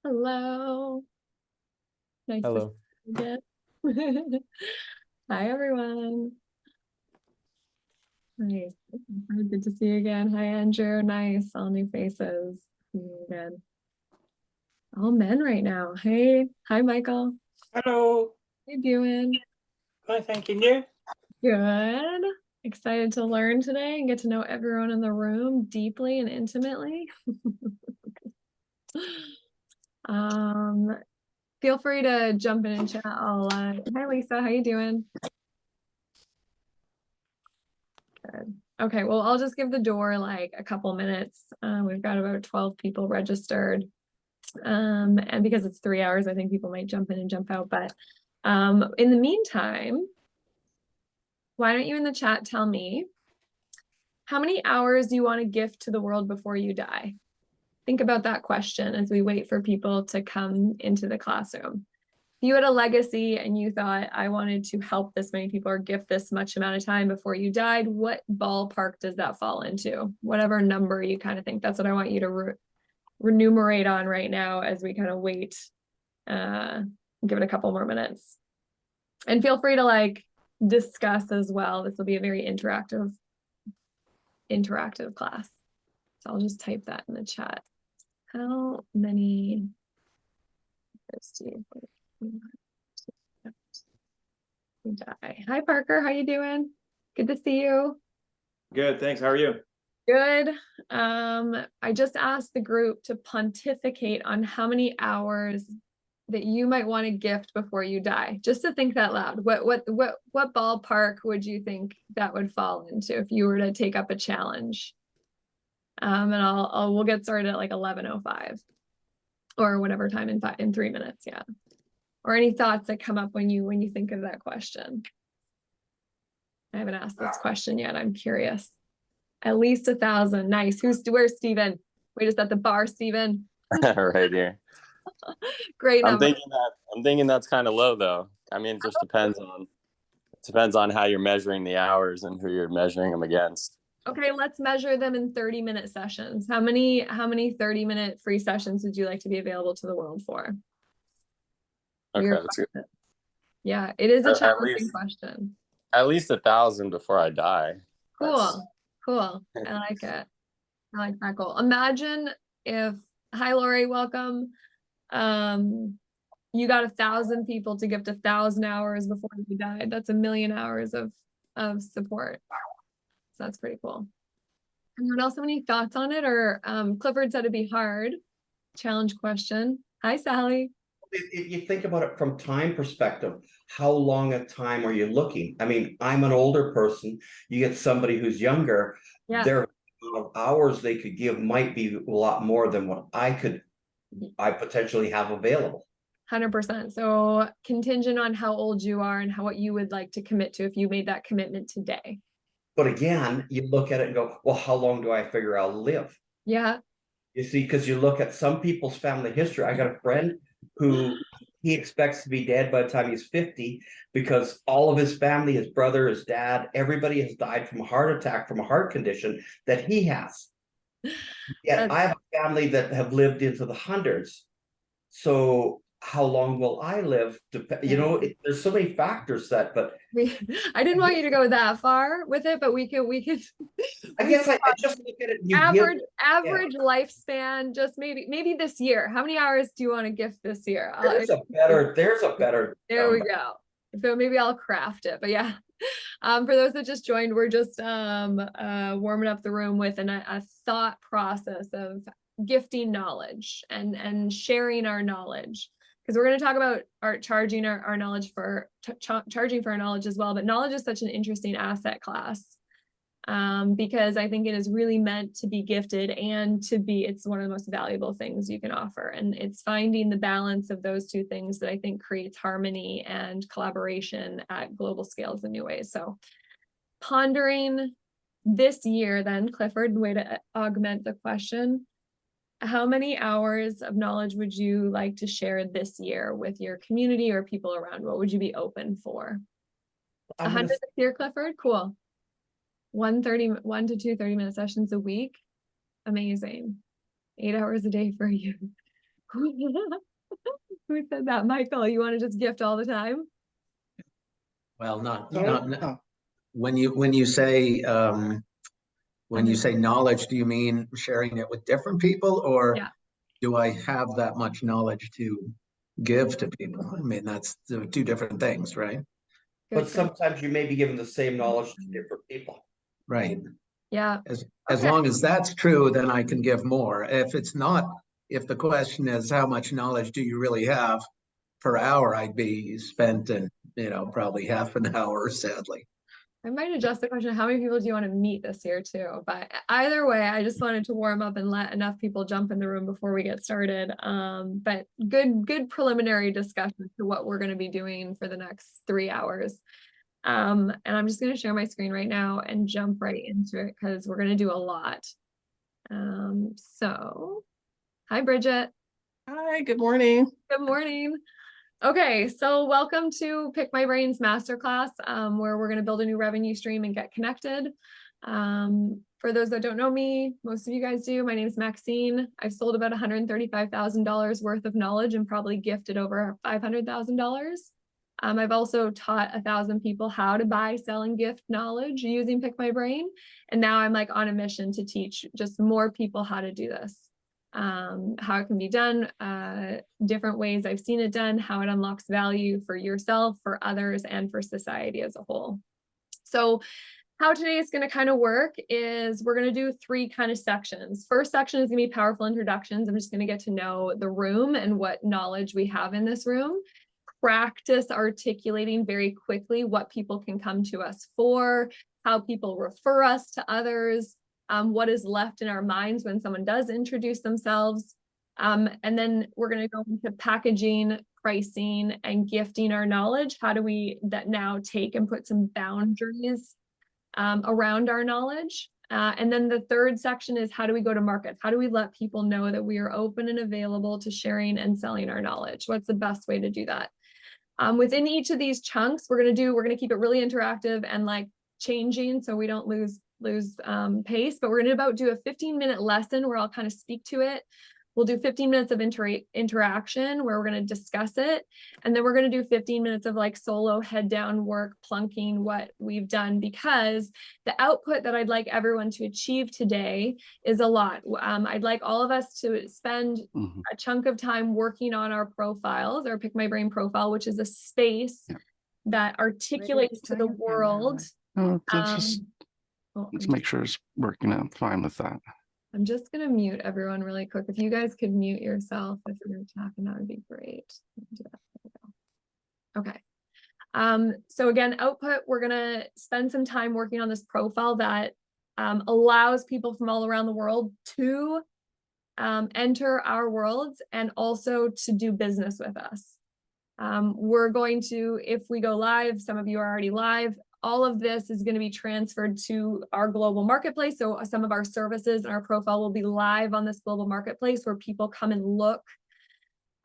Hello. Nice to see Hello. you again. Hi, everyone. Nice. Good to see you again. Hi, Andrew. Nice. All new faces. See you again. All men right now. Hey. Hi, Michael. Hello. How you doing? Hi, thanking you. Good. Excited to learn today and get to know everyone in the room deeply and intimately. Um, Feel free to jump in and chat. Hi, Lisa. How you doing? Good. Okay, well, I'll just give the door like a couple minutes. We've got about 12 people registered. And because it's 3 hours, I think people might jump in and jump out. But in the meantime, why don't you in the chat tell me how many hours do you want to gift to the world before you die? Think about that question as we wait for people to come into the classroom. If you had a legacy and you thought, I wanted to help this many people or gift this much amount of time before you died, what ballpark does that fall into? Whatever number you kind of think. That's what I want you to remunerate on right now as we kind of wait. Give it a couple more minutes. And feel free to like discuss as well. This will be a very interactive class. So I'll just type that in the chat. How many die? Hi, Parker. How you doing? Good to see you. Good, thanks. How are you? Good. I just asked the group to pontificate on how many hours that you might want to gift before you die. Just to think that loud. What ballpark would you think that would fall into if you were to take up a challenge? And we'll get started at like 11:05 or whatever time in 3 minutes. Yeah. Or any thoughts that come up when you think of that question? I haven't asked this question yet. I'm curious. At least 1,000. Nice. Where's Steven? We're just at the bar, Steven. Right here. Great number. I'm thinking that's kind of low though. I mean, it just depends on how you're measuring the hours and who you're measuring them against. Okay, let's measure them in 30-minute sessions. How many 30-minute free sessions would you like to be available to the world for? Okay, that's good. Yeah, it is a challenging question. At least 1,000 before I die. Cool. I like it. I like that goal. Imagine if, hi Lori, welcome. You got 1,000 people to gift 1,000 hours before you died. That's 1,000,000 hours of support. So that's pretty cool. Anyone else have any thoughts on it? Or Clifford said it'd be hard. Challenge question. Hi, Sally. If you think about it from time perspective, how long a time are you looking? I mean, I'm an older person. You get somebody who's younger, their amount of hours they could give might be a lot more than what I potentially have available. 100%. So contingent on how old you are and what you would like to commit to if you made that commitment today. But again, you look at it and go, well, how long do I figure I'll live? Yeah. You see, because you look at some people's family history. I got a friend who he expects to be dead by the time he's 50 because all of his family, his brother, his dad, everybody has died from a heart attack, from a heart condition that he has. Yet I have a family that have lived into the hundreds. So how long will I live? There's so many factors but I didn't want you to go that far with it, but we can I guess I just look at it. Average lifespan, just maybe this year. How many hours do you want to gift this year? There's a better. There we go. So maybe I'll craft it. But yeah, for those that just joined, we're just warming up the room with a thought process of gifting knowledge and sharing our knowledge. Because we're going to talk about charging our knowledge charging for our knowledge as well. But knowledge is such an interesting asset class. Because I think it is really meant to be gifted and it's one of the most valuable things you can offer. And it's finding the balance of those two things that I think creates harmony and collaboration at global scales in new ways. So pondering this year then, Clifford, way to augment the question, how many hours of knowledge would you like to share this year with your community or people around? What would you be open for? 100 this year, Clifford? Cool. 1 to 2 30-minute sessions a week. Amazing. 8 hours a day for you. Who said that? Michael, you want to just gift all the time? Well, not, Sorry? not, Oh, when you say, when you say knowledge, do you mean sharing it with different people, or Yeah. do I have that much knowledge to give to people? I mean, that's the two different things, right? But Good. sometimes you may be given the same knowledge to different people. Right. Yeah. As Okay. long as that's true, then I can give more. If it's not, if the question is how much knowledge do you really have per hour, I'd be spent in, probably half an hour, sadly. I might adjust the question, how many people do you want to meet this year too? But either way, I just wanted to warm up and let enough people jump in the room before we get started. But good preliminary discussion to what we're going to be doing for the next 3 hours. And I'm just going to share my screen right now and jump right into it because we're going to do a lot. So hi, Bridget. Hi, good morning. Good morning. Okay, so welcome to Pick My Brain's Masterclass, where we're going to build a new revenue stream and get connected. For those that don't know me, most of you guys do. My name is Maxine. I've sold about $135,000 worth of knowledge and probably gifted over $500,000. I've also taught 1,000 people how to buy, sell, and gift knowledge using Pick My Brain. And now I'm like on a mission to teach just more people how to do this. How it can be done, different ways I've seen it done, how it unlocks value for yourself, for others, and for society as a whole. So how today is going to kind of work is we're going to do 3 kind of sections. First section is going to be powerful introductions. I'm just going to get to know the room and what knowledge we have in this room. Practice articulating very quickly what people can come to us for, how people refer us to others, what is left in our minds when someone does introduce themselves. And then we're going to go into packaging, pricing, and gifting our knowledge. How do we that now take and put some boundaries around our knowledge? And then the third section is how do we go to market? How do we let people know that we are open and available to sharing and selling our knowledge? What's the best way to do that? Within each of these chunks, we're going to keep it really interactive and like changing so we don't lose pace, but we're going to do a 15-minute lesson where I'll kind of speak to it. We'll do 15 minutes of interaction where we're going to discuss it. And then we're going to do 15 minutes of like solo head down work, plunking what we've done, because the output that I'd like everyone to achieve today is a lot. I'd like all of us to spend a chunk of time working on our profiles, our Pick My Brain profile, which is a space that articulates to the world. Let's make sure it's working out fine with that. I'm just going to mute everyone really quick. If you guys could mute yourself if you're talking, that would be great. Do that. There we go. Okay. So again, output, we're going to spend some time working on this profile that allows people from all around the world to enter our worlds and also to do business with us. We're going to, if we go live, some of you are already live, all of this is going to be transferred to our global marketplace. So some of our services and our profile will be live on this global marketplace where people come and look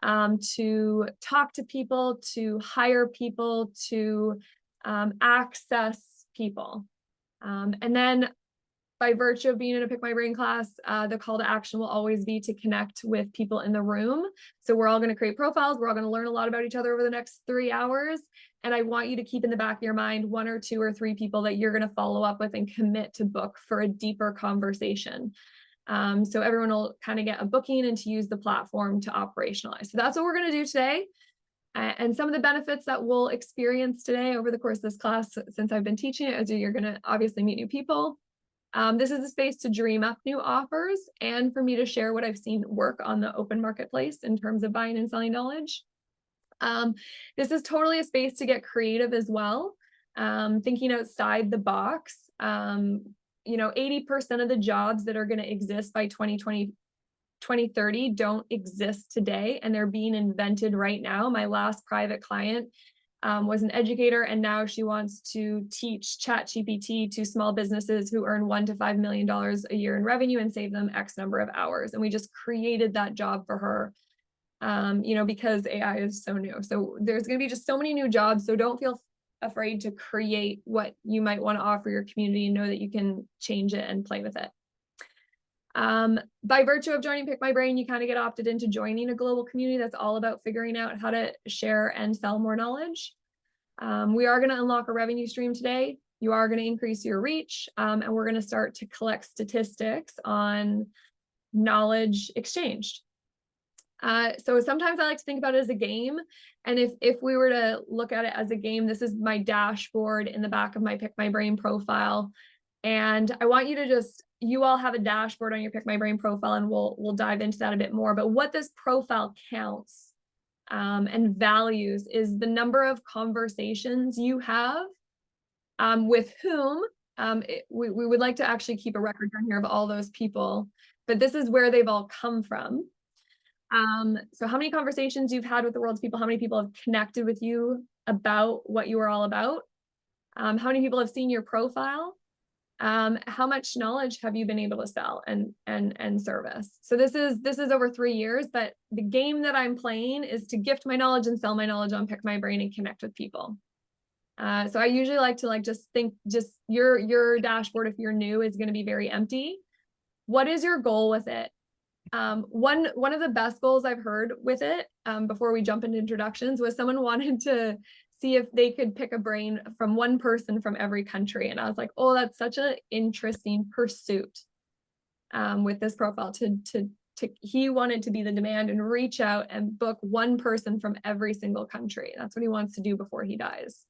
to talk to people, to hire people, to access people. And then by virtue of being in a Pick My Brain class, the call to action will always be to connect with people in the room. So we're all going to create profiles. We're all going to learn a lot about each other over the next 3 hours. And I want you to keep in the back of your mind 1 or 2 or 3 people that you're going to follow up with and commit to book for a deeper conversation. So everyone will kind of get a booking and to use the platform to operationalize. So that's what we're going to do today. And some of the benefits that we'll experience today over the course of this class, since I've been teaching it, is you're going to obviously meet new people. This is a space to dream up new offers and for me to share what I've seen work on the open marketplace in terms of buying and selling knowledge. This is totally a space to get creative as well, thinking outside the box. 80% of the jobs that are going to exist by 2030 don't exist today, and they're being invented right now. My last private client was an educator, and now she wants to teach ChatGPT to small businesses who earn $1 to $5 million a year in revenue and save them X number of hours. And we just created that job for her, because AI is so new. So there's going to be just so many new jobs. So don't feel afraid to create what you might want to offer your community and know that you can change it and play with it. By virtue of joining Pick My Brain, you kind of get opted into joining a global community that's all about figuring out how to share and sell more knowledge. We are going to unlock a revenue stream today. You are going to increase your reach, and we're going to start to collect statistics on knowledge exchanged. So sometimes I like to think about it as a game. And if we were to look at it as a game, this is my dashboard in the back of my Pick My Brain profile. And I want you to you all have a dashboard on your Pick My Brain profile, and we'll dive into that a bit more. But what this profile counts and values is the number of conversations you have with whom. We would like to actually keep a record down here of all those people, but this is where they've all come from. So how many conversations you've had with the world's people, how many people have connected with you about what you are all about, how many people have seen your profile, how much knowledge have you been able to sell and service. So this is over 3 years, but the game that I'm playing is to gift my knowledge and sell my knowledge on Pick My Brain and connect with people. So I usually like to just think your dashboard, if you're new, is going to be very empty. What is your goal with it? One of the best goals I've heard with it, before we jump into introductions, was someone wanted to see if they could pick a brain from one person from every country. And I was like, oh, that's such an interesting pursuit with this profile he wanted to be the demand and reach out and book one person from every single country. That's what he wants to do before he dies.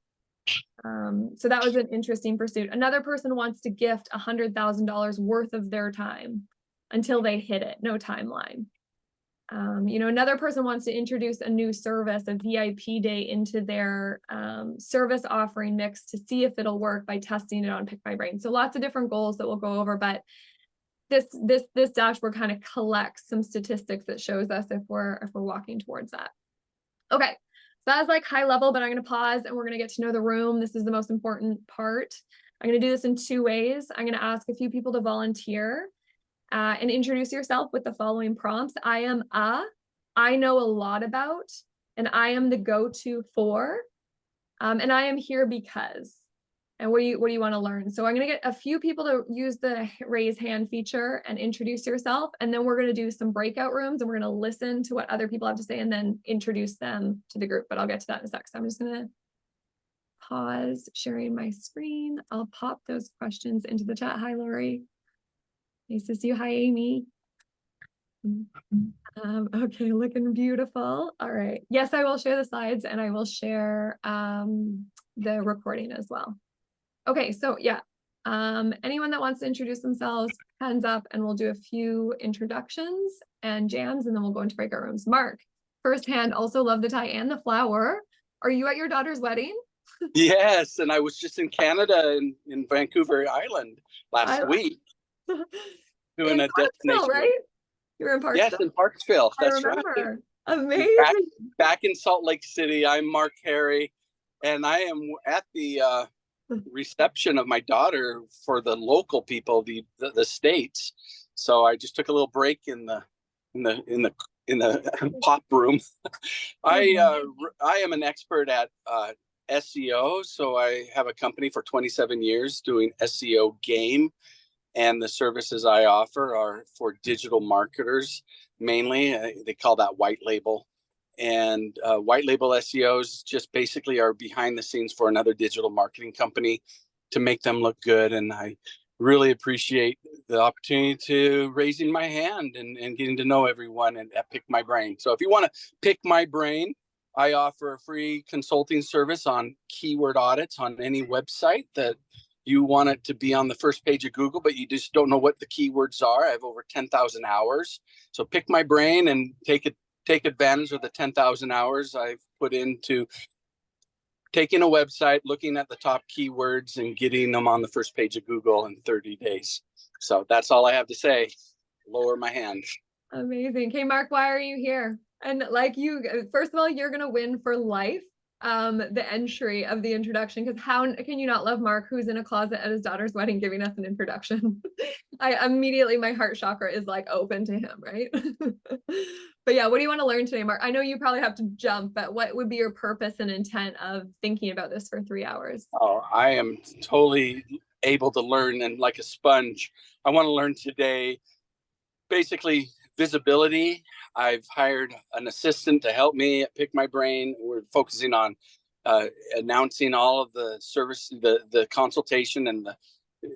So that was an interesting pursuit. Another person wants to gift $100,000 worth of their time until they hit it, no timeline. Another person wants to introduce a new service, a VIP day, into their service offering mix to see if it'll work by testing it on Pick My Brain. So lots of different goals that we'll go over, but this dashboard kind of collects some statistics that shows us if we're walking towards that. Okay, so that's like high level, but I'm going to pause and we're going to get to know the room. This is the most important part. I'm going to do this in 2 ways. I'm going to ask a few people to volunteer and introduce yourself with the following prompts. I know a lot about, and I am the go-to for, and I am here because. And what do you want to learn? So I'm going to get a few people to use the raise hand feature and introduce yourself. And then we're going to do some breakout rooms and we're going to listen to what other people have to say and then introduce them to the group. But I'll get to that in a sec. So I'm just going to pause sharing my screen. I'll pop those questions into the chat. Hi, Lori. Nice to see you. Hi, Amy. Okay, looking beautiful. All right. Yes, I will share the slides and I will share the recording as well. Okay, so yeah, anyone that wants to introduce themselves, hands up, and we'll do a few introductions and jams, and then we'll go into breakout rooms. Mark, firsthand, also love the tie and the flower. Are you at your daughter's wedding? Yes, and I was just in Canada in Vancouver Island last week doing a destination. Right? You're in Parksville. Yes, in Parksville. That's I remember. Right. Amazing. Back in Salt Lake City. I'm Mark Harry, and I am at the reception of my daughter for the local people, the states. So I just took a little break in the pop room. I am an expert at SEO. So I have a company for 27 years doing SEO game, and the services I offer are for digital marketers mainly. They call that white label. And white label SEOs just basically are behind the scenes for another digital marketing company to make them look good. And I really appreciate the opportunity to raising my hand and getting to know everyone and Pick My Brain. So if you want to pick my brain, I offer a free consulting service on keyword audits on any website that you want it to be on the first page of Google, but you just don't know what the keywords are. I have over 10,000 hours. So pick my brain and take advantage of the 10,000 hours I've put into taking a website, looking at the top keywords and getting them on the first page of Google in 30 days. So that's all I have to say. Lower my hand. Amazing. Okay, Mark, why are you here? And like you, first of all, you're going to win for life the entry of the introduction, because how can you not love Mark, who's in a closet at his daughter's wedding giving us an introduction? I immediately, my heart chakra is like open to him, right? But yeah, what do you want to learn today, Mark? I know you probably have to jump, but what would be your purpose and intent of thinking about this for 3 hours? Oh, I am totally able to learn, and like a sponge. I want to learn today basically visibility. I've hired an assistant to help me at Pick My Brain. We're focusing on announcing all of the service, the consultation, and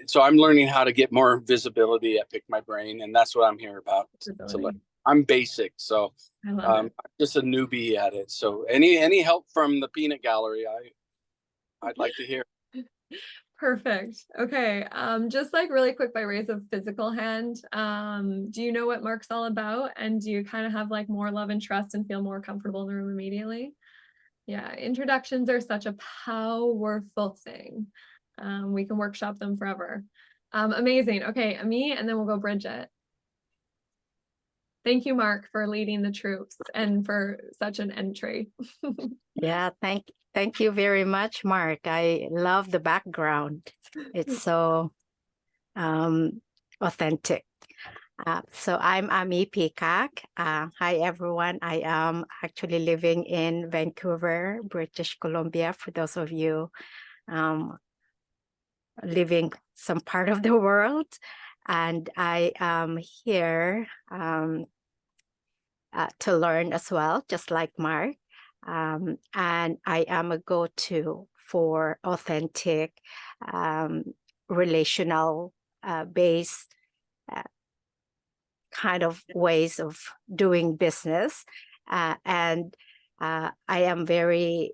so I'm learning how to get more visibility at Pick My Brain, and that's what I'm here about to learn. I'm basic, so I'm just a newbie at it. So any help from the peanut gallery, I'd like to hear. Perfect. Okay. Just like really quick by raise of physical hand, do you know what Mark's all about? And do you kind of have like more love and trust and feel more comfortable in the room immediately? Yeah, introductions are such a powerful thing. We can workshop them forever. Amazing. Okay, Ami, and then we'll go Bridget. Thank you, Mark, for leading the troops and for such an entry. Yeah, thank you very much, Mark. I love the background. It's so authentic. So I'm Ami Peacock. Hi, everyone. I am actually living in Vancouver, British Columbia, for those of you living some part of the world. And I am here to learn as well, just like Mark. And I am a go-to for authentic, relational based kind of ways of doing business. And I am very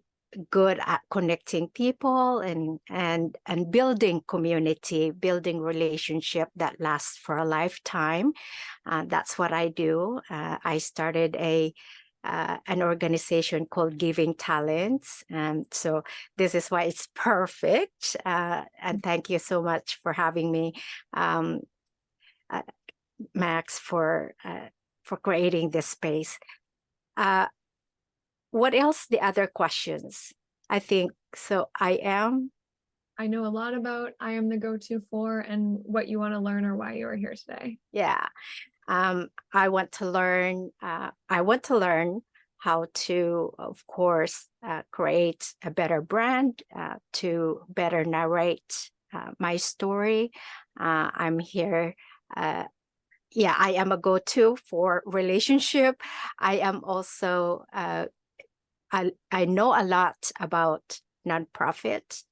good at connecting people and building community, building relationship that lasts for a lifetime. That's what I do. I started an organization called Giving Talents. And so this is why it's perfect. And thank you so much for having me, Max, for creating this space. What else? The other questions? I think so. I know a lot about I am the go-to for and what you want to learn or why you are here today. Yeah. I want to learn. I want to learn how to, of course, create a better brand, to better narrate my story. I'm here. Yeah, I am a go-to for relationship. I am also, I know a lot about nonprofit,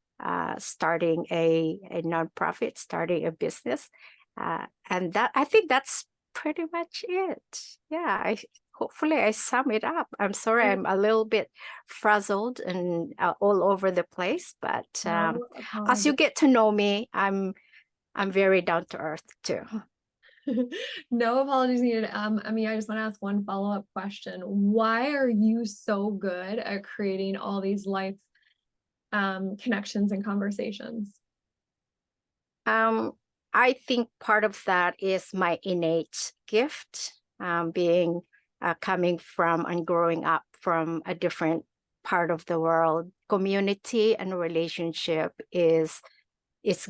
starting a nonprofit, starting a business. And that, I think that's pretty much it. Yeah, hopefully I sum it up. I'm sorry, I'm a little bit frazzled and all over the place, but as you get to know me, I'm very down to earth too. No apologies needed. I mean, I just want to ask one follow-up question. Why are you so good at creating all these life connections and conversations? I think part of that is my innate gift, being coming from and growing up from a different part of the world. Community and relationship is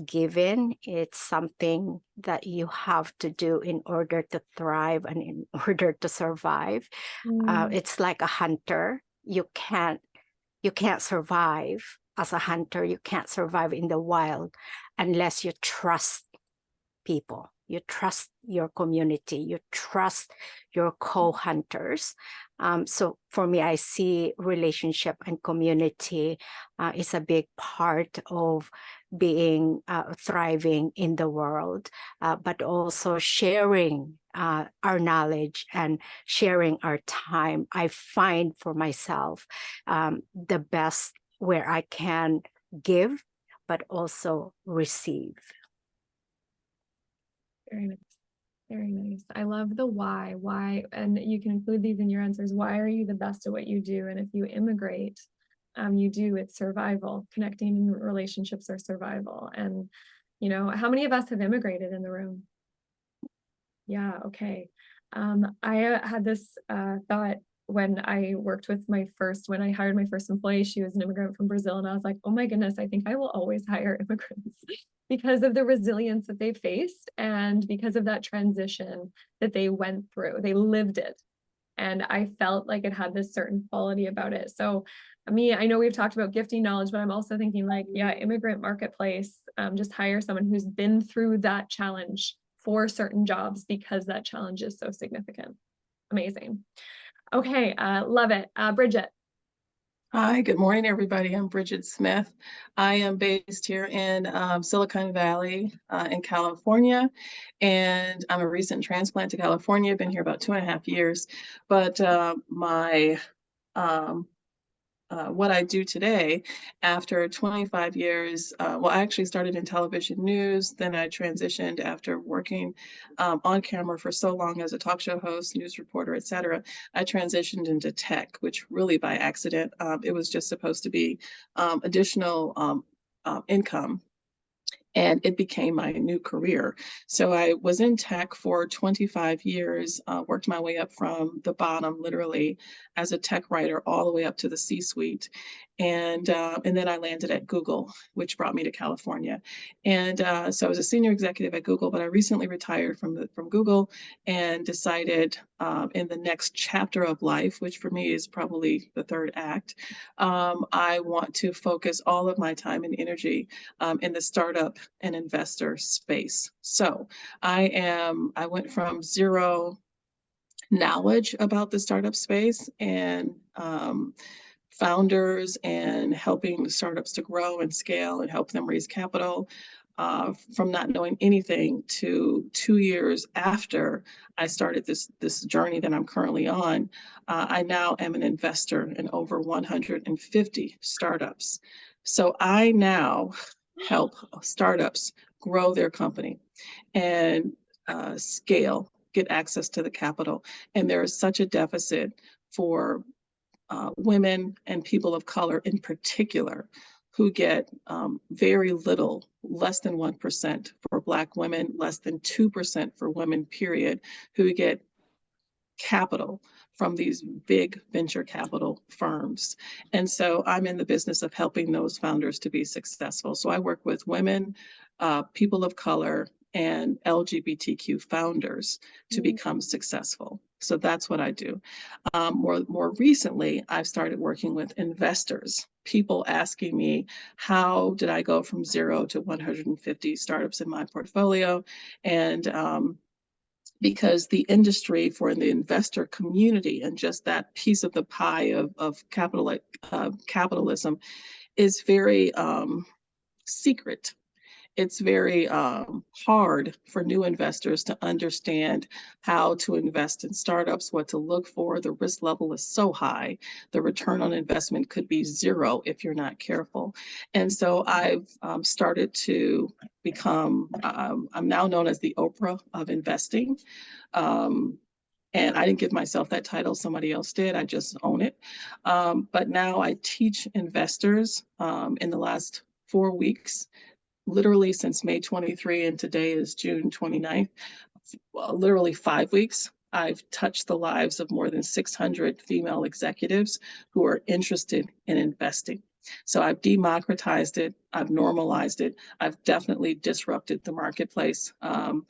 given. It's something that you have to do in order to thrive and in order to survive. It's like a hunter. You can't survive as a hunter. You can't survive in the wild unless you trust people. You trust your community. You trust your co-hunters. So for me, I see relationship and community is a big part of being thriving in the world, but also sharing our knowledge and sharing our time. I find for myself the best where I can give, but also receive. Very nice. Very nice. I love the why, and you can include these in your answers. Why are you the best at what you do? And if you immigrate, you do, it's survival. Connecting in relationships are survival. And, you know, how many of us have immigrated in the room? Yeah, okay. I had this thought when I worked with when I hired my first employee. She was an immigrant from Brazil, and I was like, oh my goodness, I think I will always hire immigrants because of the resilience that they faced and because of that transition that they went through. They lived it. And I felt like it had this certain quality about it. So I know we've talked about gifting knowledge, but I'm also thinking like, yeah, immigrant marketplace, just hire someone who's been through that challenge for certain jobs because that challenge is so significant. Amazing. Okay, love it. Bridget. Hi, good morning, everybody. I'm Bridget Smith. I am based here in Silicon Valley in California, and I'm a recent transplant to California. I've been here about 2.5 years, but what I do today after 25 years, well, I actually started in television news, then I transitioned after working on camera for so long as a talk show host, news reporter, etc. I transitioned into tech, which really by accident. It was just supposed to be additional income, and it became my new career. So I was in tech for 25 years, worked my way up from the bottom, literally, as a tech writer, all the way up to the C-suite. And then I landed at Google, which brought me to California. And so I was a senior executive at Google, but I recently retired from Google and decided in the next chapter of life, which for me is probably the third act, I want to focus all of my time and energy in the startup and investor space. So I went from zero knowledge about the startup space and founders and helping startups to grow and scale and help them raise capital, from not knowing anything to 2 years after I started this journey that I'm currently on. I now am an investor in over 150 startups. So I now help startups grow their company and scale, get access to the capital. And there is such a deficit for women and people of color in particular, who get very little, less than 1% for Black women, less than 2% for women, period, who get capital from these big venture capital firms. And so I'm in the business of helping those founders to be successful. So I work with women, people of color, and LGBTQ founders to become successful. So that's what I do. More recently, I've started working with investors, people asking me, how did I go from 0 to 150 startups in my portfolio? And because the industry for the investor community and just that piece of the pie of capitalism is very secret. It's very hard for new investors to understand how to invest in startups, what to look for. The risk level is so high. The return on investment could be 0 if you're not careful. And so I've started to become, I'm now known as the Oprah of investing. And I didn't give myself that title, somebody else did, I just own it. But now I teach investors in the last 4 weeks, literally since May 23, and today is June 29th, literally 5 weeks, I've touched the lives of more than 600 female executives who are interested in investing. So I've democratized it, I've normalized it, I've definitely disrupted the marketplace to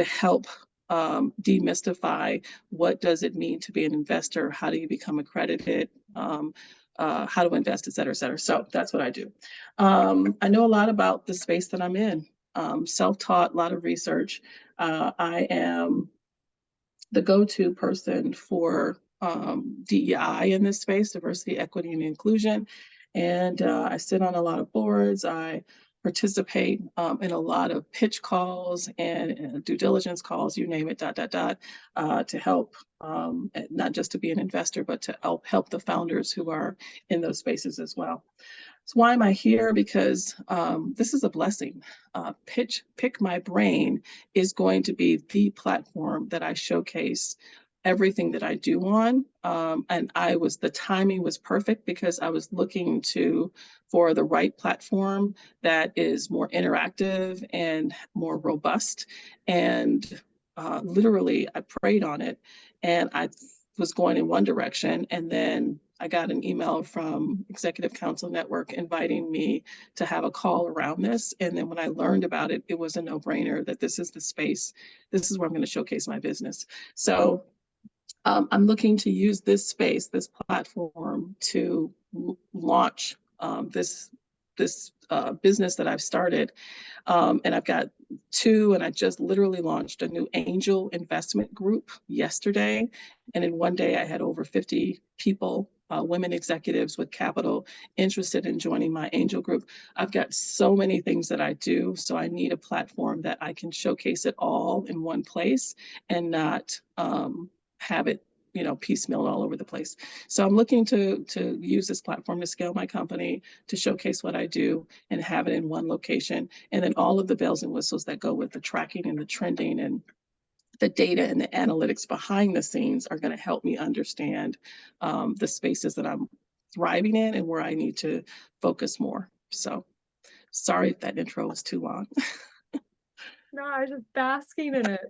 help demystify what does it mean to be an investor, how do you become accredited, how to invest, et cetera, et cetera. So that's what I do. I know a lot about the space that I'm in, self-taught, a lot of research. I am the go-to person for DEI in this space, diversity, equity, and inclusion. And I sit on a lot of boards. I participate in a lot of pitch calls and due diligence calls, you name it, to help, not just to be an investor, but to help the founders who are in those spaces as well. So why am I here? Because this is a blessing. Pick My Brain is going to be the platform that I showcase everything that I do on. And the timing was perfect because I was looking for the right platform that is more interactive and more robust. And literally I prayed on it and I was going in one direction, and then I got an email from Executive Council Network inviting me to have a call around this. And then when I learned about it, it was a no-brainer that this is the space, this is where I'm going to showcase my business. So I'm looking to use this space, this platform, to launch this this business that I've started. And I've got two, and I just literally launched a new angel investment group yesterday. And in one day I had over 50 people, women executives with capital, interested in joining my angel group. I've got so many things that I do, so I need a platform that I can showcase it all in one place and not have it, you know, piecemeal all over the place. So I'm looking to use this platform to scale my company, to showcase what I do and have it in one location. And then all of the bells and whistles that go with the tracking and the trending and the data and the analytics behind the scenes are going to help me understand the spaces that I'm thriving in and where I need to focus more. So sorry if that intro was too long. No, I was just basking in it.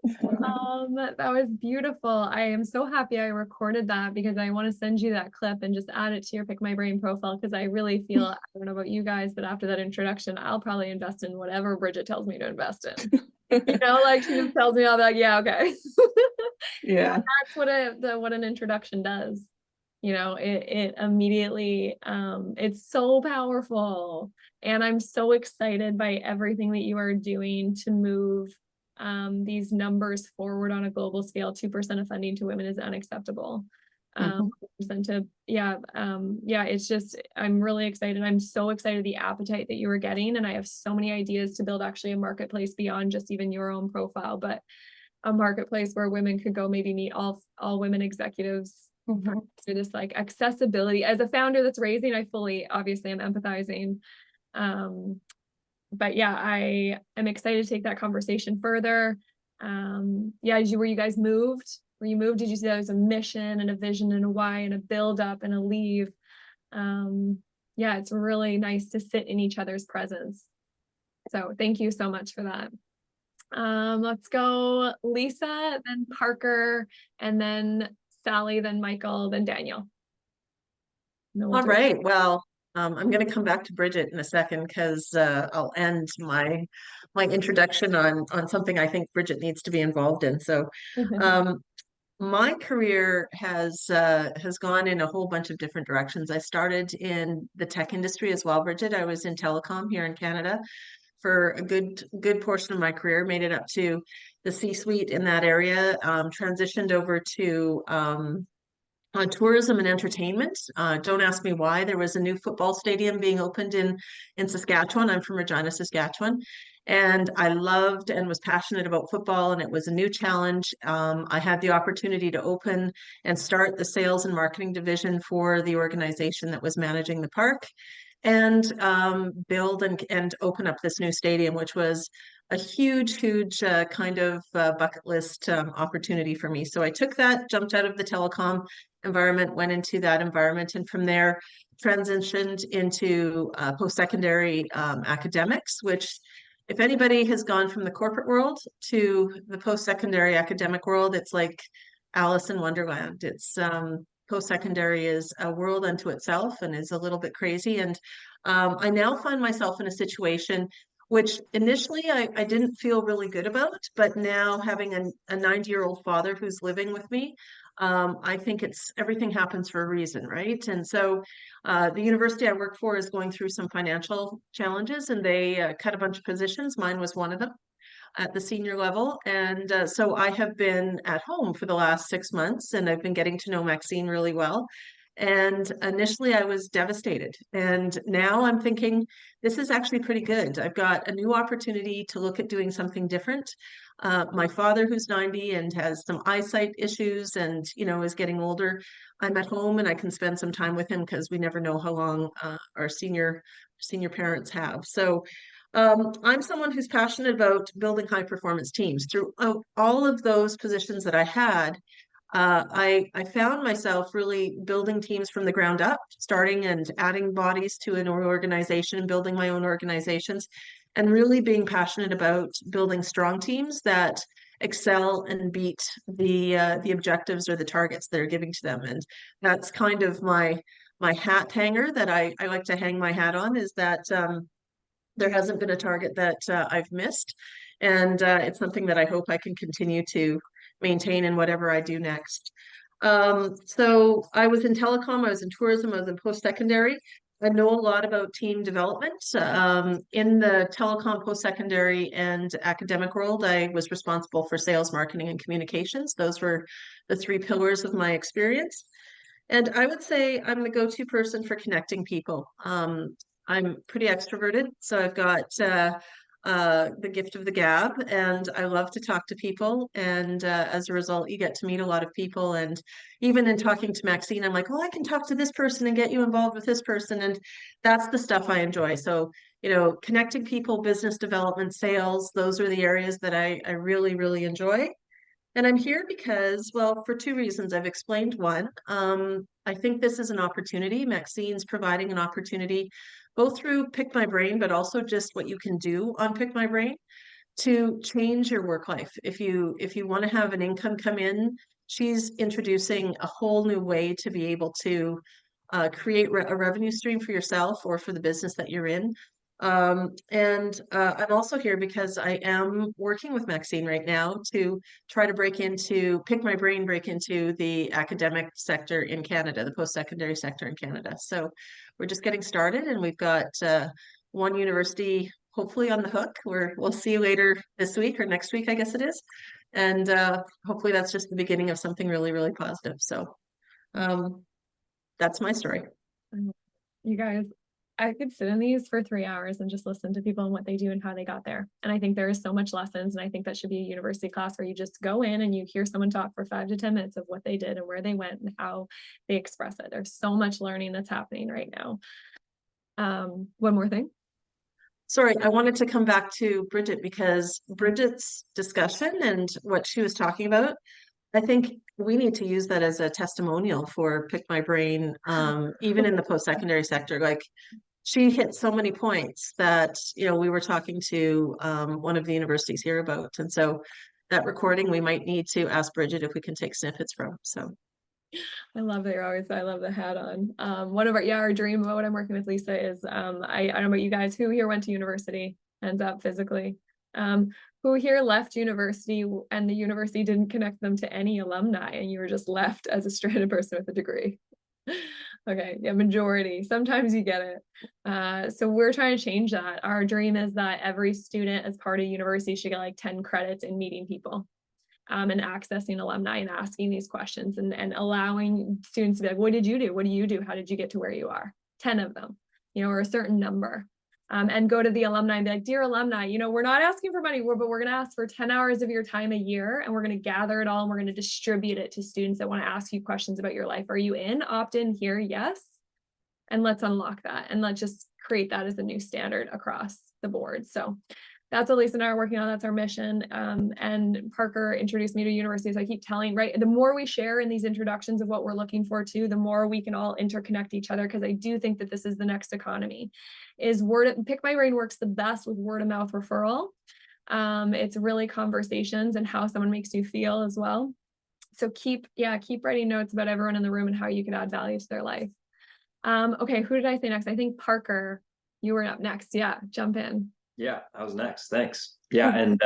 That was beautiful. I am so happy I recorded that because I want to send you that clip and just add it to your Pick My Brain profile, because I really feel, I don't know about you guys, but after that introduction, I'll probably invest in whatever Bridget tells me to invest in. You know, like she just tells me, I'll be like, yeah, okay. Yeah. That's what an introduction does. You know, it immediately, it's so powerful. And I'm so excited by everything that you are doing to move these numbers forward on a global scale. 2% of funding to women is unacceptable. It's just, I'm really excited. I'm so excited the appetite that you were getting. And I have so many ideas to build actually a marketplace beyond just even your own profile, but a marketplace where women could go maybe meet all women executives. So this like accessibility. As a founder that's raising, I fully, obviously I'm empathizing. But yeah, I am excited to take that conversation further. Were you guys moved? Were you moved? Did you see that as a mission and a vision and a why and a build up and a leave? It's really nice to sit in each other's presence. So thank you so much for that. Let's go Lisa, then Parker, and then Sally, then Michael, then Daniel. All right. Well, I'm going to come back to Bridget in a second because I'll end my introduction on something I think Bridget needs to be involved in. So, my career has gone in a whole bunch of different directions. I started in the tech industry as well, Bridget. I was in telecom here in Canada for a good portion of my career. Made it up to the C-suite in that area. Transitioned over to tourism and entertainment. Don't ask me why. There was a new football stadium being opened in Saskatchewan. I'm from Regina, Saskatchewan. And I loved and was passionate about football, and it was a new challenge. I had the opportunity to open and start the sales and marketing division for the organization that was managing the park, and build and open up this new stadium, which was a huge kind of bucket list opportunity for me. So I took that, jumped out of the telecom environment, went into that environment, and from there transitioned into post-secondary academics, which if anybody has gone from the corporate world to the post-secondary academic world, it's like Alice in Wonderland. It's post-secondary is a world unto itself and is a little bit crazy. And I now find myself in a situation which initially I didn't feel really good about, but now having a 90-year-old father who's living with me, I think everything happens for a reason, right? And so the university I work for is going through some financial challenges, and they cut a bunch of positions. Mine was one of them at the senior level. And so I have been at home for the last 6 months, and I've been getting to know Maxine really well. And initially I was devastated. And now I'm thinking, this is actually pretty good. I've got a new opportunity to look at doing something different. My father, who's 90 and has some eyesight issues and, is getting older, I'm at home and I can spend some time with him because we never know how long our senior parents have. So I'm someone who's passionate about building high performance teams. Through all of those positions that I had, I found myself really building teams from the ground up, starting and adding bodies to an organization, building my own organizations, and really being passionate about building strong teams that excel and beat the objectives or the targets they're giving to them. And that's kind of my hat hanger that I like to hang my hat on, is that there hasn't been a target that I've missed. And it's something that I hope I can continue to maintain in whatever I do next. So I was in telecom, I was in tourism, I was in post-secondary. I know a lot about team development. In the telecom post-secondary and academic world, I was responsible for sales, marketing, and communications. Those were the 3 pillars of my experience. And I would say I'm the go-to person for connecting people. I'm pretty extroverted, so I've got the gift of the gab, and I love to talk to people. And as a result, you get to meet a lot of people. And even in talking to Maxine, I'm like, oh, I can talk to this person and get you involved with this person. And that's the stuff I enjoy. So, you know, connecting people, business development, sales, those are the areas that I really, really enjoy. And I'm here because, well, for 2 reasons. I've explained one. I think this is an opportunity. Maxine's providing an opportunity, both through Pick My Brain, but also just what you can do on Pick My Brain to change your work life. If you want to have an income come in, she's introducing a whole new way to be able to create a revenue stream for yourself or for the business that you're in. And I'm also here because I am working with Maxine right now to try to break into the academic sector in Canada, the post-secondary sector in Canada. So we're just getting started, and we've got one university hopefully on the hook. We'll see you later this week or next week, I guess it is. And hopefully that's just the beginning of something really, really positive. So that's my story. You guys, I could sit in these for 3 hours and just listen to people and what they do and how they got there. And I think there is so much lessons. And I think that should be a university class where you just go in and you hear someone talk for 5 to 10 minutes of what they did and where they went and how they express it. There's so much learning that's happening right now. One more thing. Sorry, I wanted to come back to Bridget because Bridget's discussion and what she was talking about, I think we need to use that as a testimonial for Pick My Brain, even in the post-secondary sector. Like, she hit so many points that, you know, we were talking to one of the universities here about. And so that recording, we might need to ask Bridget if we can take snippets from. So I love that I love the hat on. One of our dream about what I'm working with Lisa is, I don't know about you guys, who here went to university, ends up physically, who here left university and the university didn't connect them to any alumni and you were just left as a stranded person with a degree. Okay, yeah, majority. Sometimes you get it. So we're trying to change that. Our dream is that every student as part of university should get like 10 credits in meeting people. And accessing alumni and asking these questions and allowing students to be like, what did you do? What do you do? How did you get to where you are? 10 of them, you know, or a certain number. And go to the alumni and be like, dear alumni, you know, we're not asking for money, but we're going to ask for 10 hours of your time a year, and we're going to gather it all and we're going to distribute it to students that want to ask you questions about your life. Are you in? Opt in here? Yes. And let's unlock that and let's just create that as a new standard across the board. So that's what Lisa and I are working on. That's our mission. And Parker introduced me to universities. I keep telling, right, the more we share in these introductions of what we're looking for too, the more we can all interconnect each other, because I do think that this is the next economy. Pick My Brain works the best with word of mouth referral. It's really conversations and how someone makes you feel as well. So keep writing notes about everyone in the room and how you can add value to their life. Okay, who did I say next? I think Parker, you were up next. Yeah, jump in. Yeah, I was next. Thanks. Yeah, and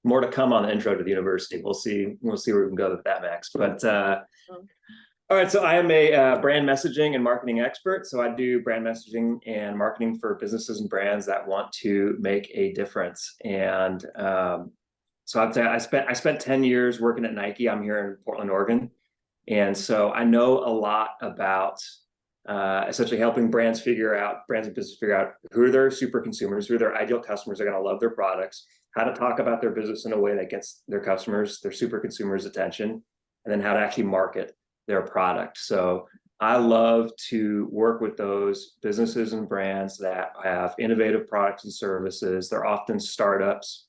more to come on the intro to the university. We'll see where we can go with that, Max. But all right, so I am a brand messaging and marketing expert. So I do brand messaging and marketing for businesses and brands that want to make a difference. And so I'd say I spent 10 years working at Nike. I'm here in Portland, Oregon, and so I know a lot about essentially helping brands and businesses figure out who are their super consumers, who are their ideal customers that are going to love their products, how to talk about their business in a way that gets their customers, their super consumers' attention, and then how to actually market their product. So I love to work with those businesses and brands that have innovative products and services. They're often startups.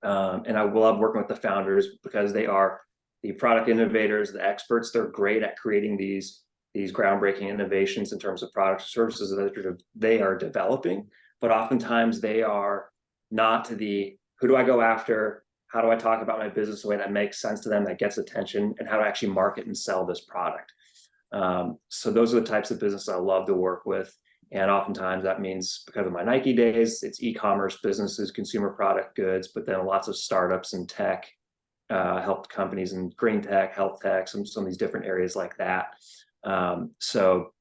And I love working with the founders because they are the product innovators, the experts. They're great at creating these groundbreaking innovations in terms of products or services that they are developing, but oftentimes they are not to the, who do I go after? How do I talk about my business in a way that makes sense to them, that gets attention, and how to actually market and sell this product. So those are the types of business I love to work with. And oftentimes that means, because of my Nike days, it's e-commerce businesses, consumer product goods, but then lots of startups and tech, helped companies in green tech, health tech, some of these different areas like that. So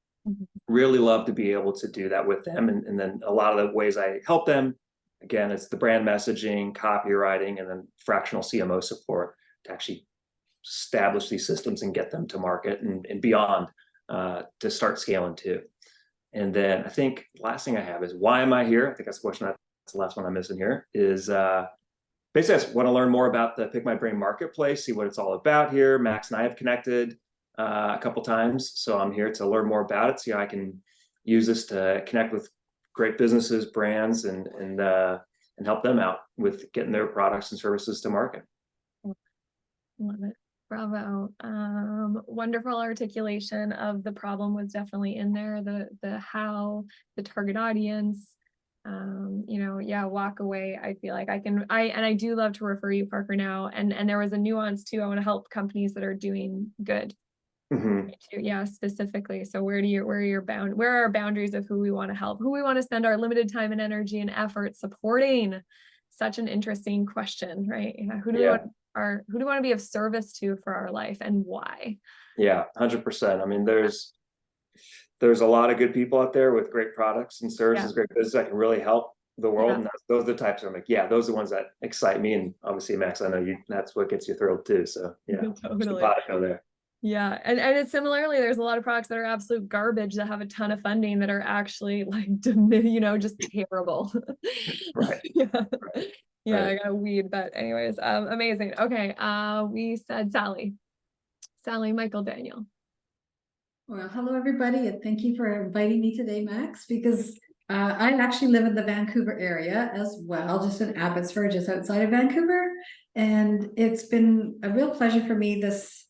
Really love to be able to do that with them. And then a lot of the ways I help them, again, it's the brand messaging, copywriting, and then fractional CMO support to actually establish these systems and get them to market and beyond, to start scaling too. And then I think the last thing I have is, why am I here? I think that's the question. That's the last one I'm missing here is, basically I just want to learn more about the Pick My Brain marketplace, see what it's all about here. Max and I have connected a couple times, so I'm here to learn more about it, see how I can use this to connect with great businesses, brands, and help them out with getting their products and services to market. Love it. Bravo. Wonderful articulation of the problem was definitely in there. The how, the target audience, walk away. I feel like I do love to refer you, Parker, now. And there was a nuance too. I want to help companies that are doing good. Yeah, specifically. So where are our boundaries of who we want to help, who we want to spend our limited time and energy and effort supporting? Such an interesting question, right? Who do we want to be of service to for our life, and why? Yeah, 100%. I mean, there's a lot of good people out there with great products and services, great business that can really help the world. And those are the types I'm like, those are the ones that excite me. And obviously, Max, I know that's what gets you thrilled too. So totally. There. Yeah. And it's similarly, there's a lot of products that are absolute garbage that have a ton of funding that are actually like, just terrible. Right. Yeah. I gotta weed, but anyways, amazing. Okay. We said Sally Michael Daniel. Well, hello everybody, and thank you for inviting me today, Max, because I actually live in the Vancouver area as well, just in Abbotsford, just outside of Vancouver. And it's been a real pleasure for me this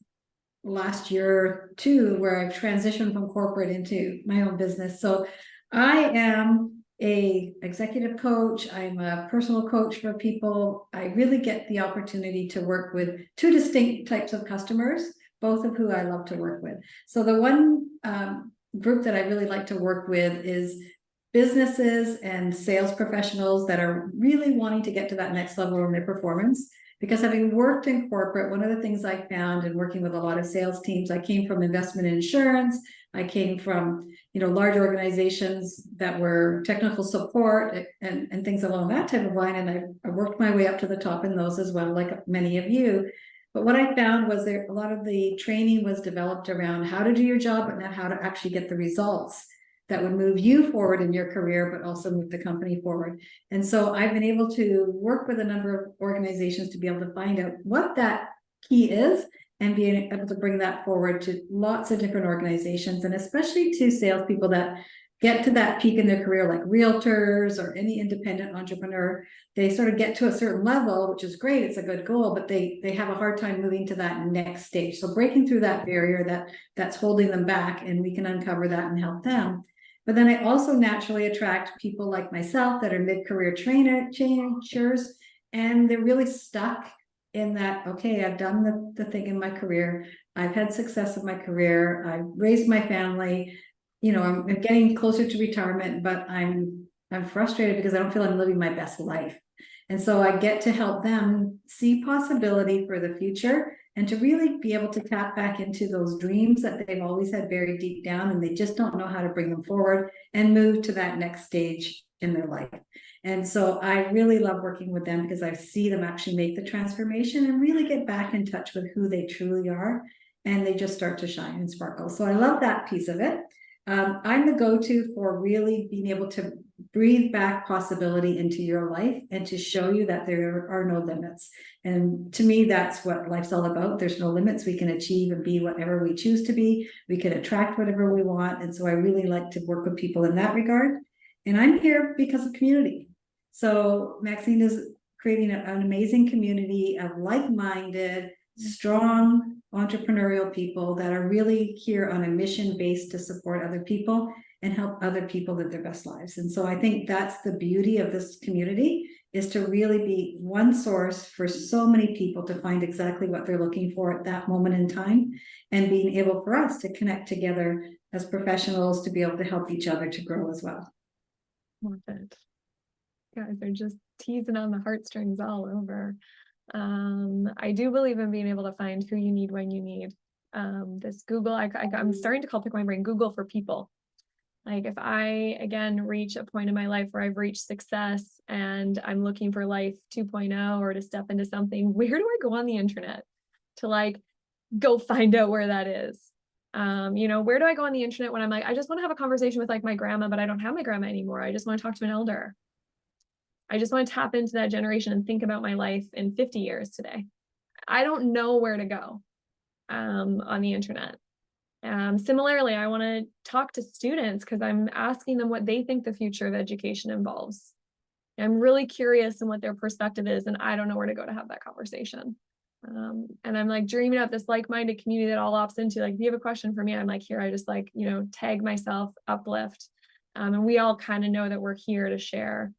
last year or two, where I've transitioned from corporate into my own business. So I am a executive coach. I'm a personal coach for people. I really get the opportunity to work with two distinct types of customers, both of who I love to work with. So the one group that I really like to work with is businesses and sales professionals that are really wanting to get to that next level in their performance. Because having worked in corporate, one of the things I found in working with a lot of sales teams, I came from investment and insurance. I came from, large organizations that were technical support and things along that type of line. And I worked my way up to the top in those as well, like many of you. But what I found was a lot of the training was developed around how to do your job, but not how to actually get the results that would move you forward in your career, but also move the company forward. And so I've been able to work with a number of organizations to be able to find out what that key is and being able to bring that forward to lots of different organizations, and especially to salespeople that get to that peak in their career, like realtors or any independent entrepreneur. They sort of get to a certain level, which is great, it's a good goal, but they have a hard time moving to that next stage. So breaking through that barrier that's holding them back, and we can uncover that and help them. But then I also naturally attract people like myself that are mid-career changers, and they're really stuck in that, okay, I've done the thing in my career, I've had success in my career, I've raised my family, I'm getting closer to retirement, but I'm frustrated because I don't feel I'm living my best life. And so I get to help them see possibility for the future and to really be able to tap back into those dreams that they've always had buried deep down, and they just don't know how to bring them forward and move to that next stage in their life. And so I really love working with them because I see them actually make the transformation and really get back in touch with who they truly are, and they just start to shine and sparkle. So I love that piece of it. I'm the go-to for really being able to breathe back possibility into your life and to show you that there are no limits. And to me, that's what life's all about. There's no limits. We can achieve and be whatever we choose to be. We can attract whatever we want. And so I really like to work with people in that regard. And I'm here because of community. So Maxine is creating an amazing community of like-minded, strong entrepreneurial people that are really here on a mission based to support other people and help other people live their best lives. And so I think that's the beauty of this community, is to really be one source for so many people to find exactly what they're looking for at that moment in time, and being able for us to connect together as professionals to be able to help each other to grow as well. Love it. Guys are just teasing on the heartstrings all over. I do believe in being able to find who you need when you need. This Google, I'm starting to call Pick My Brain Google for people. Like if I, again, reach a point in my life where I've reached success and I'm looking for life 2.0 or to step into something, where do I go on the internet to like go find out where that is? Where do I go on the internet when I'm like, I just want to have a conversation with like my grandma, but I don't have my grandma anymore. I just want to talk to an elder. I just want to tap into that generation and think about my life in 50 years today. I don't know where to go on the internet. Similarly, I want to talk to students because I'm asking them what they think the future of education involves. I'm really curious in what their perspective is, and I don't know where to go to have that conversation. And I'm like dreaming up this like-minded community that all opts into, like, if you have a question for me, I'm like, here, I just like, tag myself, uplift. And we all kind of know that we're here to share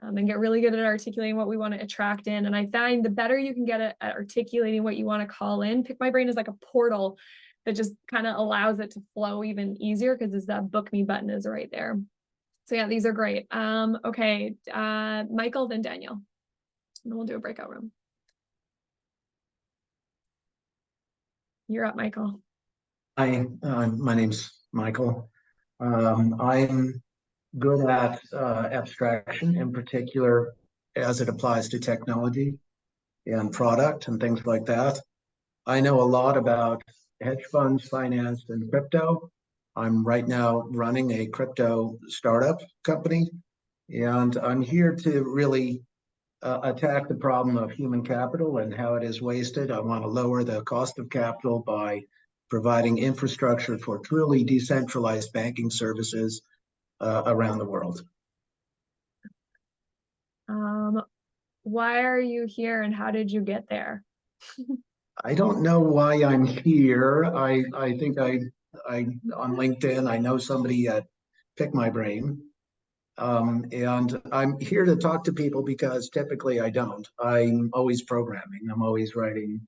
and get really good at articulating what we want to attract in. And I find the better you can get at articulating what you want to call in, Pick My Brain is like a portal that just kind of allows it to flow even easier because it's that book me button is right there. So yeah, these are great. Okay, Michael, then Daniel. And then we'll do a breakout room. You're up, Michael. Hi, my name's Michael. I'm good at abstraction, in particular as it applies to technology and product and things like that. I know a lot about hedge funds, finance, and crypto. I'm right now running a crypto startup company, and I'm here to really attack the problem of human capital and how it is wasted. I want to lower the cost of capital by providing infrastructure for truly decentralized banking services around the world. Why are you here and how did you get there? I don't know why I'm here. I think I on LinkedIn, I know somebody at Pick My Brain. And I'm here to talk to people because typically I don't. I'm always programming. I'm always writing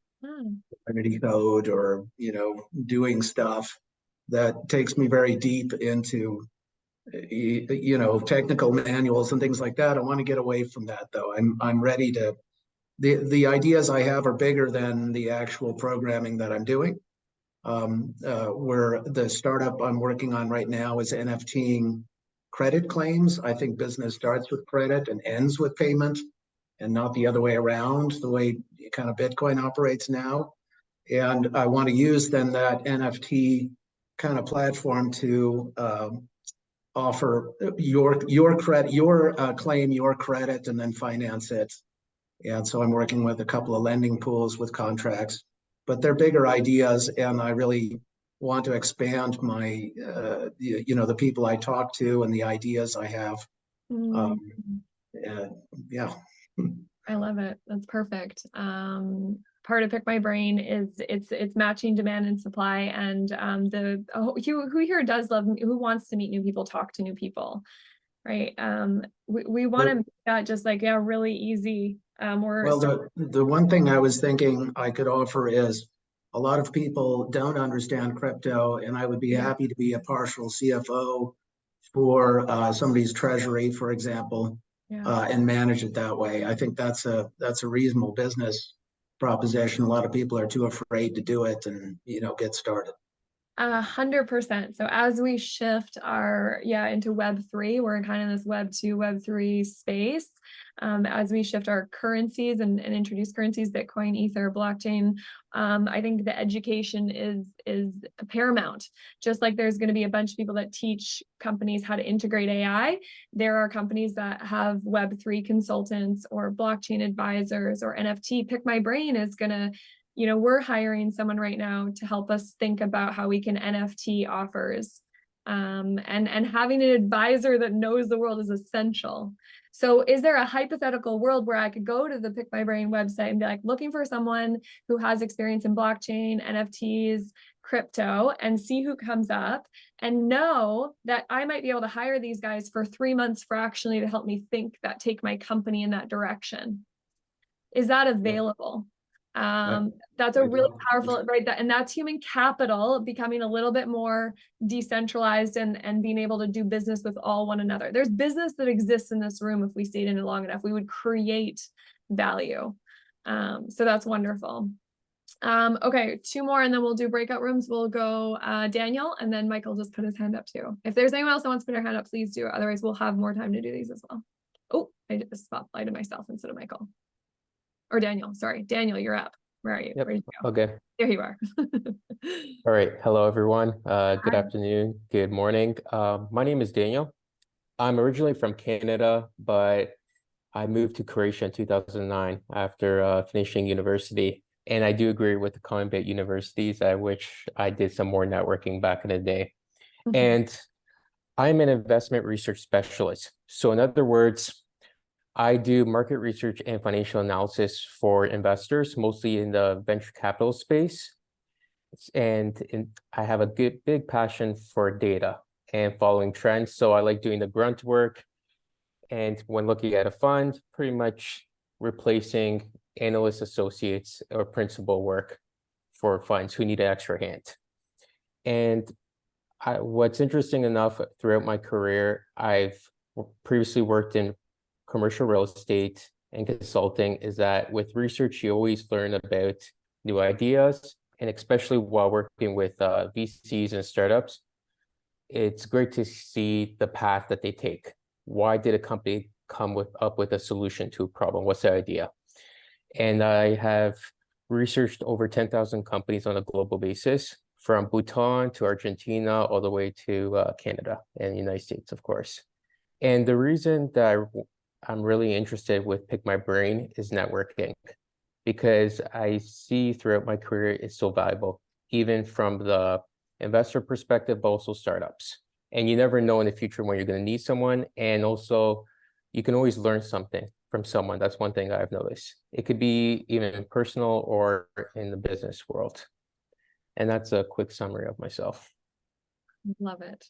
Unity code or, doing stuff that takes me very deep into, technical manuals and things like that. I want to get away from that though. I'm ready to, the ideas I have are bigger than the actual programming that I'm doing. Where the startup I'm working on right now is NFTing credit claims. I think business starts with credit and ends with payment and not the other way around, the way kind of Bitcoin operates now. And I want to use then that NFT kind of platform to offer your credit, your claim, your credit, and then finance it. And so I'm working with a couple of lending pools with contracts, but they're bigger ideas, and I really want to expand my, the people I talk to and the ideas I have. Yeah. I love it. That's perfect. Part of Pick My Brain is it's matching demand and supply, and who here does love, who wants to meet new people, talk to new people, right? We want to make that just like, yeah, really easy. Well, the one thing I was thinking I could offer is a lot of people don't understand crypto, and I would be happy to be a partial CFO for somebody's treasury, for example, and manage it that way. I think that's a reasonable business proposition. A lot of people are too afraid to do it and get started. 100%. So as we shift into Web3, we're kind of in this Web2, Web3 space. As we shift our currencies and introduce currencies, Bitcoin, Ether, blockchain, I think the education is paramount. Just like there's going to be a bunch of people that teach companies how to integrate AI, there are companies that have Web3 consultants or blockchain advisors or NFT. Pick My Brain is going to, we're hiring someone right now to help us think about how we can NFT offers. And having an advisor that knows the world is essential. So is there a hypothetical world where I could go to the Pick My Brain website and be like, looking for someone who has experience in blockchain, NFTs, crypto, and see who comes up, and know that I might be able to hire these guys for 3 months fractionally to help me take my company in that direction? Is that available? That's a really powerful, right? And that's human capital becoming a little bit more decentralized and being able to do business with one another. There's business that exists in this room. If we stayed in it long enough, we would create value. So that's wonderful. Okay, two more and then we'll do breakout rooms. We'll go Daniel, and then Michael just put his hand up too. If there's anyone else that wants to put their hand up, please do. Otherwise, we'll have more time to do these as well. Oh, I just spotlighted myself instead of Michael. Or Daniel, sorry. Daniel, you're up. Where are you? Yep. Where'd you go? Okay. There you are. All right. Hello, everyone. Good Hi. afternoon. Good morning. My name is Daniel. I'm originally from Canada, but I moved to Croatia in 2009 after finishing university. And I do agree with the comment universities at which I did some more networking back in the day. Mhm. And I'm an investment research specialist. So in other words, I do market research and financial analysis for investors, mostly in the venture capital space. And I have a big passion for data and following trends. So I like doing the grunt work. And when looking at a fund, pretty much replacing analyst associates or principal work for funds who need an extra hand. And what's interesting enough, throughout my career, I've previously worked in commercial real estate and consulting, is that with research, you always learn about new ideas. And especially while working with VCs and startups, it's great to see the path that they take. Why did a company come up with a solution to a problem? What's the idea? And I have researched over 10,000 companies on a global basis, from Bhutan to Argentina, all the way to Canada and the United States, of course. And the reason that I'm really interested with Pick My Brain is networking, because I see throughout my career it's so valuable, even from the investor perspective, but also startups. And you never know in the future when you're going to need someone. And also, you can always learn something from someone. That's one thing I've noticed. It could be even personal or in the business world. And that's a quick summary of myself. Love it.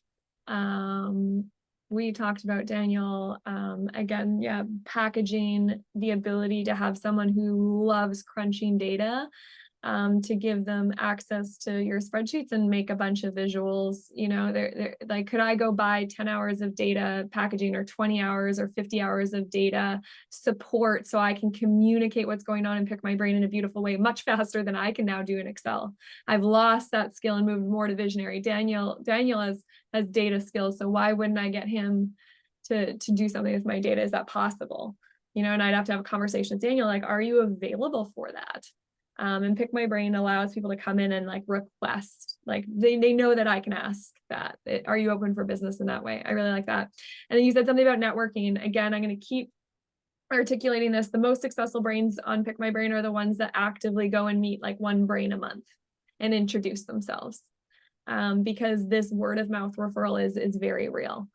We talked about Daniel, again, yeah, packaging the ability to have someone who loves crunching data, to give them access to your spreadsheets and make a bunch of visuals. You know, they're like, could I go buy 10 hours of data packaging, or 20 hours or 50 hours of data support, so I can communicate what's going on and pick my brain in a beautiful way much faster than I can now do in Excel. I've lost that skill and moved more to visionary. Daniel has data skills, so why wouldn't I get him to do something with my data? Is that possible? You know, and I'd have to have a conversation with Daniel, like, are you available for that? And Pick My Brain allows people to come in and like request, like they know that I can ask that. Are you open for business in that way? I really like that. And then you said something about networking. Again, I'm going to keep articulating this. The most successful brains on Pick My Brain are the ones that actively go and meet like one brain a month and introduce themselves. Because this word of mouth referral is very real.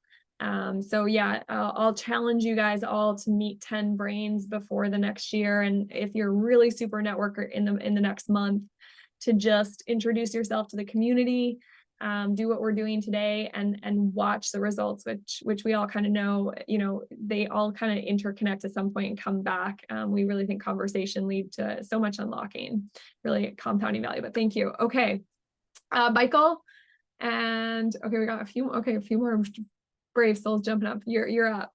So yeah, I'll challenge you guys all to meet 10 brains before the next year. And if you're really super networker in the next month, to just introduce yourself to the community, do what we're doing today, and watch the results, which we all kind of know, you know, they all kind of interconnect at some point and come back. We really think conversation lead to so much unlocking, really compounding value. But thank you. Okay. Michael, and okay, we got a few more brave souls jumping up. You're up.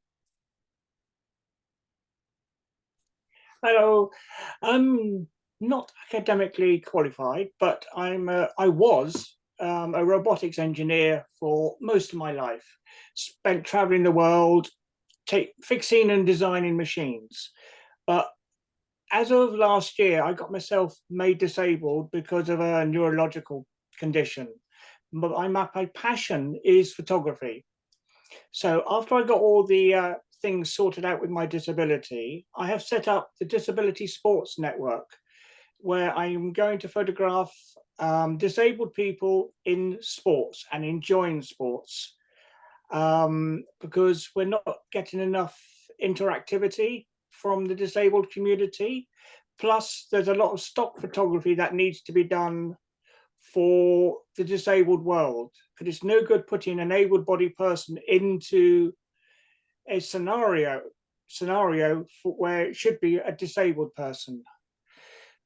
Hello. I'm not academically qualified, but I was a robotics engineer for most of my life. Spent traveling the world, fixing and designing machines. But as of last year, I got myself made disabled because of a neurological condition. But my passion is photography. So after I got all the things sorted out with my disability, I have set up the Disability Sports Network, where I am going to photograph disabled people in sports and enjoying sports, because we're not getting enough interactivity from the disabled community. Plus, there's a lot of stock photography that needs to be done for the disabled world, because it's no good putting an able-bodied person into a scenario for where it should be a disabled person.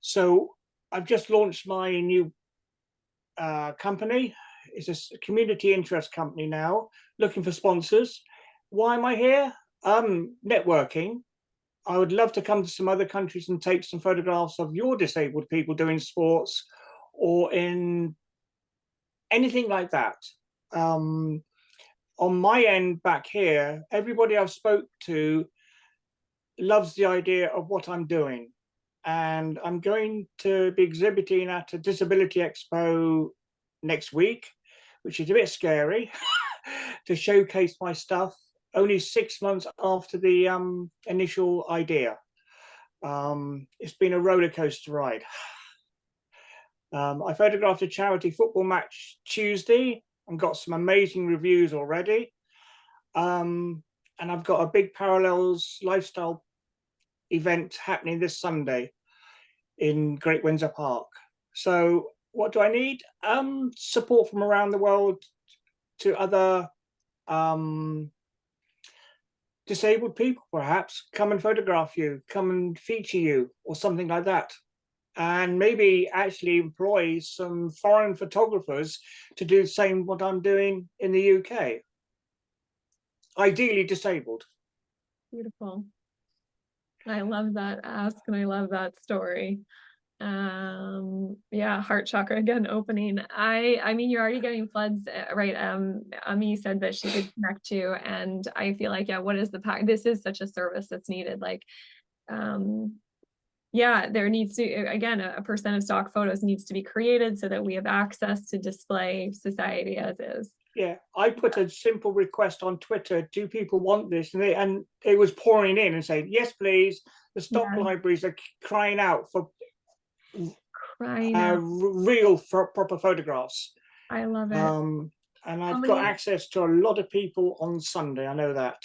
So I've just launched my new company. It's a community interest company now, looking for sponsors. Why am I here? Networking. I would love to come to some other countries and take some photographs of your disabled people doing sports or in anything like that. On my end back here, everybody I've spoke to loves the idea of what I'm doing. And I'm going to be exhibiting at a disability expo next week, which is a bit scary, to showcase my stuff only 6 months after the initial idea. It's been a roller coaster ride. I photographed a charity football match Tuesday and got some amazing reviews already. And I've got a big Parallels lifestyle event happening this Sunday in Great Windsor Park. So what do I need? Support from around the world to other disabled people, perhaps. Come and photograph you, come and feature you, or something like that. And maybe actually employ some foreign photographers to do the same what I'm doing in the UK. Ideally disabled. Beautiful. I love that ask and I love that story. Yeah, heart chakra again opening. I mean you're already getting floods, right? Ami said that she could connect you, and I feel like, yeah, what is the pack? This is such a service that's needed. Like yeah, there needs to, again, a percent of stock photos needs to be created so that we have access to display society as is. Yeah, I put a simple request on Twitter, do people want this? And it was pouring in and saying, yes, please. The stock libraries are crying out for real proper photographs. I love it. And I've got access to a lot of people on Sunday, I know that.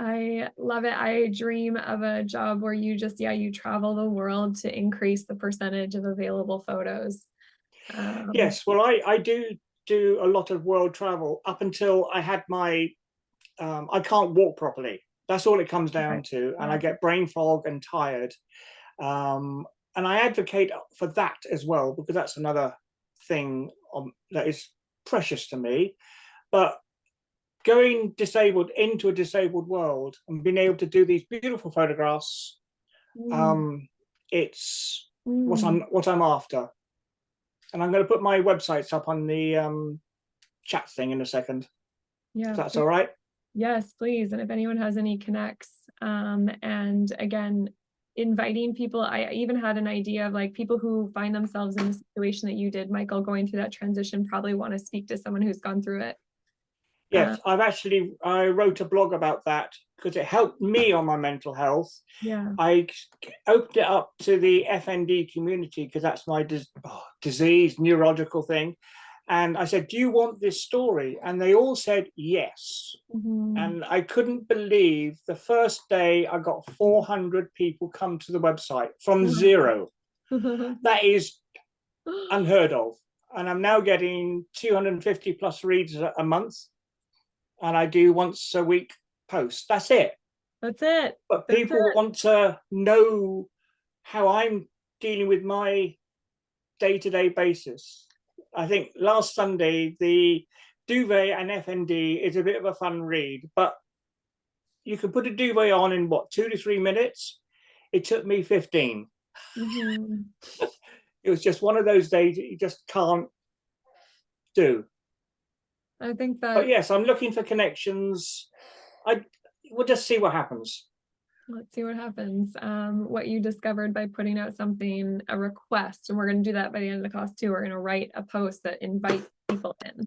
I love it. I dream of a job where you just, you travel the world to increase the percentage of available photos. Yes, well, I do a lot of world travel up until I had my, I can't walk properly. That's all it comes down to. And I get brain fog and tired. And I advocate for that as well, because that's another thing that is precious to me. But going disabled into a disabled world and being able to do these beautiful photographs, it's what I'm after. And I'm going to put my websites up on the chat thing in a second. Yeah, if that's all right. Yes, please. And if anyone has any connects, and again, inviting people, I even had an idea of like people who find themselves in the situation that you did, Michael, going through that transition, probably want to speak to someone who's gone through it. Yes, I wrote a blog about that because it helped me on my mental health. Yeah. I opened it up to the FND community because that's my disease, neurological thing. And I said, do you want this story? And they all said yes. And I couldn't believe the first day I got 400 people come to the website from zero. That is unheard of. And I'm now getting 250 plus reads a month. And I do once a week posts. That's it. That's it. But people want to know how I'm dealing with my day-to-day basis. I think last Sunday, the duvet and FND is a bit of a fun read, but you can put a duvet on in what, 2 to 3 minutes? It took me 15. It was just one of those days that you just can't do. I think that. But yes, I'm looking for connections. We'll just see what happens. Let's see what happens. What you discovered by putting out something, a request, and we're going to do that by the end of the class too. We're going to write a post that invites people in,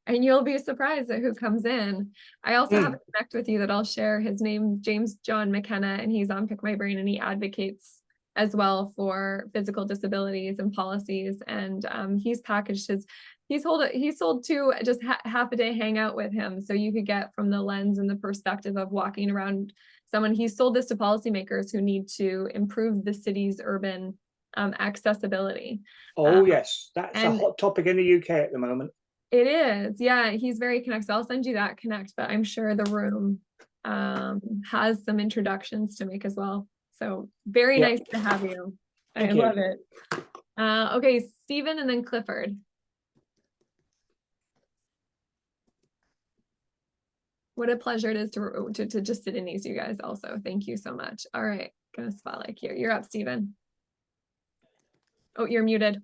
and you'll be surprised at who comes in. I also have a connect with you that I'll share. His name, James John McKenna, and he's on Pick My Brain, and he advocates as well for physical disabilities and policies. And he's packaged his. He sold two just half a day hangout with him, so you could get from the lens and the perspective of walking around someone. He sold this to policymakers who need to improve the city's urban accessibility. Oh yes, that's a hot topic in the UK at the moment. It is, yeah. He's very connected. I'll send you that connect, but I'm sure the room has some introductions to make as well. So very nice to have you. I love it. Okay, Stephen and then Clifford. What a pleasure it is to just sit in these, you guys also. Thank you so much. All right, gonna spotlight here. You're up, Stephen. Oh, you're muted.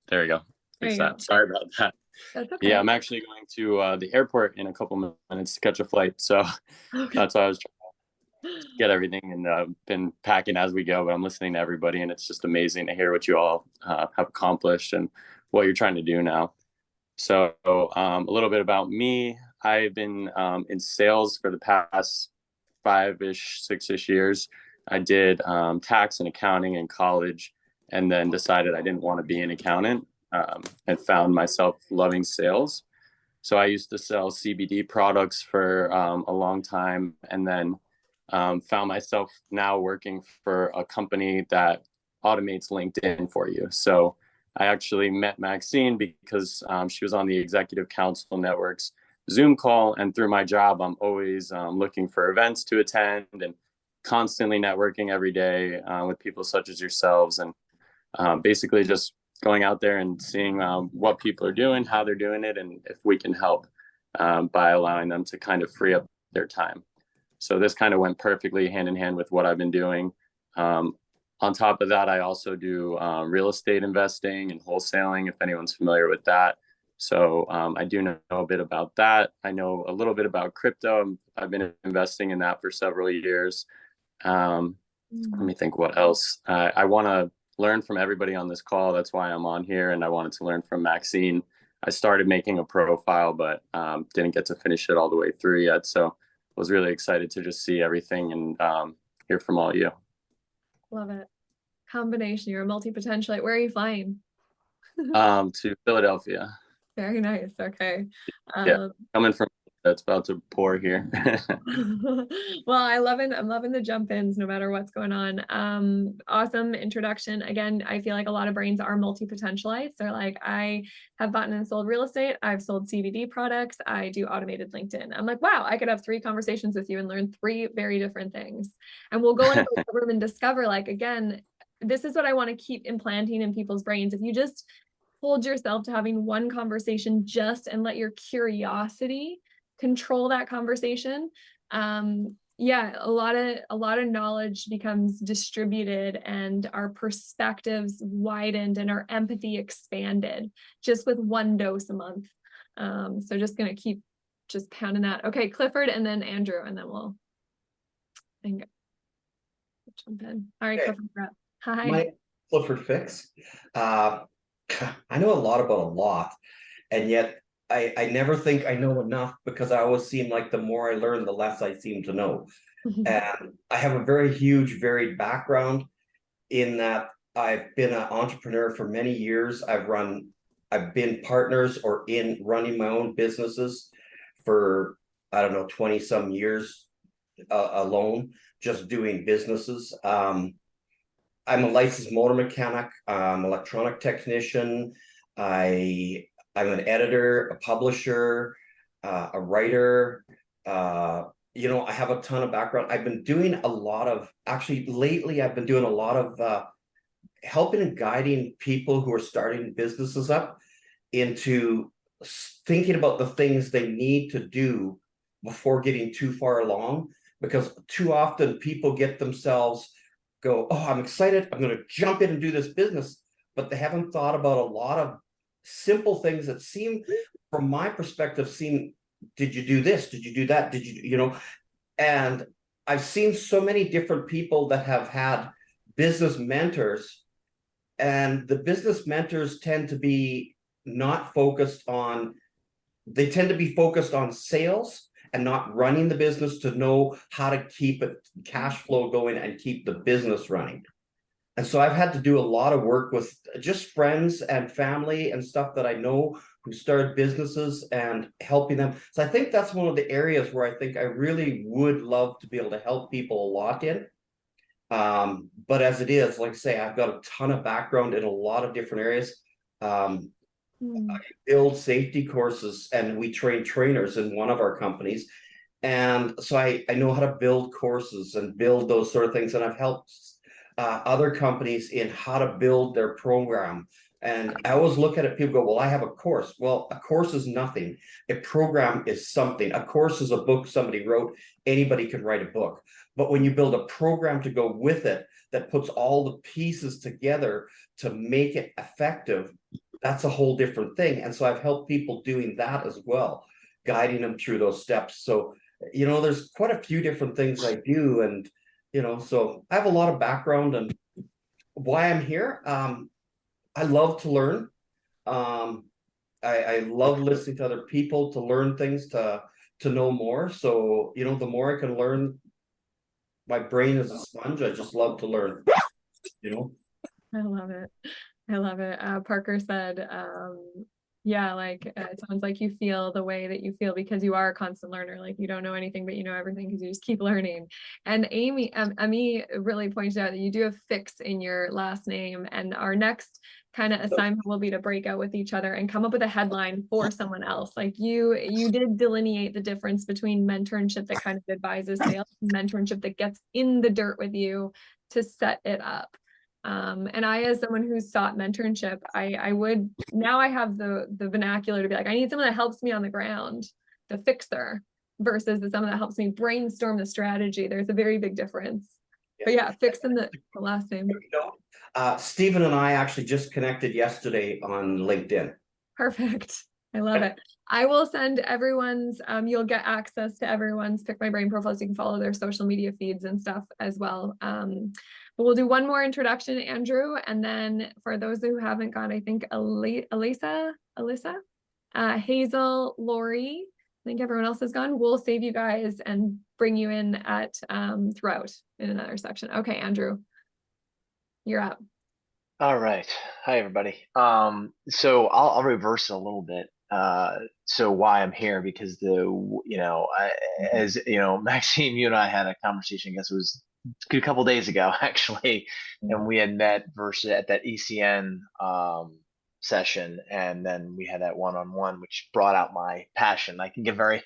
There you go. There you Fix that. Sorry about that. That's okay. Yeah, I'm actually going to the airport in a couple minutes to catch a flight. So that's why I was trying to get everything, and been packing as we go, but I'm listening to everybody, and it's just amazing to hear what you all have accomplished and what you're trying to do now. So a little bit about me. I've been in sales for the past 5-ish, 6-ish years. I did tax and accounting in college, and then decided I didn't want to be an accountant, and found myself loving sales. So I used to sell CBD products for a long time, and then found myself now working for a company that automates LinkedIn for you. So I actually met Maxine because she was on the Executive Council Network's Zoom call, and through my job, I'm always looking for events to attend and constantly networking every day with people such as yourselves, and basically just going out there and seeing what people are doing, how they're doing it, and if we can help by allowing them to kind of free up their time. So this kind of went perfectly hand in hand with what I've been doing. On top of that, I also do real estate investing and wholesaling, if anyone's familiar with that. So I do know a bit about that. I know a little bit about crypto. I've been investing in that for several years. Let me think what else. I want to learn from everybody on this call. That's why I'm on here, and I wanted to learn from Maxine. I started making a profile, but didn't get to finish it all the way through yet. So was really excited to just see everything and hear from all you. Love it. Combination. You're a multi-potentialite. Where are you flying? To Philadelphia. Very nice. Okay. Yeah, coming from, it's about to pour here. Well, I'm loving the jump ins no matter what's going on. Awesome introduction. Again, I feel like a lot of brains are multi-potentialites. They're like, I have bought and sold real estate. I've sold CBD products. I do automated LinkedIn. I'm like, wow, I could have 3 conversations with you and learn 3 very different things. And we'll go into the room and discover, like, again, this is what I want to keep implanting in people's brains. If you just hold yourself to having one conversation and let your curiosity control that conversation, yeah, a lot of knowledge becomes distributed, and our perspectives widened and our empathy expanded just with one dose a month. So just gonna keep just pounding that. Okay, Clifford, and then Andrew, and then we'll jump in. All right, Okay. Clifford. Hi. My Clifford Fix. I know a lot about a lot, and yet I never think I know enough, because I always seem like the more I learn, the less I seem to know. And I have a very huge, varied background in that I've been an entrepreneur for many years. I've been partners or in running my own businesses for, I don't know, 20 some years alone, just doing businesses. I'm a licensed motor mechanic, electronic technician. I'm an editor, a publisher, a writer. I have a ton of background. I've been doing a lot of, actually lately, I've been doing a lot of helping and guiding people who are starting businesses up into thinking about the things they need to do before getting too far along. Because too often people get themselves go, oh, I'm excited, I'm going to jump in and do this business, but they haven't thought about a lot of simple things that seem, from my perspective, did you do this? Did you do that? Did you, and I've seen so many different people that have had business mentors, and the business mentors tend to be focused on sales and not running the business to know how to keep it cash flow going and keep the business running. And so I've had to do a lot of work with just friends and family and stuff that I know who started businesses and helping them. So I think that's one of the areas where I think I really would love to be able to help people a lot in. But as it is, like I say, I've got a ton of background in a lot of different areas. I build safety courses, and we train trainers in one of our companies. And so I know how to build courses and build those sort of things. And I've helped other companies in how to build their program And I always look at it, people go, well, I have a course. Well, a course is nothing. A program is something. A course is a book somebody wrote. Anybody can write a book. But when you build a program to go with it that puts all the pieces together to make it effective, that's a whole different thing. And so I've helped people doing that as well, guiding them through those steps. So, you know, there's quite a few different things I do. And, you know, so I have a lot of background and why I'm here. I love to learn. I love listening to other people to learn things, to know more. So, you know, the more I can learn, my brain is a sponge. I just love to learn, you know. I love it. I love it. Parker said, yeah, like it sounds like you feel the way that you feel because you are a constant learner. Like you don't know anything, but you know everything because you just keep learning. And Amy really pointed out that you do have fix in your last name. And our next kind of assignment will be to break out with each other and come up with a headline for someone else. Like you did delineate the difference between mentorship that kind of advises sales, and mentorship that gets in the dirt with you to set it up. And I, as someone who's sought mentorship, I would, now I have the vernacular to be like, I need someone that helps me on the ground, the fixer, versus someone that helps me brainstorm the strategy. There's a very big difference. But yeah, fix in the last name. Stephen and I actually just connected yesterday on LinkedIn. Perfect. I love it. I will send everyone's, you'll get access to everyone's Pick My Brain profiles. So you can follow their social media feeds and stuff as well. But we'll do one more introduction, Andrew. And then for those who haven't gone, I think Alyssa, Hazel, Lori, I think everyone else has gone. We'll save you guys and bring you in at throughout in another section. Okay, Andrew, you're up. All right. Hi, everybody. So I'll reverse it a little bit. So why I'm here, because as you know, Maxine, you and I had a conversation, I guess it was a couple days ago, actually, and we had met at that ECN session, and then we had that one-on-one, which brought out my passion. I can get very,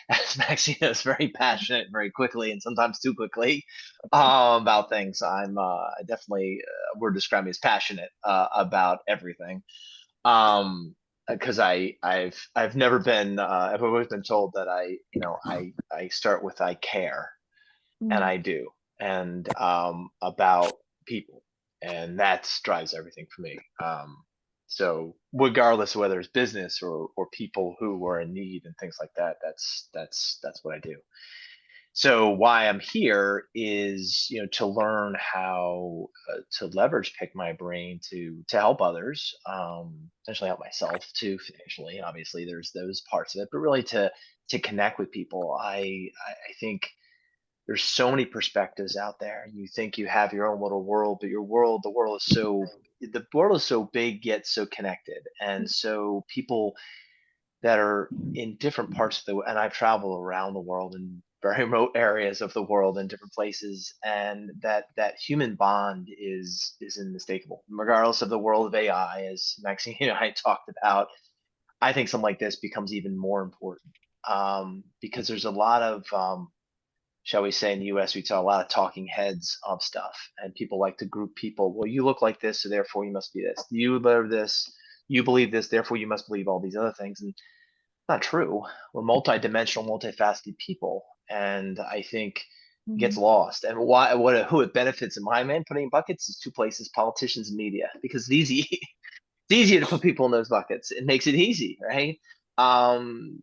as Maxine is, very passionate very quickly, and sometimes too quickly, about things. I'm definitely would describe me as passionate about everything. Because I've never been I've always been told that I start with I care, and I do, and about people, and that drives everything for me. So regardless of whether it's business or people who are in need and things like that, that's what I do. So why I'm here is, to learn how to leverage Pick My Brain to help others, potentially help myself too financially. Obviously, there's those parts of it, but really to connect with people. I think there's so many perspectives out there. You think you have your own little world, but the world is so big yet so connected, and so people that are in different parts of and I've traveled around the world in very remote areas of the world in different places, and that human bond is unmistakable, regardless of the world of AI, as Maxine and I talked about. I think something like this becomes even more important, because there's a lot of, shall we say, in the US, we saw a lot of talking heads of stuff, and people like to group people. Well, you look like this, so therefore you must be this. You live this, you believe this, therefore you must believe all these other things. And not true. We're multidimensional, multifaceted people, and I think it gets lost. And who it benefits in my mind putting in buckets is two places: politicians and media, because it's easy. It's easier to put people in those buckets. It makes it easy, right? And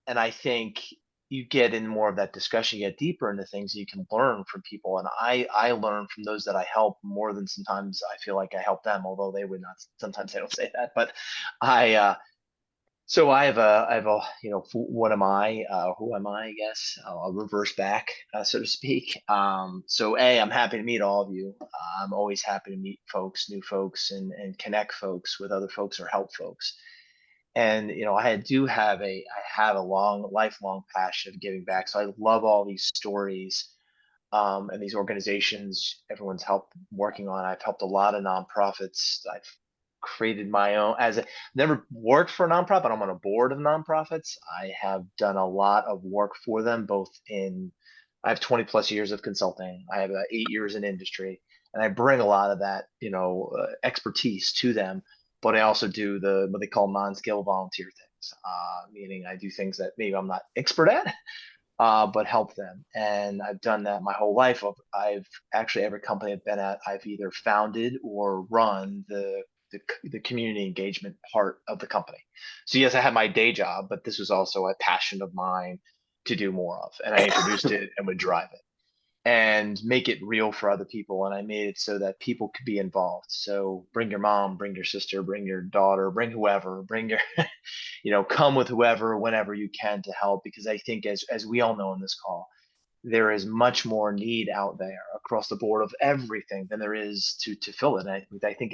I think you get in more of that discussion, you get deeper into things, you can learn from people. And I learn from those that I help more than sometimes I feel like I help them, although they would not. Sometimes they don't say that, but so I have a, what am I? Who am I? I guess I'll reverse back, so to speak. So I'm happy to meet all of you. I'm always happy to meet folks, new folks, and connect folks with other folks or help folks. And I have a lifelong passion of giving back. So I love all these stories, and these organizations everyone's helped working on. I've helped a lot of nonprofits. I've created my own, never worked for a nonprofit. I'm on a board of nonprofits. I have done a lot of work for them, I have 20 plus years of consulting. I have 8 years in industry, and I bring a lot of that, expertise to them. but I also do what they call non-scale volunteer things, meaning I do things that maybe I'm not expert at, but help them. And I've done that my whole life. I've actually, every company I've been at, I've either founded or run the community engagement part of the company. So yes, I had my day job, but this was also a passion of mine to do more of. And I introduced it and would drive it and make it real for other people. And I made it so that people could be involved. So bring your mom, bring your sister, bring your daughter, bring whoever, bring your, come with whoever, whenever you can to help. Because I think as we all know in this call, there is much more need out there across the board of everything than there is to fill it. And I think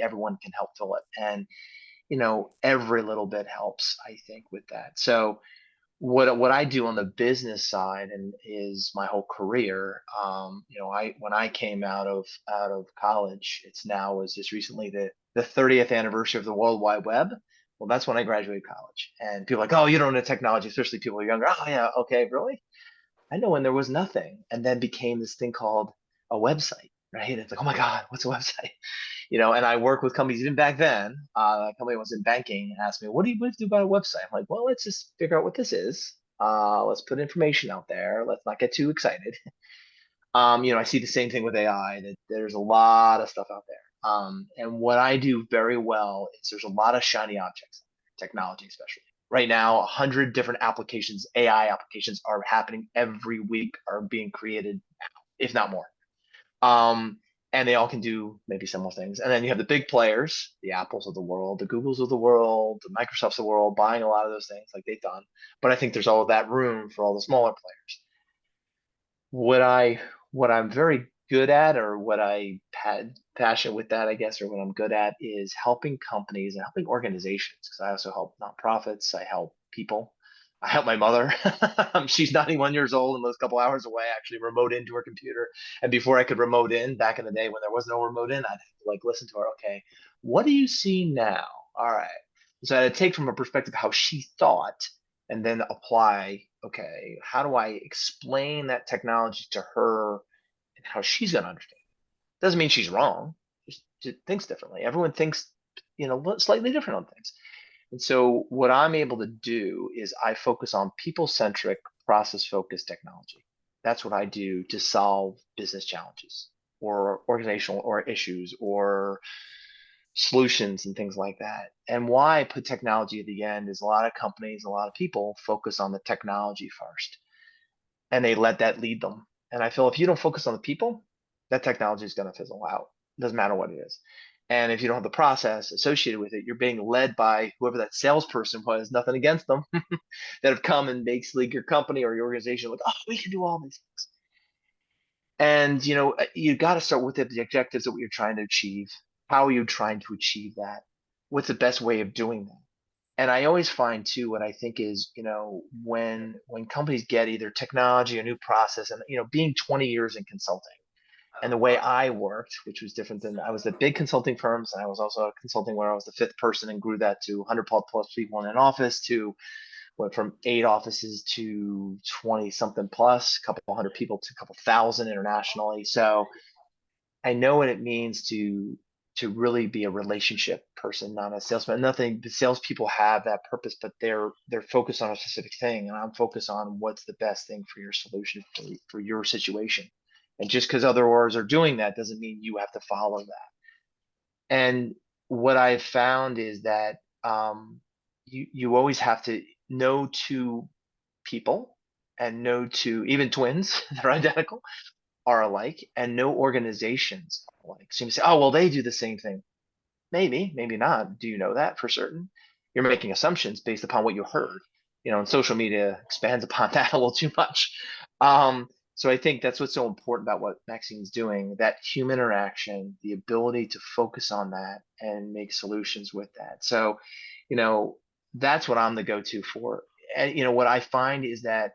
everyone can help fill it. And, every little bit helps, I think, with that. So what I do on the business side and is my whole career. When I came out of college, was just recently the 30th anniversary of the World Wide Web. Well, that's when I graduated college, and people are like, oh, you don't know technology, especially people who are younger. Oh yeah, okay, really? I know when there was nothing, and then became this thing called a website, right? It's like, oh my God, what's a website? And I work with companies even back then. A company was in banking and asked me, what do you do about a website? I'm like, well, let's just figure out what this is. Let's put information out there. Let's not get too excited. I see the same thing with AI, that there's a lot of stuff out there. And what I do very well is there's a lot of shiny objects, technology especially. Right now, 100 different applications, AI applications are happening every week, are being created, if not more. And they all can do maybe similar things. And then you have the big players, the Apples of the world, the Googles of the world, the Microsofts of the world, buying a lot of those things like they've done. But I think there's all of that room for all the smaller players. What I'm very good at, or what I had passion with that, I guess, or what I'm good at, is helping companies and helping organizations, because I also help nonprofits. I help people. I help my mother. She's 91 years old and lives a couple hours away. I actually remote into her computer. And before I could remote in, back in the day when there was no remote in, I'd have to listen to her. Okay, what do you see now? All right. So I had to take from a perspective how she thought, and then apply, okay, how do I explain that technology to her and how she's going to understand it? Doesn't mean she's wrong. Just thinks differently. Everyone thinks, slightly different on things. And so what I'm able to do is I focus on people-centric, process-focused technology. That's what I do to solve business challenges or organizational or issues or solutions and things like that. And why I put technology at the end is a lot of companies, a lot of people focus on the technology first, and they let that lead them. And I feel if you don't focus on the people, that technology is going to fizzle out. It doesn't matter what it is. And if you don't have the process associated with it, you're being led by whoever that salesperson was, nothing against them, that have come and basically your company or your organization like, oh, we can do all these things. And, you got to start with the objectives of what you're trying to achieve. How are you trying to achieve that? What's the best way of doing that? And I always find too, what I think is, when companies get either technology or new process, and, being 20 years in consulting, and the way I worked, which was different than I was at big consulting firms, and I was also consulting where I was the fifth person and grew that to 100 plus people in an office, to went from 8 offices to 20 something plus, a couple hundred people to a couple thousand internationally. So I know what it means to really be a relationship person, not a salesman. Nothing, the salespeople have that purpose, but they're focused on a specific thing, and I'm focused on what's the best thing for your solution, for your situation. And just because other orgs are doing that doesn't mean you have to follow that. And what I've found is that you always have to know two people, and know two, even twins, they're identical, are alike, and no organizations are alike. So you say, oh, well, they do the same thing. Maybe, maybe not. Do you know that for certain? You're making assumptions based upon what you heard. And social media expands upon that a little too much. So I think that's what's so important about what Maxine's doing, that human interaction, the ability to focus on that and make solutions with that. So, that's what I'm the go-to for. And, what I find is that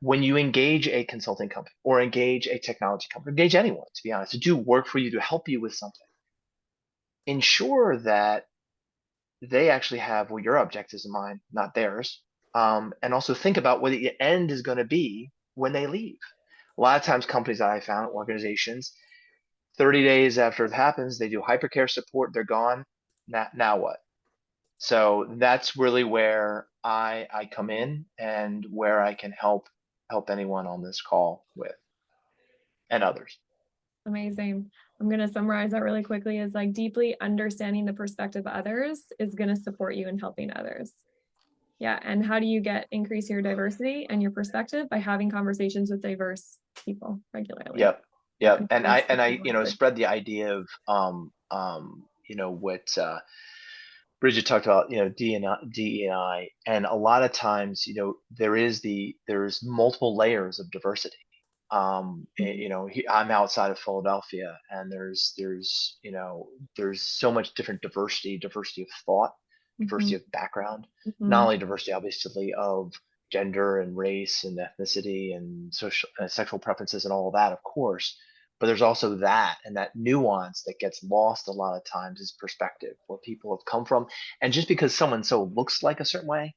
when you engage a consulting company or engage a technology company, engage anyone, to be honest, to do work for you, to help you with something, ensure that they actually have your objectives in mind, not theirs. And also think about what the end is going to be when they leave. A lot of times companies that I found, organizations, 30 days after it happens, they do hypercare support, they're gone. now what? So that's really where I come in, and where I can help anyone on this call with, and others. Amazing. I'm going to summarize that really quickly, is like deeply understanding the perspective of others is going to support you in helping others. Yeah. And how do you increase your diversity and your perspective? By having conversations with diverse people regularly. Yep. And I spread the idea of what Bridget talked about, DE&I, and a lot of times, there's multiple layers of diversity. I'm outside of Philadelphia, and there's so much different diversity of thought, diversity of background, not only diversity, obviously, of gender and race and ethnicity and social sexual preferences and all of that, of course, but there's also that nuance that gets lost a lot of times, is perspective, where people have come from. And just because someone so looks like a certain way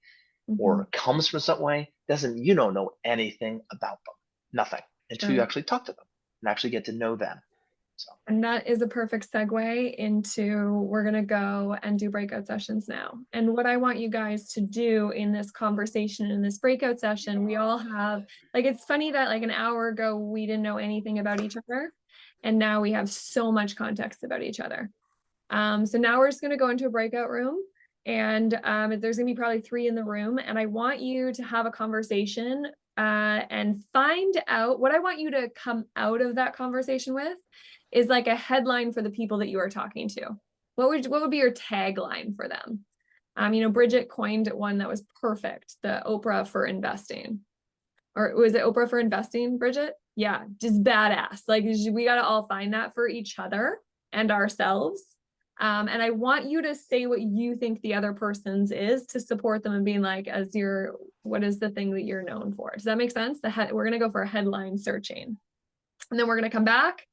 or comes from a certain way, you don't know anything about them, nothing, until you actually talk to them and actually get to know them. And that is a perfect segue into, we're going to go and do breakout sessions now. And what I want you guys to do in this conversation, in this breakout session, we all have, like, it's funny that like an hour ago, we didn't know anything about each other. And now we have so much context about each other. So now we're just going to go into a breakout room, and there's going to be probably 3 in the room. And I want you to have a conversation and find out what I want you to come out of that conversation with is like a headline for the people that you are talking to. What would be your tagline for them? Bridget coined one that was perfect, the Oprah for investing. Or was it Oprah for investing, Bridget? Yeah, just badass. Like, we got to all find that for each other and ourselves. And I want you to say what you think the other person's is, to support them and being like, what is the thing that you're known for? Does that make sense? We're going to go for a headline searching. And then we're going to come back,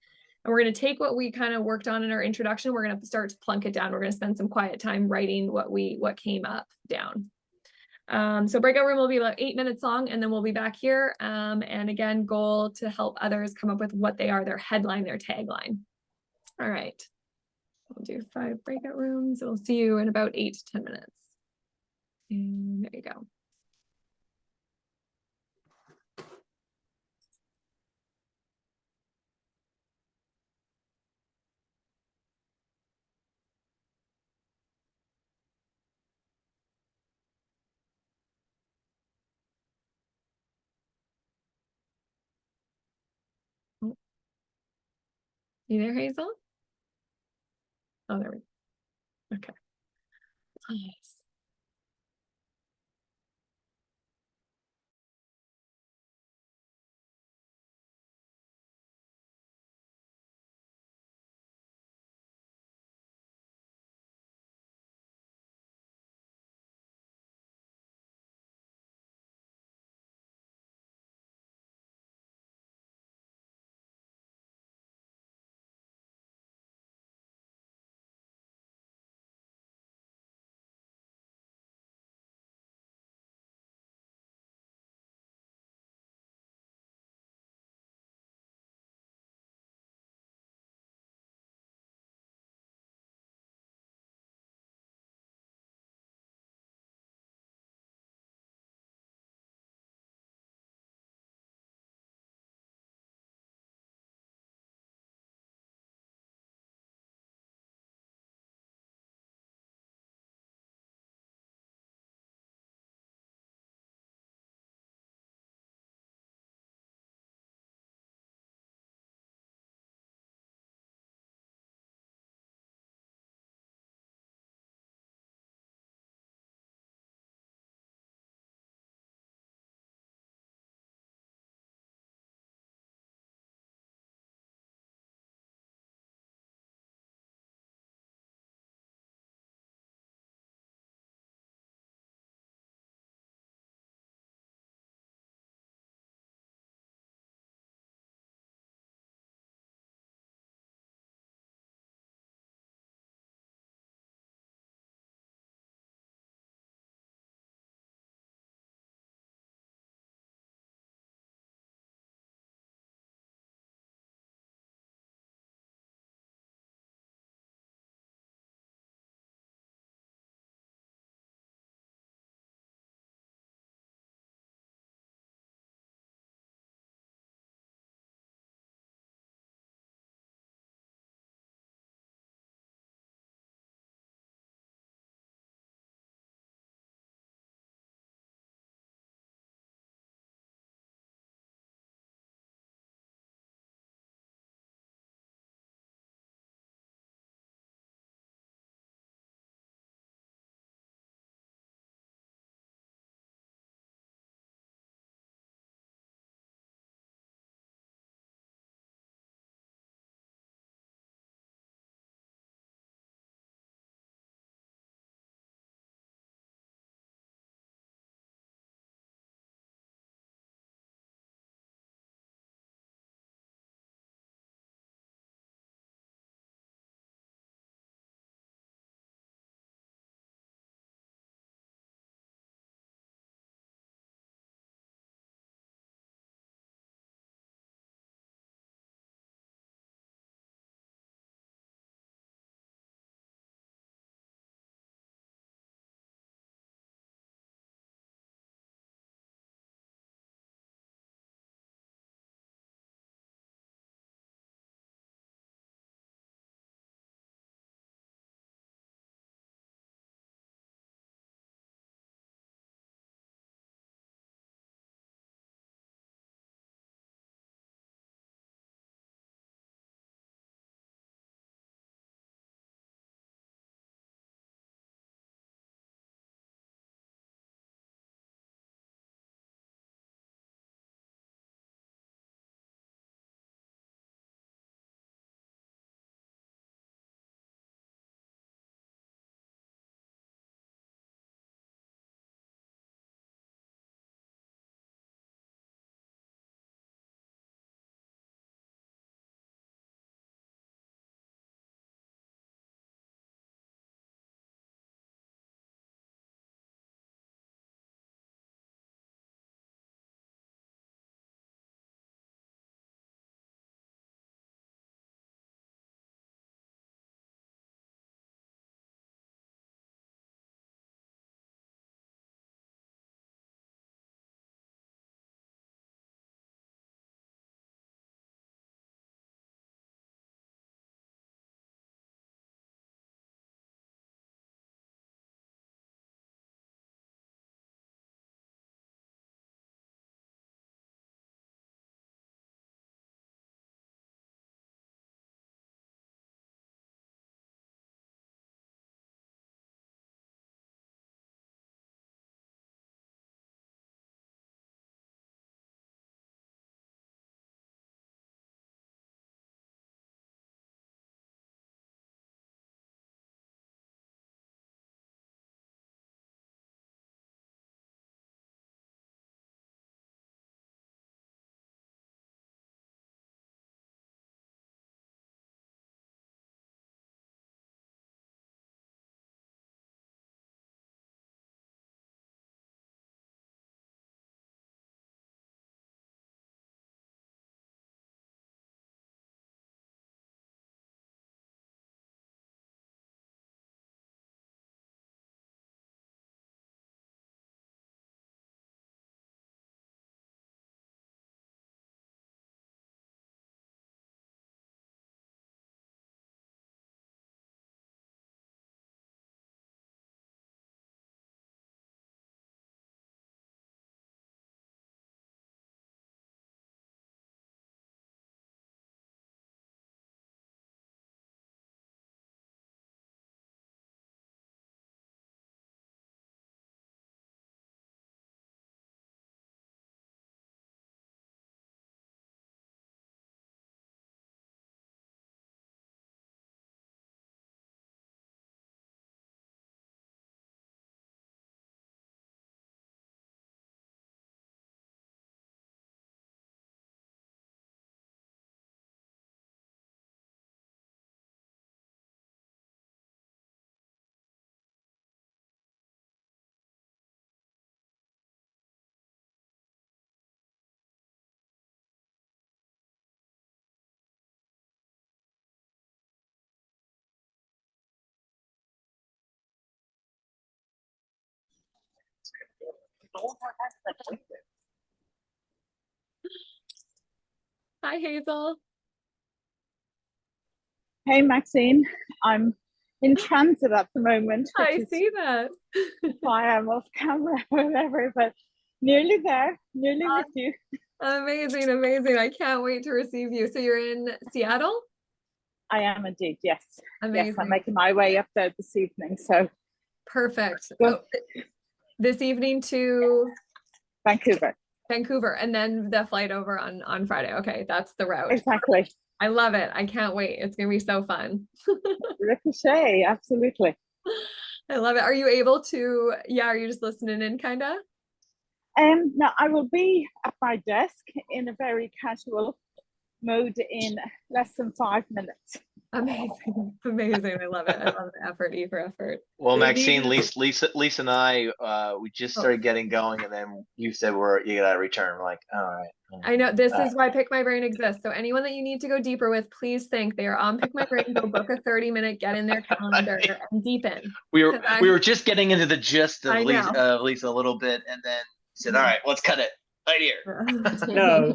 and we're going to take what we kind of worked on in our introduction. We're going to start to plunk it down. We're going to spend some quiet time writing what came up down. So breakout room will be about 8 minutes long, and then we'll be back here. And again, goal to help others come up with what they are, their headline, their tagline. All right. We'll do 5 breakout rooms. We'll see you in about 8 to 10 minutes. And there you go. You there, Hazel? Oh, there we go. Okay. Nice. Hi, Hazel. Hey, Maxine. I'm in transit at the moment. I see that. Why I'm off camera or whatever, but nearly there, nearly with you. Amazing, amazing. I can't wait to receive you. So you're in Seattle? I am indeed, yes. Amazing. Yes, I'm making my way up there this evening, so. Perfect. Oh, this evening to? Vancouver. Vancouver, and then the flight over on Friday. Okay, that's the route. Exactly. I love it. I can't wait. It's gonna be so fun. Ricochet, absolutely. I love it. Are you able to, are you just listening in kinda? No, I will be at my desk in a very casual mode in less than 5 minutes. Amazing, amazing. I love it. I love the effort, E for effort. Well, Maxine, Lisa and I, we just started getting going, and then you said you gotta return. We're like, all right. I know this is why Pick My Brain exists. So anyone that you need to go deeper with, please think they are on Pick My Brain. Go book a 30-minute, get in their calendar and deepen. We were just getting into the gist of Lisa a little bit, and then said, all right, let's cut it right here. No.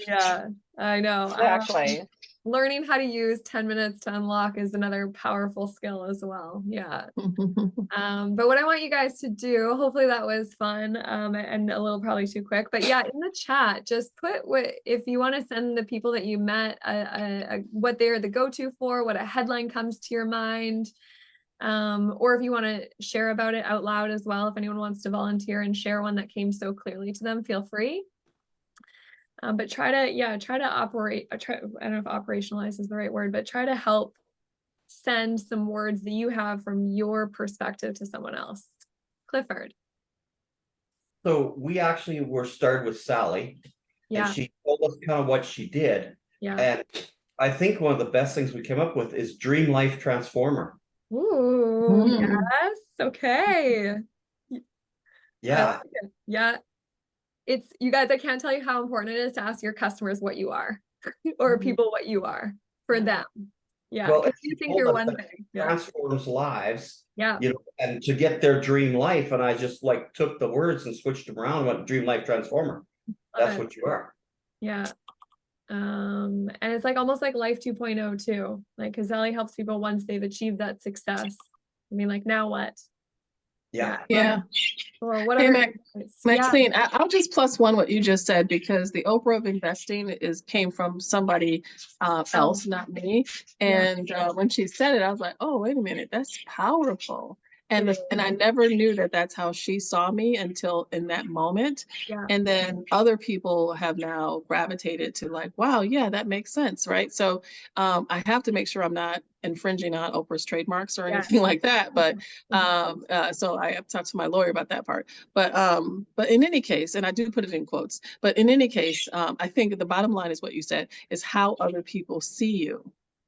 Yeah, I know. Exactly. Learning how to use 10 minutes to unlock is another powerful skill as well. Yeah. But what I want you guys to do, hopefully that was fun, and a little probably too quick, but yeah, in the chat, just put if you want to send the people that you met, what they're the go-to for, what a headline comes to your mind, or if you want to share about it out loud as well. If anyone wants to volunteer and share one that came so clearly to them, feel free. But try to operate, I don't know if operationalize is the right word, but try to help send some words that you have from your perspective to someone else. Clifford. So we actually were started with Sally. Yeah. And she told us kind of what she did. Yeah. And I think one of the best things we came up with is Dream Life Transformer. Ooh, yes. Okay. Yeah. Yeah. It's, you guys, I can't tell you how important it is to ask your customers what you are or people what you are for them. Yeah. Well, if you think you're one thing. Transforms lives. Yeah. You know, and to get their dream life, and I just like took the words and switched them around, went Dream Life Transformer. That's what you are. Yeah. And it's like almost like Life 2.0 too. Like, because Ellie helps people once they've achieved that success. I mean, like, now what? Yeah. Or whatever. Maxine, I'll just plus one what you just said, because the Oprah of investing came from somebody else, not me. And when she said it, I was like, oh, wait a minute, that's powerful. And I never knew that that's how she saw me until in that moment. Yeah. And then other people have now gravitated to like, wow, yeah, that makes sense, right? So I have to make sure I'm not infringing on Oprah's trademarks or anything like that. But so I have talked to my lawyer about that part. But in any case, and I do put it in quotes, but in any case, I think the bottom line is what you said, is how other people see you.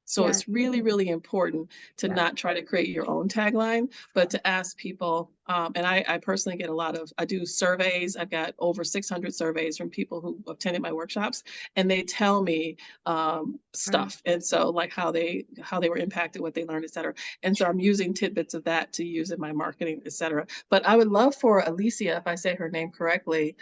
So it's really, really important to not try to create your own tagline, but to ask people. And I personally get I do surveys. I've got over 600 surveys from people who attended my workshops, and they tell me stuff. And so like how they were impacted, what they learned, et cetera. And so I'm using tidbits of that to use in my marketing, et cetera. But I would love for Alicia, if I say her name correctly,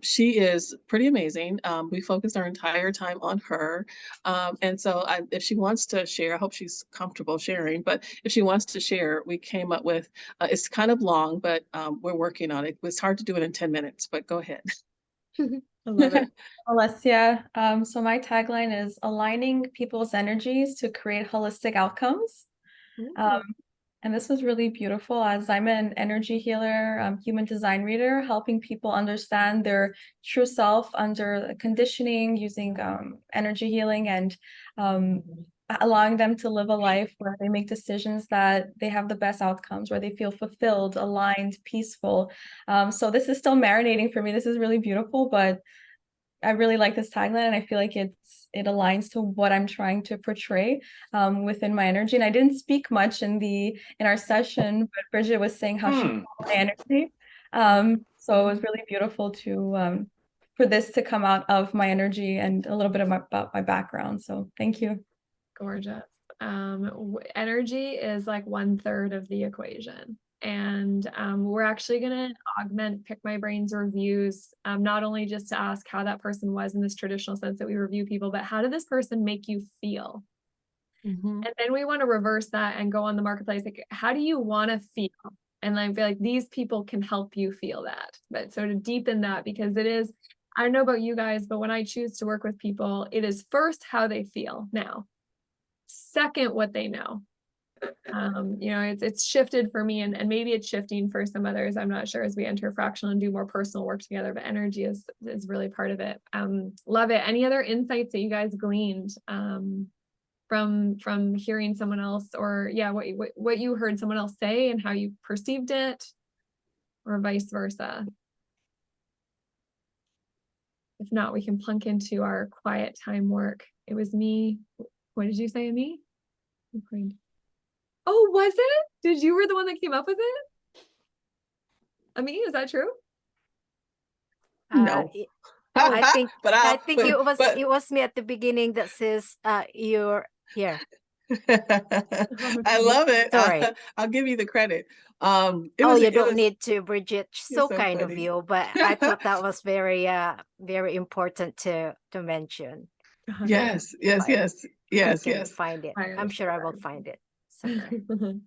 she is pretty amazing. We focused our entire time on her. And so if she wants to share, I hope she's comfortable sharing, but if she wants to share, we came up with, it's kind of long, but we're working on it. It's hard to do it in 10 minutes, but go ahead. I love it. Alessia, so my tagline is aligning people's energies to create holistic outcomes. And this was really beautiful, as I'm an energy healer, human design reader, helping people understand their true self under conditioning, using energy healing, and allowing them to live a life where they make decisions that they have the best outcomes, where they feel fulfilled, aligned, peaceful. So this is still marinating for me. This is really beautiful, but I really like this tagline, and I feel like it aligns to what I'm trying to portray within my energy. And I didn't speak much in our session, but Bridget was saying how she felt my energy. So it was really beautiful to for this to come out of my energy and a little bit about my background. So thank you. Gorgeous. Energy is like 1/3 of the equation. And we're actually going to augment Pick My Brain's reviews, not only just to ask how that person was in this traditional sense that we review people, but how did this person make you feel? And then we want to reverse that and go on the marketplace. Like, how do you want to feel? And I feel like these people can help you feel that. But so to deepen that, because it is, I don't know about you guys, but when I choose to work with people, it is first how they feel now. Second, what they know. You know, it's shifted for me, and maybe it's shifting for some others. I'm not sure as we enter fractional and do more personal work together, but energy is really part of it. Love it. Any other insights that you guys gleaned from hearing someone else, or what you heard someone else say and how you perceived it, or vice versa? If not, we can plunk into our quiet time work. It was me. What did you say, me? Oh, was it? Did you were the one that came up with it? Me, is that true? No. I think but it was me at the beginning that says you're here. I love it. Sorry. I'll give you the credit. You don't need to, Bridget. So kind of funny. you, but I thought that was very important to mention. Yes. Find it. I'm sure I will find it somewhere.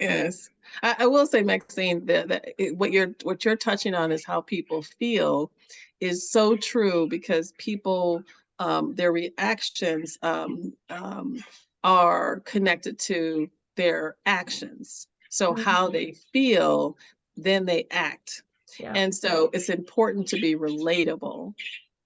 Yes. I will say, Maxine, that what you're touching on is how people feel is so true, because people, their reactions are connected to their actions. So how they feel, then they act. Yeah. And so it's important to be relatable.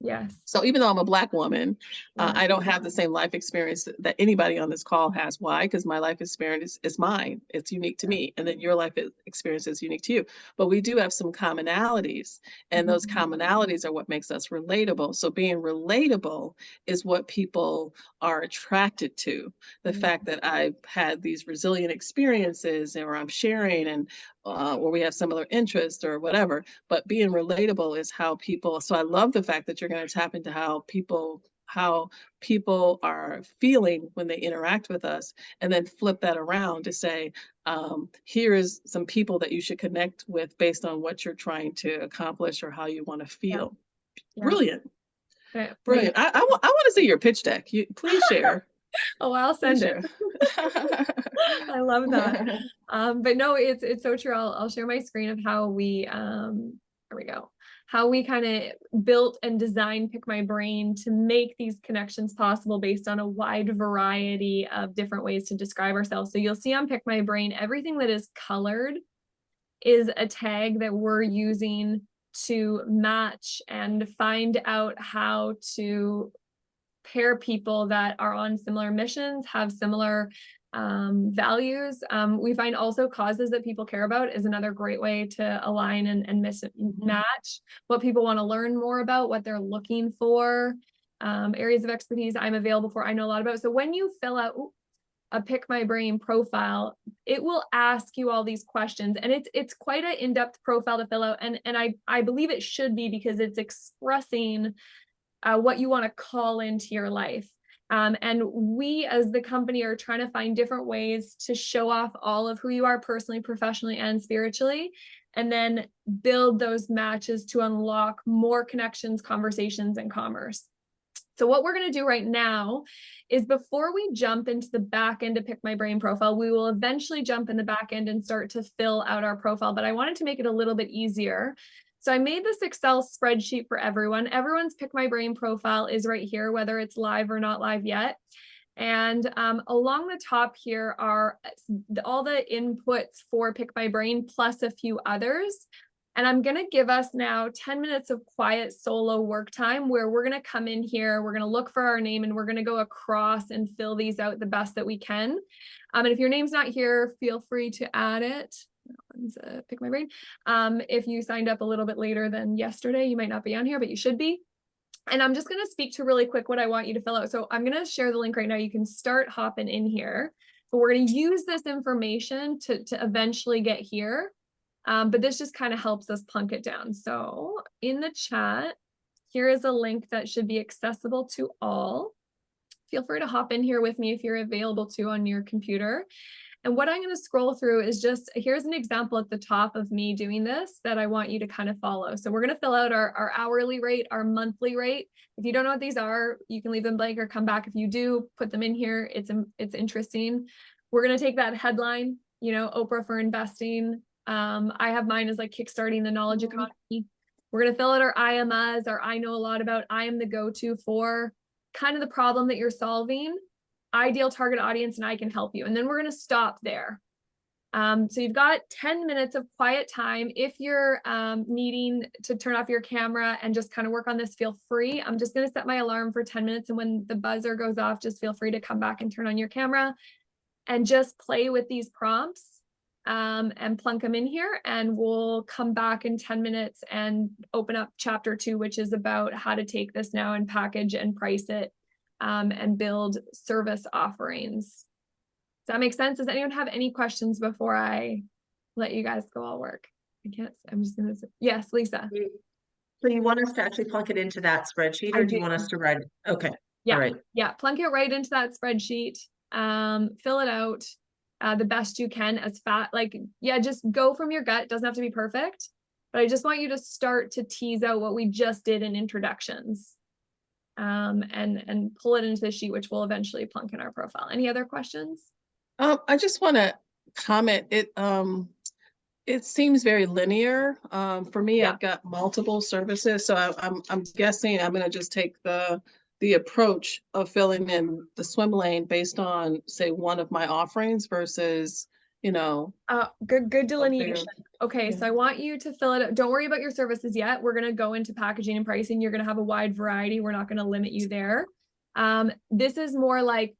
Yes. So even though I'm a Black woman, I don't have the same life experience that anybody on this call has. Why? Because my life experience is mine. It's unique to me. And then your life experience is unique to you. But we do have some commonalities. And those commonalities are what makes us relatable. So being relatable is what people are attracted to. The fact that I've had these resilient experiences, or I'm sharing, and or we have similar interests or whatever, but being relatable is how people, so I love the fact that you're going to tap into how people are feeling when they interact with us, and then flip that around to say, here is some people that you should connect with based on what you're trying to accomplish or how you want to feel. Yeah. Brilliant. Yeah. Brilliant. I want to see your pitch deck. Please share. Oh, I'll send it. I love that. But no, it's so true. I'll share my screen of how we here we go. How we kind of built and designed Pick My Brain to make these connections possible based on a wide variety of different ways to describe ourselves. So you'll see on Pick My Brain, everything that is colored is a tag that we're using to match and find out how to pair people that are on similar missions, have similar values. We find also causes that people care about is another great way to align and match what people want to learn more about, what they're looking for, areas of expertise I'm available for, I know a lot about. So when you fill out a Pick My Brain profile, it will ask you all these questions, and it's quite an in-depth profile to fill out, and I believe it should be, because it's expressing what you want to call into your life. And we as the company are trying to find different ways to show off all of who you are personally, professionally, and spiritually, and then build those matches to unlock more connections, conversations, and commerce. So what we're going to do right now is, before we jump into the back end to Pick My Brain profile, we will eventually jump in the back end and start to fill out our profile, but I wanted to make it a little bit easier. So I made this Excel spreadsheet for everyone. Everyone's Pick My Brain profile is right here, whether it's live or not live yet. And along the top here are all the inputs for Pick My Brain, plus a few others. And I'm going to give us now 10 minutes of quiet solo work time, where we're going to come in here, we're going to look for our name, and we're going to go across and fill these out the best that we can. And if your name's not here, feel free to add it. Pick My Brain. If you signed up a little bit later than yesterday, you might not be on here, but you should be. And I'm just going to speak to really quick what I want you to fill out. So I'm going to share the link right now. You can start hopping in here, but we're going to use this information to eventually get here. But this just kind of helps us plunk it down. So in the chat, here is a link that should be accessible to all. Feel free to hop in here with me if you're available to on your computer. And what I'm going to scroll through is just, here's an example at the top of me doing this that I want you to kind of follow. So we're going to fill out our hourly rate, our monthly rate. If you don't know what these are, you can leave them blank or come back. If you do, put them in here. It's interesting. We're going to take that headline, you know, Oprah for investing. I have mine as like kickstarting the knowledge economy. We're going to fill out our IMAs, our I know a lot about, I am the go-to for kind of the problem that you're solving, ideal target audience, and I can help you. And then we're going to stop there. So you've got 10 minutes of quiet time. If you're needing to turn off your camera and just kind of work on this, feel free. I'm just going to set my alarm for 10 minutes. And when the buzzer goes off, just feel free to come back and turn on your camera and just play with these prompts. And plunk them in here, and we'll come back in 10 minutes and open up chapter 2, which is about how to take this now and package and price it, and build service offerings. Does that make sense? Does anyone have any questions before I let you guys go all work? I'm just gonna say, yes, Lisa. So you want us to actually plunk it into that spreadsheet, or do you want us to write it? Okay. Yeah. All right. Yeah. Plunk it right into that spreadsheet. Fill it out. The best you can as just go from your gut. It doesn't have to be perfect, but I just want you to start to tease out what we just did in introductions, and pull it into the sheet, which will eventually plunk in our profile. Any other questions? I just want to comment. It seems very linear. For me, I've got multiple services, so I'm guessing I'm going to just take the approach of filling in the swim lane based on, say, one of my offerings versus, you know. Good delineation. Okay, so I want you to fill it out. Don't worry about your services yet. We're going to go into packaging and pricing. You're going to have a wide variety. We're not going to limit you there. This is more like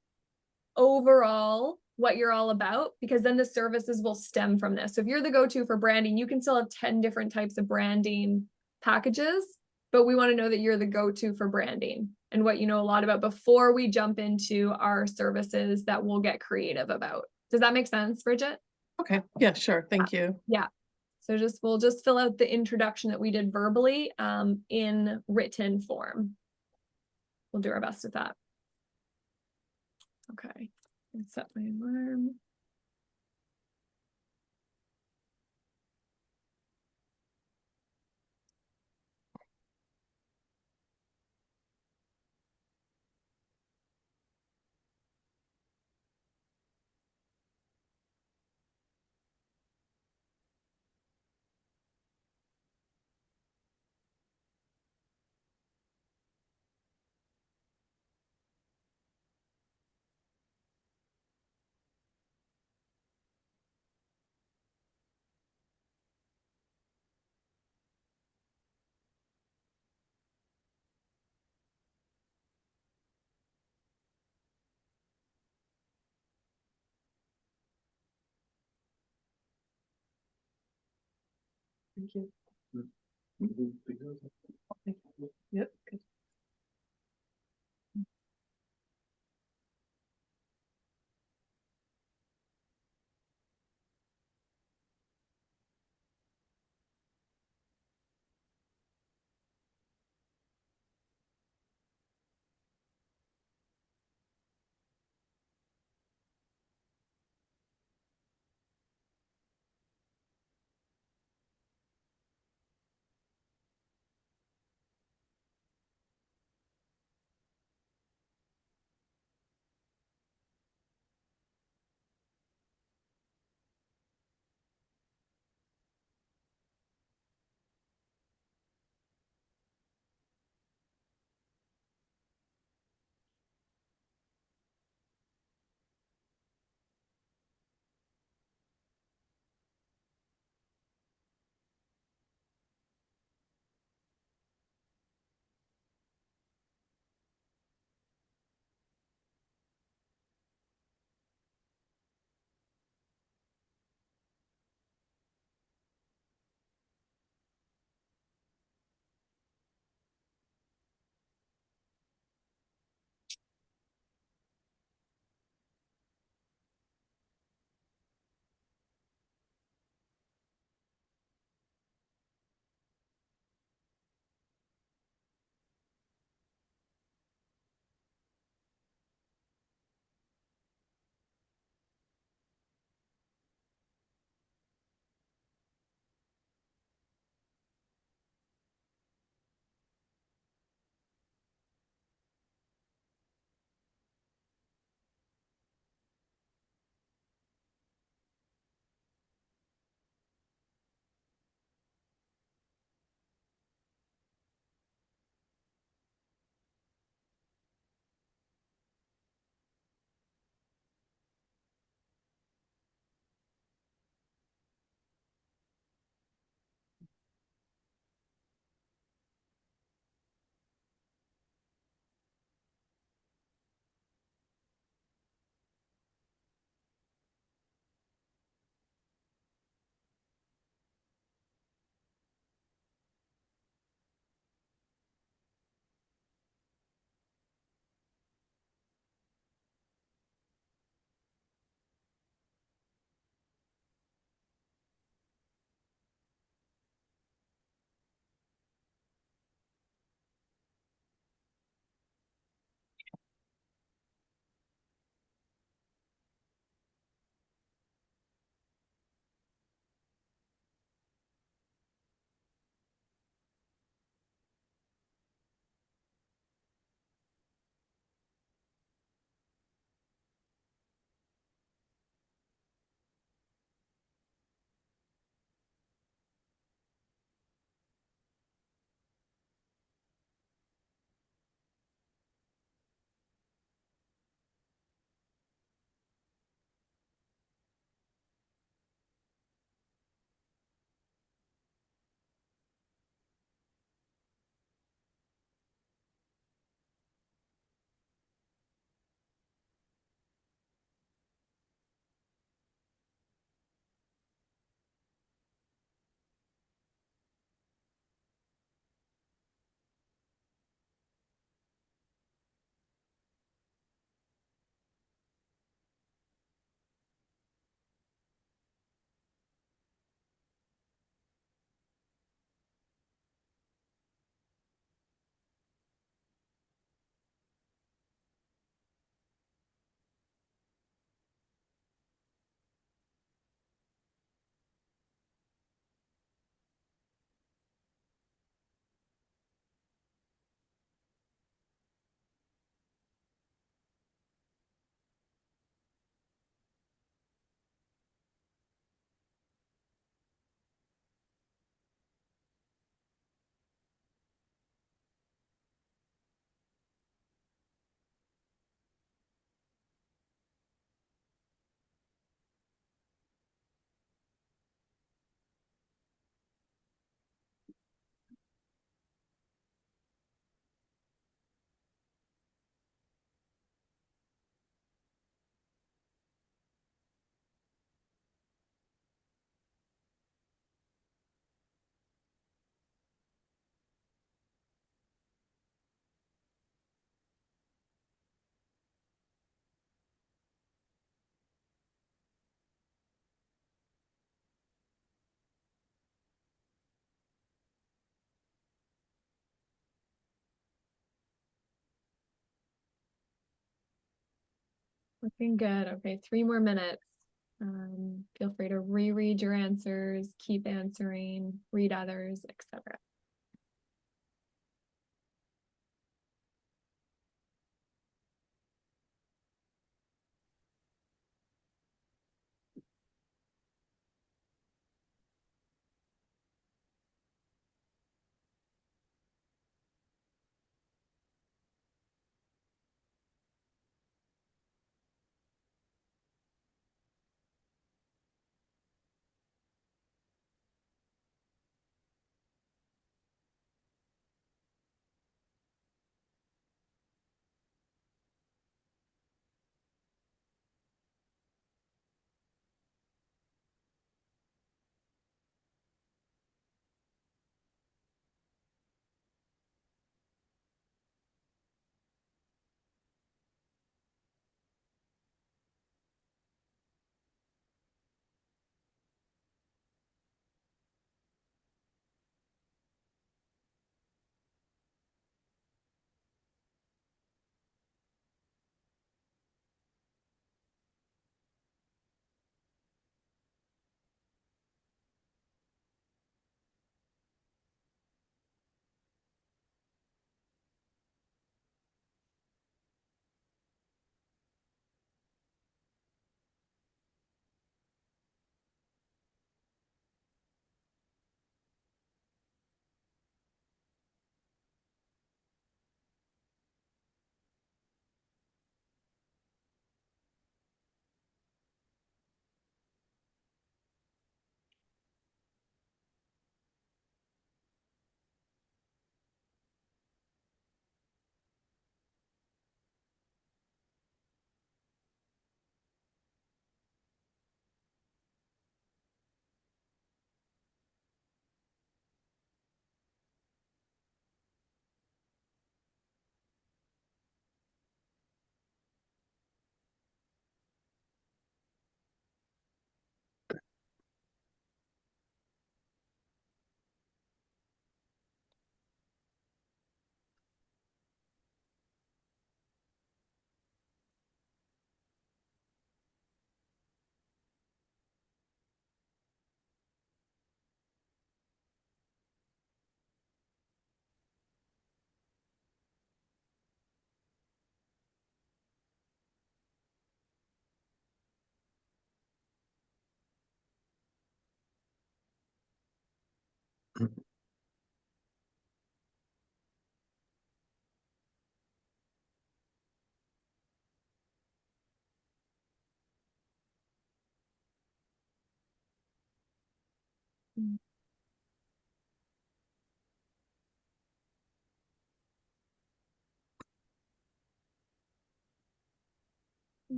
overall what you're all about, because then the services will stem from this. So if you're the go-to for branding, you can still have 10 different types of branding packages, but we want to know that you're the go-to for branding and what you know a lot about before we jump into our services that we'll get creative about. Does that make sense, Bridget? Okay. Yeah, sure. Thank you. Yeah. So we'll just fill out the introduction that we did verbally, in written form. We'll do our best at that. Okay. Let's set my alarm. Thank you. Yep. Good. Looking good. Okay, 3 more minutes. Feel free to reread your answers, keep answering, read others, etc.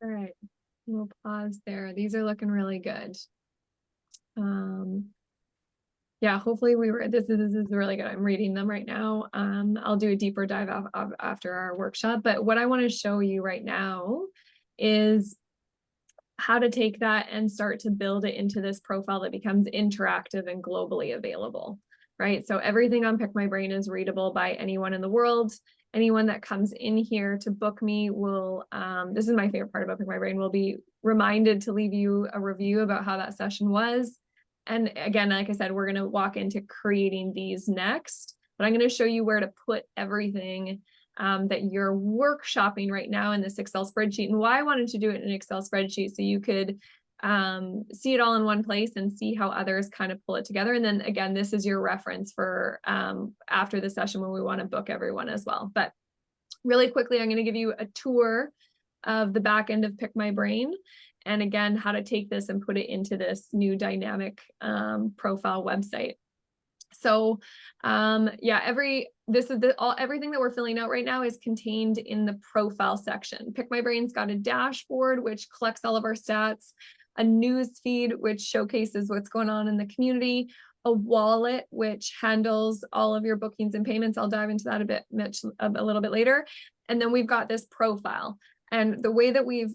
All right, we'll pause there. These are looking really good. Yeah, hopefully this is really good. I'm reading them right now. I'll do a deeper dive after our workshop, but what I want to show you right now is how to take that and start to build it into this profile that becomes interactive and globally available, right? So everything on Pick My Brain is readable by anyone in the world. Anyone that comes in here to book me will, this is my favorite part about Pick My Brain, will be reminded to leave you a review about how that session was. And again, like I said, we're going to walk into creating these next, but I'm going to show you where to put everything that you're workshopping right now in this Excel spreadsheet, and why I wanted to do it in an Excel spreadsheet so you could see it all in one place and see how others kind of pull it together. And then again, this is your reference for after the session when we want to book everyone as well. But Really quickly, I'm going to give you a tour of the back end of Pick My Brain, and again, how to take this and put it into this new dynamic profile website. So yeah, everything that we're filling out right now is contained in the profile section. Pick My Brain's got a dashboard which collects all of our stats, a news feed which showcases what's going on in the community, a wallet which handles all of your bookings and payments. I'll dive into that a little bit later. And then we've got this profile. And the way that we've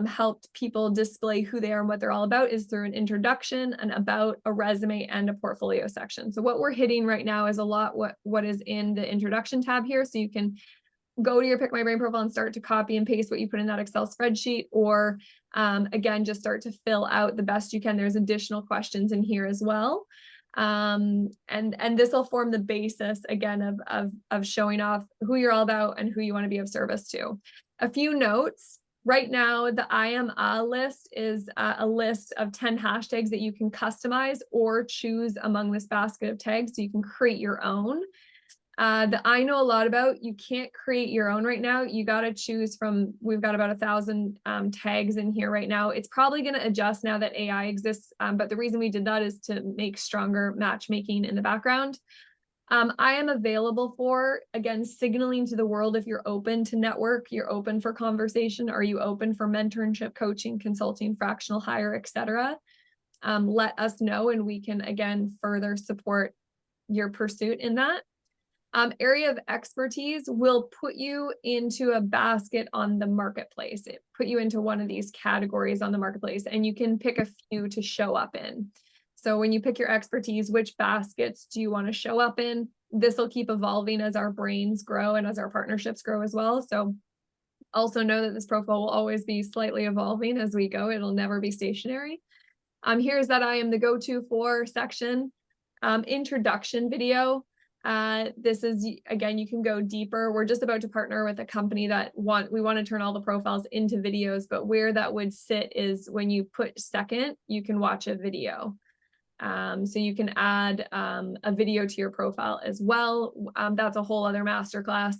helped people display who they are and what they're all about is through an introduction, an about, a resume, and a portfolio section. So what we're hitting right now is a lot what is in the introduction tab here. So you can go to your Pick My Brain profile and start to copy and paste what you put in that Excel spreadsheet, or again, just start to fill out the best you can. There's additional questions in here as well. And this will form the basis again of showing off who you're all about and who you want to be of service to. A few notes. Right now, the I am a list is a list of 10 hashtags that you can customize or choose among this basket of tags, so you can create your own. The I know a lot about, you can't create your own right now. You got to choose from, we've got about 1,000 tags in here right now. It's probably going to adjust now that AI exists, but the reason we did that is to make stronger matchmaking in the background. I am available for, again, signaling to the world if you're open to network, you're open for conversation, are you open for mentorship, coaching, consulting, fractional hire, etc. Let us know and we can, again, further support your pursuit in that. Area of expertise will put you into a basket on the marketplace. It put you into one of these categories on the marketplace, and you can pick a few to show up in. So when you pick your expertise, which baskets do you want to show up in? This will keep evolving as our brains grow and as our partnerships grow as well. So also know that this profile will always be slightly evolving as we go. It'll never be stationary. Here's that I am the go-to for section. Introduction video. This is, again, you can go deeper. We're just about to partner with a company that we want to turn all the profiles into videos, but where that would sit is when you put second, you can watch a video. So you can add a video to your profile as well. That's a whole other masterclass,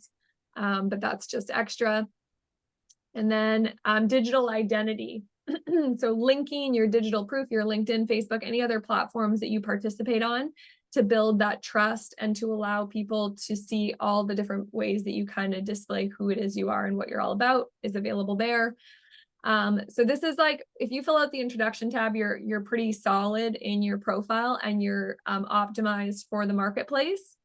but that's just extra. And then digital identity. So linking your digital proof, your LinkedIn, Facebook, any other platforms that you participate on to build that trust and to allow people to see all the different ways that you kind of display who it is you are and what you're all about is available there. So this is like, if you fill out the introduction tab, you're pretty solid in your profile and you're optimized for the marketplace.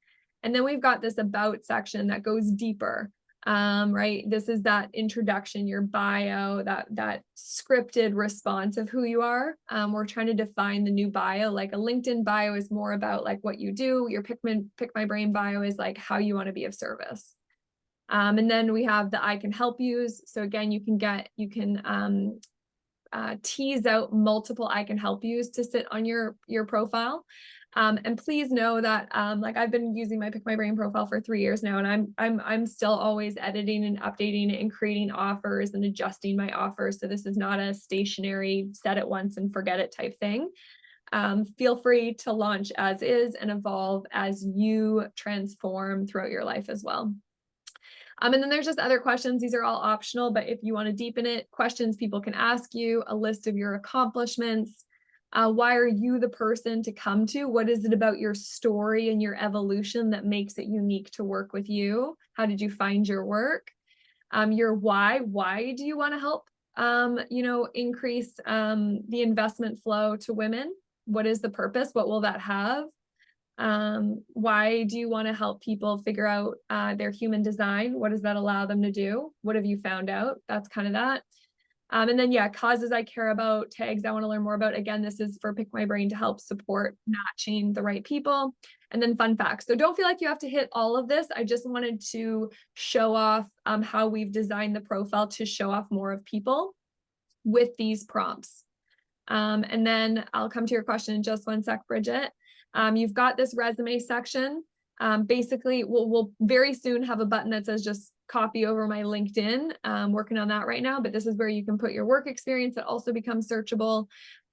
And then we've got this about section that goes deeper, right? This is that introduction, your bio, that scripted response of who you are. We're trying to define the new bio. Like a LinkedIn bio is more about like what you do. Your Pick My Brain bio is like how you want to be of service. And then we have the I can help yous. So again, you can tease out multiple I can help yous to sit on your profile. And please know that like I've been using my Pick My Brain profile for 3 years now, and I'm still always editing and updating it and creating offers and adjusting my offers. So this is not a stationary set it once and forget it type thing. Feel free to launch as is and evolve as you transform throughout your life as well. And then there's just other questions. These are all optional, but if you want to deepen it, questions people can ask you, a list of your accomplishments. Why are you the person to come to? What is it about your story and your evolution that makes it unique to work with you? How did you find your work? Your why. Why do you want to help, increase the investment flow to women? What is the purpose? What will that have? Why do you want to help people figure out their human design? What does that allow them to do? What have you found out? That's kind of that. And then, yeah, causes I care about, tags I want to learn more about. Again, this is for Pick My Brain to help support matching the right people. And then fun facts. So don't feel like you have to hit all of this. I just wanted to show off how we've designed the profile to show off more of people with these prompts. And then I'll come to your question in just one sec, Bridget. You've got this resume section. Basically, we'll very soon have a button that says just copy over my LinkedIn. Working on that right now, but this is where you can put your work experience that also becomes searchable.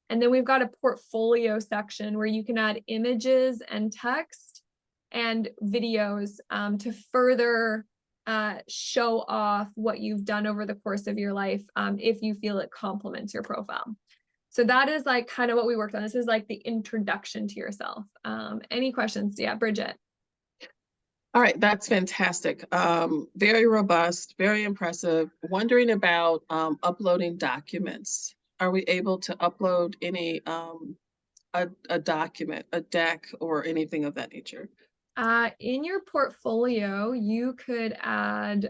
And then we've got a portfolio section where you can add images and text and videos to further show off what you've done over the course of your life if you feel it complements your profile. So that is like kind of what we worked on. This is like the introduction to yourself. Any questions? Yeah, Bridget. All right, that's fantastic. Very robust, very impressive. Wondering about uploading documents. Are we able to upload any a document, a deck, or anything of that nature? In your portfolio, you could add,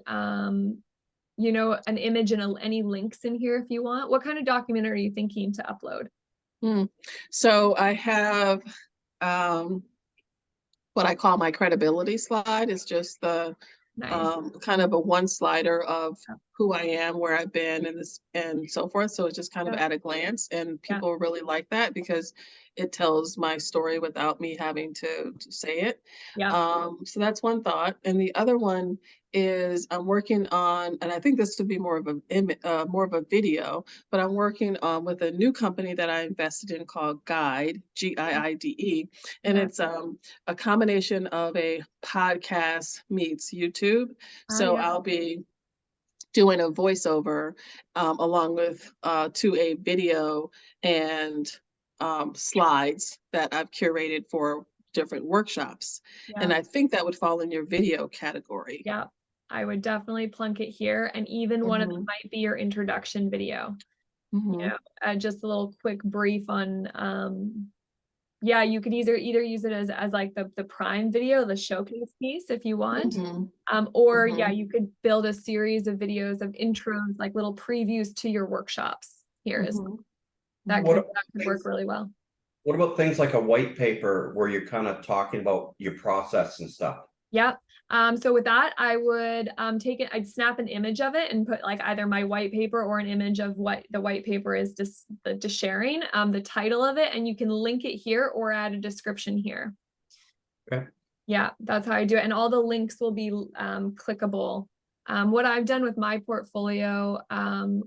you know, an image and any links in here if you want. What kind of document are you thinking to upload? So I have what I call my credibility slide. Is just the kind of a one slider of who I am, where I've been, and so forth. So it's just kind of at a glance, and people really like that because it tells my story without me having to say it. So that's one thought. And the other one is I'm working on, and I think this would be more of a video, but I'm working on with a new company that I invested in called Guide, G-I-I-D-E, and it's a combination of a podcast meets YouTube. So I'll be doing a voiceover along with to a video and slides that I've curated for different workshops. And I think that would fall in your video category. Yeah, I would definitely plunk it here. And even one of them might be your introduction video. You know, just a little quick brief on, yeah, you could either use it as like the prime video, the showcase piece if you want. Or yeah, you could build a series of videos of intros, like little previews to your workshops here as well. That could work really well. What about things like a white paper where you're kind of talking about your process and stuff? Yeah. So with that, I would I'd snap an image of it and put like either my white paper or an image of what the white paper is just sharing, the title of it, and you can link it here or add a description here. Okay. Yeah, that's how I do it. And all the links will be clickable. What I've done with my portfolio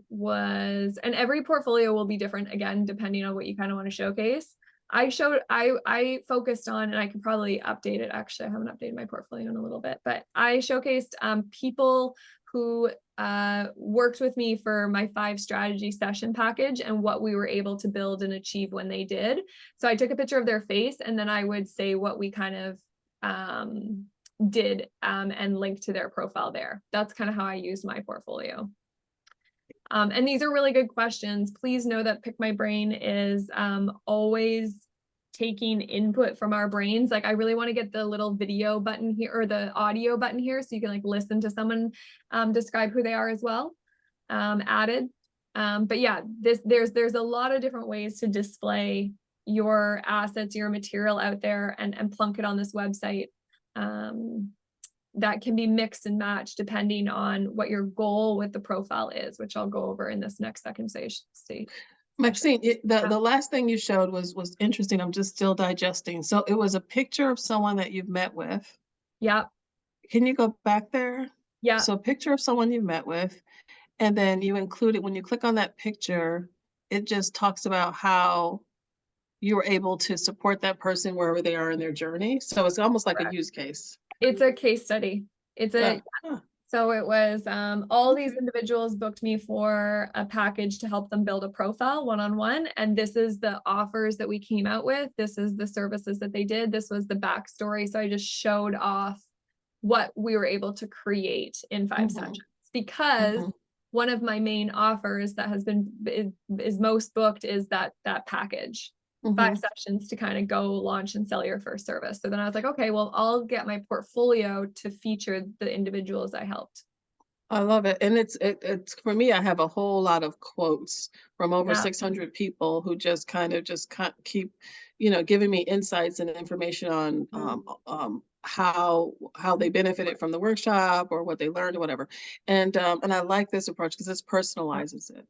was, and every portfolio will be different again, depending on what you kind of want to showcase. I focused on, and I could probably update it. Actually, I haven't updated my portfolio in a little bit, but I showcased people who worked with me for my 5 strategy session package and what we were able to build and achieve when they did. So I took a picture of their face and then I would say what we kind of did and link to their profile there. That's kind of how I use my portfolio. And these are really good questions. Please know that Pick My Brain is always taking input from our brains. Like I really want to get the little video button here or the audio button here so you can like listen to someone describe who they are as well added. But yeah, there's a lot of different ways to display your assets, your material out there and plunk it on this website. That can be mixed and matched depending on what your goal with the profile is, which I'll go over in this next second stage. Maxine, the last thing you showed was interesting. I'm just still digesting. So it was a picture of someone that you've met with. Yeah. Can you go back there? Yeah. So a picture of someone you've met with, and then you included, when you click on that picture, it just talks about how you were able to support that person wherever they are in their journey. So it's almost like a use case. It's a case study. So it was all these individuals booked me for a package to help them build a profile one-on-one. And this is the offers that we came out with. This is the services that they did. This was the backstory. So I just showed off what we were able to create in 5 sessions because one of my main offers that has been is most booked is that package. 5 sessions to kind of go launch and sell your first service. So then I was like, okay, well, I'll get my portfolio to feature the individuals I helped. I love it. And it's for me, I have a whole lot of quotes from over 600 people who just kind of keep, giving me insights and information on how they benefited from the workshop or what they learned or whatever. And I like this approach because this personalizes it.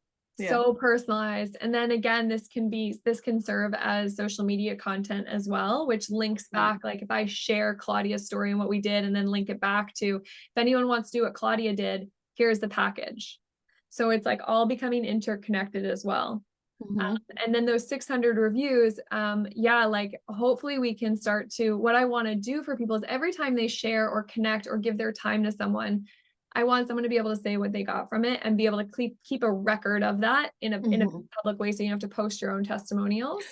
So personalized. And then again, this can serve as social media content as well, which links back. Like if I share Claudia's story and what we did, and then link it back to, if anyone wants to do what Claudia did, here's the package. So it's like all becoming interconnected as well. And then those 600 reviews, like hopefully we can start to, what I want to do for people is every time they share or connect or give their time to someone, I want someone to be able to say what they got from it and be able to keep a record of that in a public way, so you have to post your own testimonials.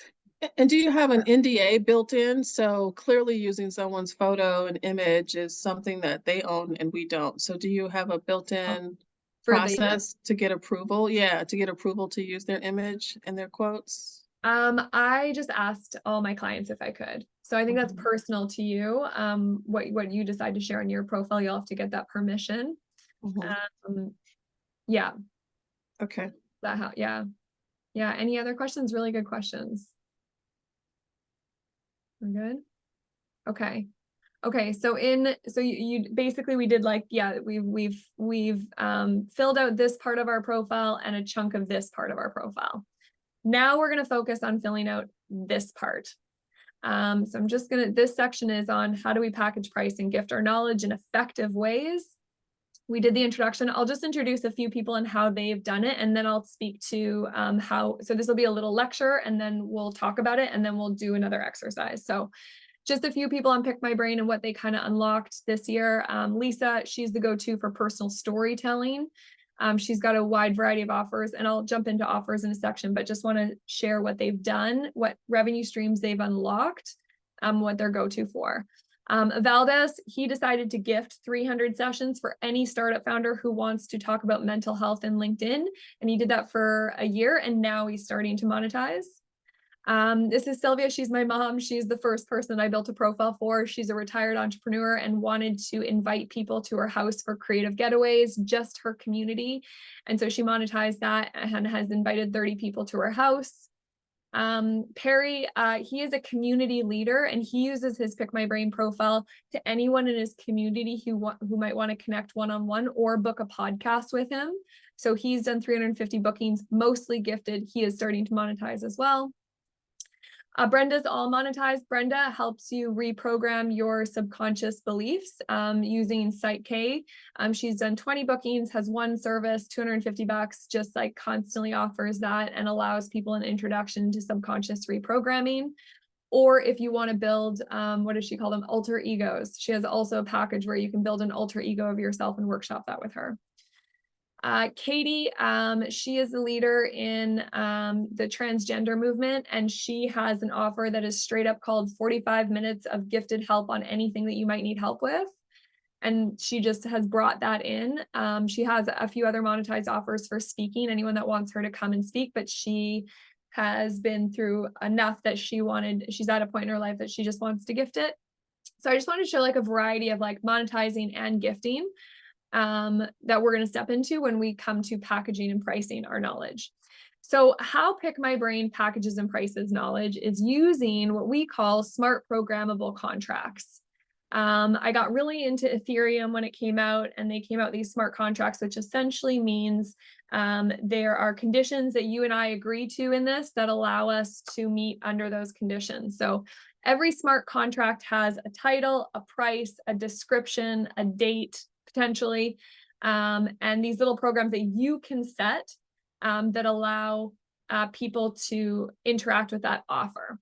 And do you have an NDA built in? So clearly using someone's photo and image is something that they own and we don't. So do you have a built-in process to get approval? Yeah, to get approval to use their image and their quotes? I just asked all my clients if I could. So I think that's personal to you. What you decide to share on your profile, you'll have to get that permission. Yeah. Okay. Yeah. Any other questions? Really good questions. We're good. Okay. So you basically, we did like, yeah, we've filled out this part of our profile and a chunk of this part of our profile. Now we're going to focus on filling out this part. So I'm just this section is on how do we package, price, and gift our knowledge in effective ways. We did the introduction. I'll just introduce a few people and how they've done it, and then I'll speak to so this will be a little lecture, and then we'll talk about it, and then we'll do another exercise. So just a few people on Pick My Brain and what they kind of unlocked this year. Lisa, she's the go-to for personal storytelling. She's got a wide variety of offers, and I'll jump into offers in a section, but just want to share what they've done, what revenue streams they've unlocked, what they're go-to for. Valdez, he decided to gift 300 sessions for any startup founder who wants to talk about mental health in LinkedIn. And he did that for a year, and now he's starting to monetize. This is Sylvia. She's my mom. She's the first person I built a profile for. She's a retired entrepreneur and wanted to invite people to her house for creative getaways, just her community. And so she monetized that and has invited 30 people to her house. Perry, he is a community leader, and he uses his Pick My Brain profile to anyone in his community who might want to connect one-on-one or book a podcast with him. So he's done 350 bookings, mostly gifted. He is starting to monetize as well. Brenda's all monetized. Brenda helps you reprogram your subconscious beliefs using Site K. She's done 20 bookings, has one service, $250, just like constantly offers that and allows people an introduction to subconscious reprogramming. Or if you want to build, what does she call them? Alter egos. She has also a package where you can build an alter ego of yourself and workshop that with her. Katie, she is the leader in the transgender movement, and she has an offer that is straight up called 45 minutes of gifted help on anything that you might need help with. And she just has brought that in. She has a few other monetized offers for speaking, anyone that wants her to come and speak, but she has been through enough that she's at a point in her life that she just wants to gift it. So I just wanted to show like a variety of like monetizing and gifting that we're going to step into when we come to packaging and pricing our knowledge. So how Pick My Brain packages and prices knowledge is using what we call smart programmable contracts. I got really into Ethereum when it came out, and they came out these smart contracts, which essentially means there are conditions that you and I agree to in this that allow us to meet under those conditions. So every smart contract has a title, a price, a description, a date, potentially, and these little programs that you can set that allow people to interact with that offer.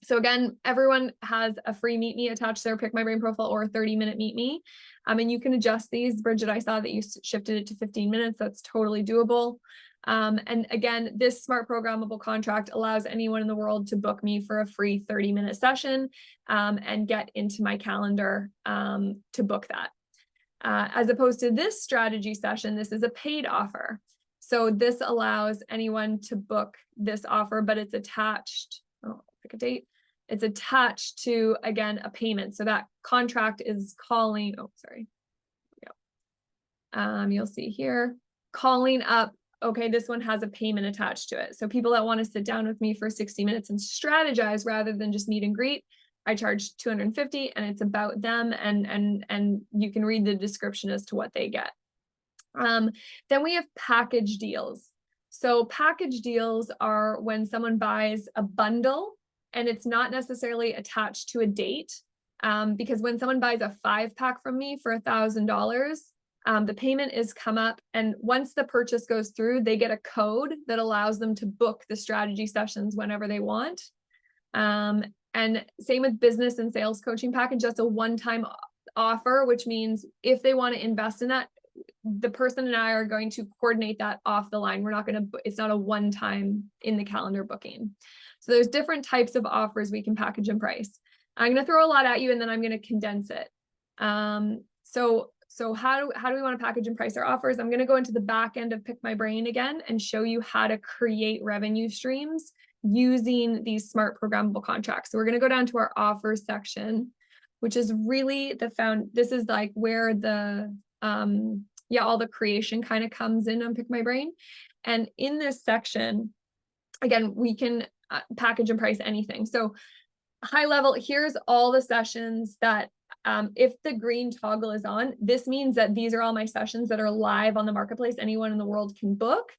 So again, everyone has a free Meet Me attached to their Pick My Brain profile or a 30-minute Meet Me. And you can adjust these. Bridget, I saw that you shifted it to 15 minutes. That's totally doable. And again, this smart programmable contract allows anyone in the world to book me for a free 30-minute session and get into my calendar to book that. As opposed to this strategy session, this is a paid offer. So this allows anyone to book this offer, but it's attached, pick a date. It's attached to, again, a payment. So that contract is calling, you'll see here, calling up, okay, this one has a payment attached to it. So people that want to sit down with me for 60 minutes and strategize rather than just meet and greet, I charge $250, and it's about them, and you can read the description as to what they get. Then we have package deals. So package deals are when someone buys a bundle and it's not necessarily attached to a date, because when someone buys a 5-pack from me for $1,000, the payment is come up, and once the purchase goes through, they get a code that allows them to book the strategy sessions whenever they want. And same with business and sales coaching package. That's a one-time offer, which means if they want to invest in that, the person and I are going to coordinate that off the line. We're not going to, it's not a one-time in the calendar booking. So there's different types of offers we can package and price. I'm going to throw a lot at you and then I'm going to condense it. So how do we want to package and price our offers? I'm going to go into the back end of Pick My Brain again and show you how to create revenue streams using these smart programmable contracts. So we're going to go down to our offers section, which is really this is like where the, all the creation kind of comes in on Pick My Brain. And in this section, again, we can package and price anything. So high level, here's all the sessions that if the green toggle is on, this means that these are all my sessions that are live on the marketplace. Anyone in the world can book.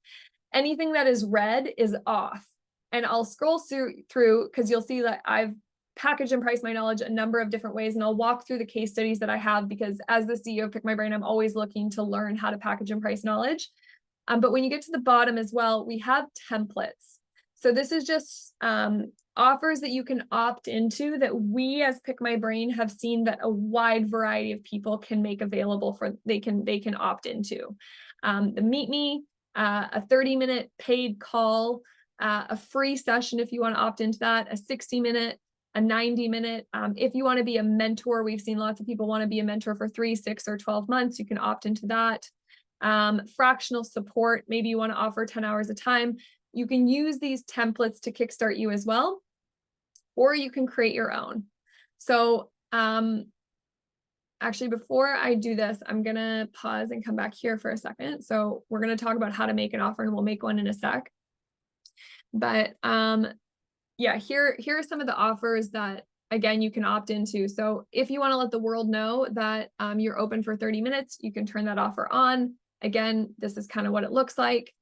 Anything that is red is off. And I'll scroll through because you'll see that I've packaged and priced my knowledge a number of different ways. And I'll walk through the case studies that I have because as the CEO of Pick My Brain, I'm always looking to learn how to package and price knowledge. But when you get to the bottom as well, we have templates. So this is just offers that you can opt into that we as Pick My Brain have seen that a wide variety of people can make available for they can opt into. The Meet Me, a 30-minute paid call, a free session if you want to opt into that, a 60-minute, a 90-minute. If you want to be a mentor, we've seen lots of people want to be a mentor for 3, 6, or 12 months. You can opt into that. Fractional support, maybe you want to offer 10 hours a time. You can use these templates to kickstart you as well, or you can create your own. So actually, before I do this, I'm going to pause and come back here for a second. So we're going to talk about how to make an offer and we'll make one in a sec. But yeah, here are some of the offers that, again, you can opt into. So if you want to let the world know that you're open for 30 minutes, you can turn that offer on. Again, this is kind of what it looks like.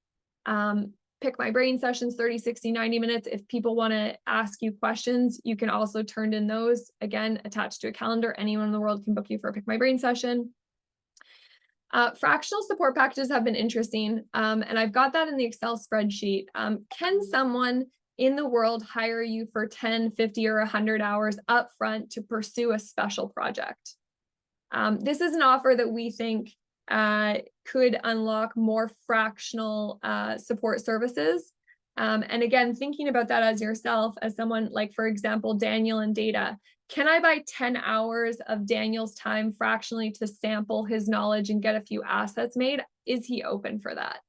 Pick My Brain sessions, 30, 60, 90 minutes. If people want to ask you questions, you can also turn in those, again, attached to a calendar. Anyone in the world can book you for a Pick My Brain session. Fractional support packages have been interesting, and I've got that in the Excel spreadsheet. Can someone in the world hire you for 10, 50, or 100 hours upfront to pursue a special project? This is an offer that we think could unlock more fractional support services. And again, thinking about that as yourself, as someone like, for example, Daniel and Data, can I buy 10 hours of Daniel's time fractionally to sample his knowledge and get a few assets made? Is he open for that?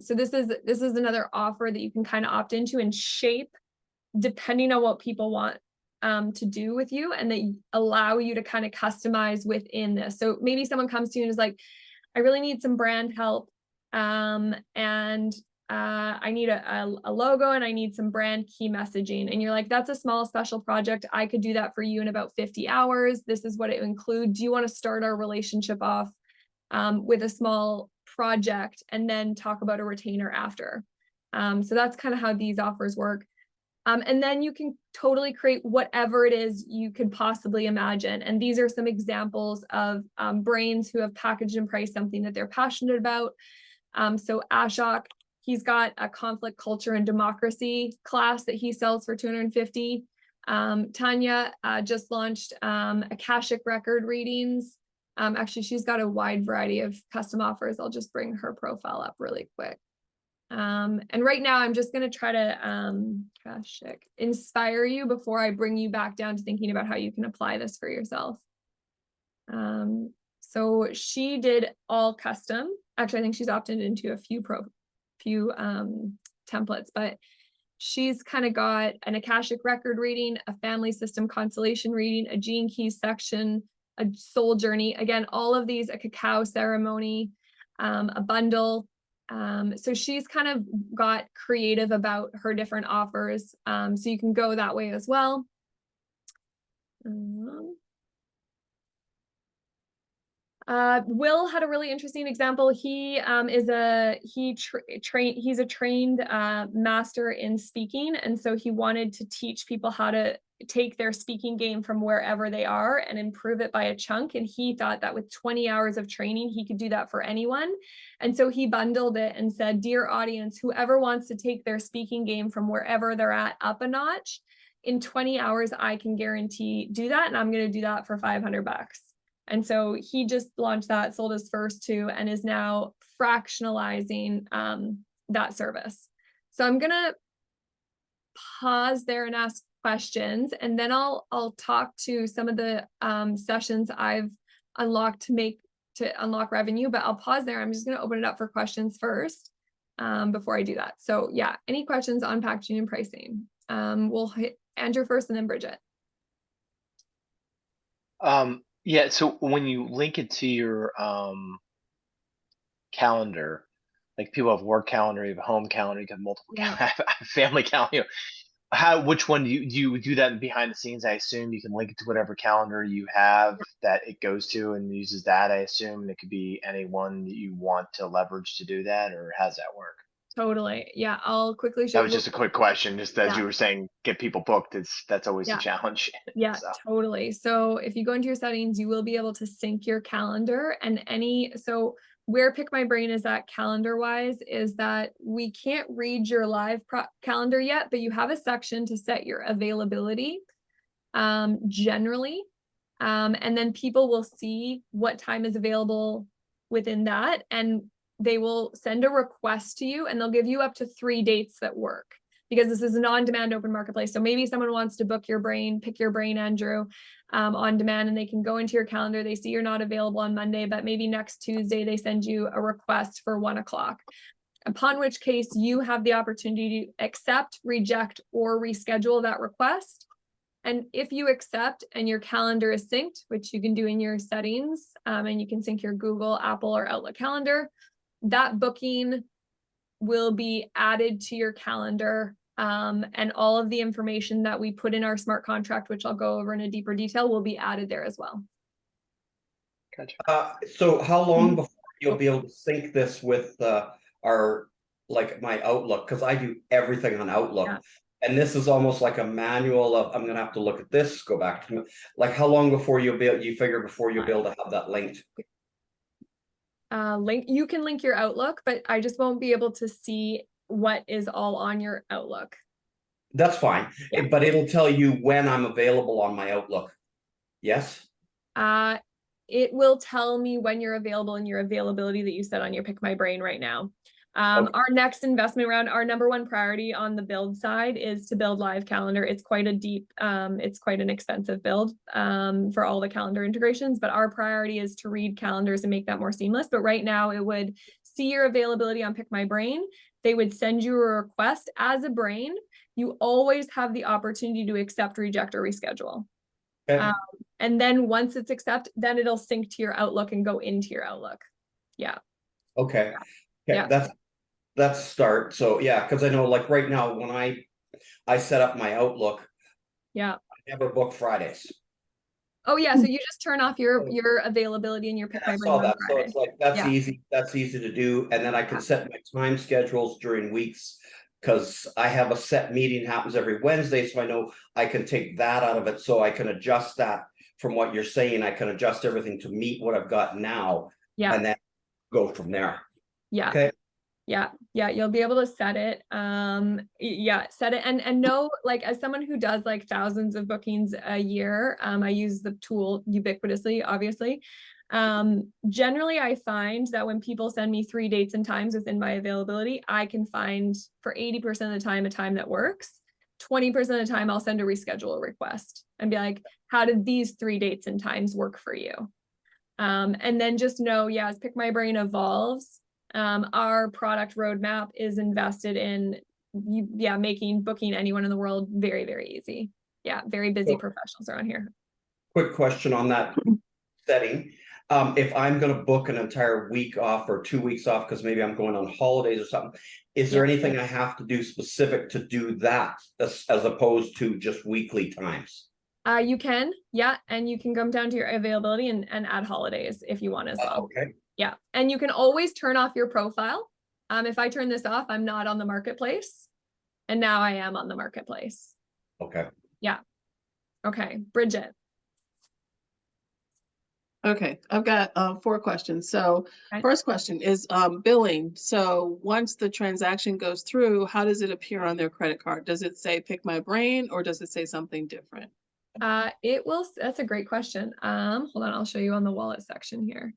So this is another offer that you can kind of opt into and shape depending on what people want to do with you, and they allow you to kind of customize within this. So maybe someone comes to you and is like, I really need some brand help, and I need a logo and I need some brand key messaging. And you're like, that's a small special project. I could do that for you in about 50 hours. This is what it would include. Do you want to start our relationship off with a small project and then talk about a retainer after? So that's kind of how these offers work. And then you can totally create whatever it is you could possibly imagine. And these are some examples of brains who have packaged and priced something that they're passionate about. So Ashok, he's got a conflict, culture, and democracy class that he sells for $250. Tanya just launched Akashic record readings. Actually, she's got a wide variety of custom offers. I'll just bring her profile up really quick. And right now I'm just going to try to inspire you before I bring you back down to thinking about how you can apply this for yourself. So she did all custom. Actually, I think she's opted into a few templates, but she's kind of got an Akashic record reading, a family system constellation reading, a gene keys section, a soul journey. Again, all of these, a cacao ceremony, a bundle. So she's kind of got creative about her different offers. So you can go that way as well. Will had a really interesting example. He is he's a trained master in speaking, and so he wanted to teach people how to take their speaking game from wherever they are and improve it by a chunk. And he thought that with 20 hours of training, he could do that for anyone. And so he bundled it and said, dear audience, whoever wants to take their speaking game from wherever they're at up a notch, in 20 hours, I can guarantee do that. And I'm going to do that for $500. And so he just launched that, sold his first 2, and is now fractionalizing that service. So I'm gonna pause there and ask questions, and then I'll talk to some of the sessions I've unlocked to unlock revenue, but I'll pause there. I'm just gonna open it up for questions first before I do that. So yeah, any questions on packaging and pricing? We'll hit Andrew first and then Bridget. Yeah, so when you link it to your calendar, like people have work calendar, you have a home calendar, you have multiple family calendar. Which one do you do that behind the scenes? I assume you can link it to whatever calendar you have that it goes to and uses that. I assume, and it could be any one that you want to leverage to do that, or how does that work? Totally. Yeah, I'll quickly show That was just a quick question, just as you were saying, get people booked. That's always a challenge. Yeah, So. totally. So if you go into your settings, you will be able to sync your calendar and so where Pick My Brain is at calendar wise is that we can't read your live calendar yet, but you have a section to set your availability generally. And then people will see what time is available within that, and they will send a request to you, and they'll give you up to 3 dates that work, because this is an on-demand open marketplace. So maybe someone wants to book your brain, pick your brain, Andrew, on demand, and they can go into your calendar. They see you're not available on Monday, but maybe next Tuesday, they send you a request for 1 o'clock, upon which case you have the opportunity to accept, reject, or reschedule that request. And if you accept and your calendar is synced, which you can do in your settings, and you can sync your Google, Apple, or Outlook calendar, that booking will be added to your calendar, and all of the information that we put in our smart contract, which I'll go over in a deeper detail, will be added there as well. Gotcha. So how long before you'll be able to sync this with my Outlook? Because I do everything on Outlook. Yeah. And this is almost like a manual of, I'm gonna have to look at this, go back to, like, how long before you figure before you'll be able to have that linked? You can link your Outlook, but I just won't be able to see what is all on your Outlook. That's fine, but it'll tell you when I'm available on my Outlook. Yes? It will tell me when you're available and your availability that you set on your Pick My Brain right now. Our next investment round, our number 1 priority on the build side is to build live calendar. It's quite a deep, it's quite an expensive build for all the calendar integrations, but our priority is to read calendars and make that more seamless. But right now it would see your availability on Pick My Brain. They would send you a request as a brain. You always have the opportunity to accept, reject, or reschedule. Okay. And then once it's accept, then it'll sync to your Outlook and go into your Outlook. Yeah. Okay. Yeah. That's start. So yeah, because I know, like, right now when I set up my Outlook, I never book Fridays. Oh yeah, so you just turn off your availability and your Pick My Brain on Friday. So it's like that's easy to do, and then I can set my time schedules during weeks, because I have a set meeting happens every Wednesday, so I know I can take that out of it, so I can adjust that from what you're saying. I can adjust everything to meet what I've got now, and then go from there. Yeah. Okay. Yeah, you'll be able to set it. Set it and know, like, as someone who does like thousands of bookings a year, I use the tool ubiquitously, obviously. Generally, I find that when people send me 3 dates and times within my availability, I can find for 80% of the time a time that works. 20% of the time, I'll send a reschedule request and be like, how did these 3 dates and times work for you? And then just know, as Pick My Brain evolves, our product roadmap is invested in making booking anyone in the world very, very easy. Very busy professionals around here. Quick question on that setting. If I'm going to book an entire week off or 2 weeks off because maybe I'm going on holidays or something, is there anything I have to do specific to do that as opposed to just weekly times? You can, and you can come down to your availability and add holidays if you want as well. Okay. Yeah, and you can always turn off your profile. If I turn this off, I'm not on the marketplace, and now I am on the marketplace. Okay. Yeah. Okay, Bridget. Okay, I've got 4 questions. So first question is billing. So once the transaction goes through, how does it appear on their credit card? Does it say Pick My Brain, or does it say something different? That's a great question. Hold on, I'll show you on the wallet section here.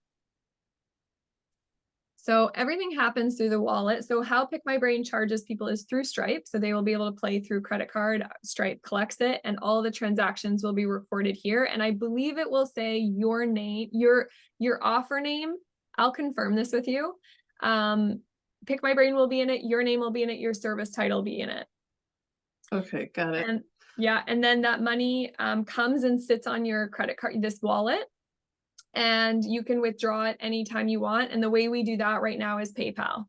So everything happens through the wallet. So how Pick My Brain charges people is through Stripe. So they will be able to play through credit card. Stripe collects it, and all the transactions will be recorded here. And I believe it will say your name, your offer name. I'll confirm this with you. Pick My Brain will be in it. Your name will be in it. Your service title will be in it. Okay, got it. And yeah, and then that money comes and sits on your credit card, this wallet, and you can withdraw it anytime you want. And the way we do that right now is PayPal.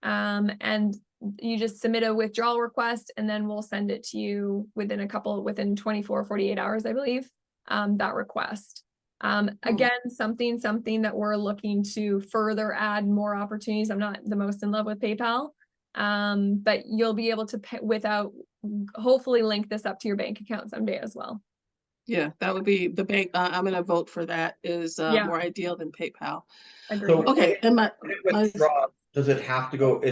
And you just submit a withdrawal request, and then we'll send it to you within 24, 48 hours, I believe, that request. Again, something that we're looking to further add more opportunities. I'm not the most in love with PayPal, but you'll be able to pay hopefully link this up to your bank account someday as well. Yeah, that would be the bank. I'm going to vote for that. Is more ideal than PayPal. Agreed. So Okay, and my does it have to go?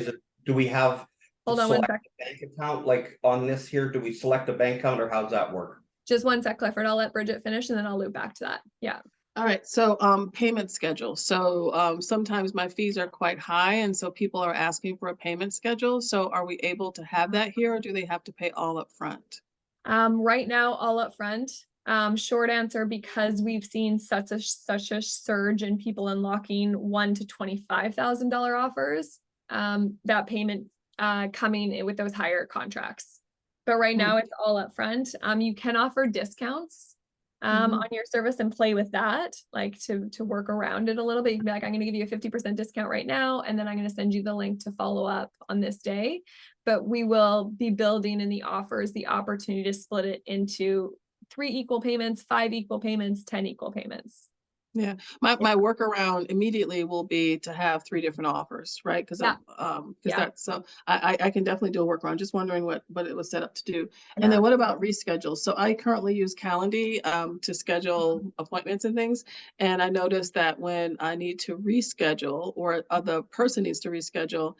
Do we have hold on one select sec. a bank account like on this here? Do we select a bank account, or how does that work? Just one sec, Clifford. I'll let Bridget finish and then I'll loop back to that. Yeah. All right, so payment schedule. So sometimes my fees are quite high, and so people are asking for a payment schedule. So are we able to have that here, or do they have to pay all up front? Right now, all up front. Short answer, because we've seen such a surge in people unlocking $1,000 to $25,000 offers. That payment coming in with those higher contracts. But right now it's all up front. You can offer discounts on your service and play with that, like to work around it a little bit. You can be like, I'm going to give you a 50% discount right now, and then I'm going to send you the link to follow up on this day. But we will be building in the offers the opportunity to split it into 3 equal payments, 5 equal payments, 10 equal payments. Yeah, my workaround immediately will be to have 3 different offers, right? Because that's so I can definitely do a workaround. Just wondering what it was set up to do. And then what about reschedule? So I currently use Calendly to schedule appointments and things. And I noticed that when I need to reschedule, or the person needs to reschedule,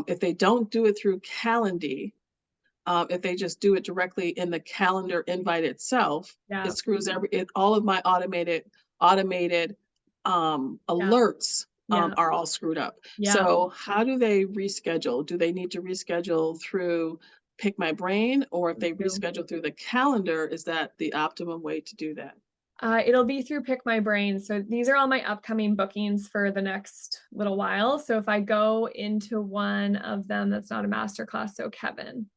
if they don't do it through Calendly, if they just do it directly in the calendar invite itself, it screws all of my automated alerts are all screwed up. So how do they reschedule? Do they need to reschedule through Pick My Brain, or if they reschedule through the calendar, is that the optimum way to do that? It'll be through Pick My Brain. So these are all my upcoming bookings for the next little while. So if I go into one of them, that's not a masterclass, so Kevin.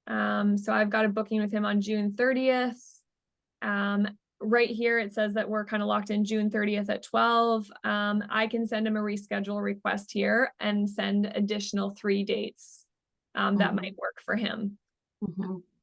So I've got a booking with him on June 30th. Right here, it says that we're kind of locked in June 30th at 12. I can send him a reschedule request here and send additional 3 dates that might work for him.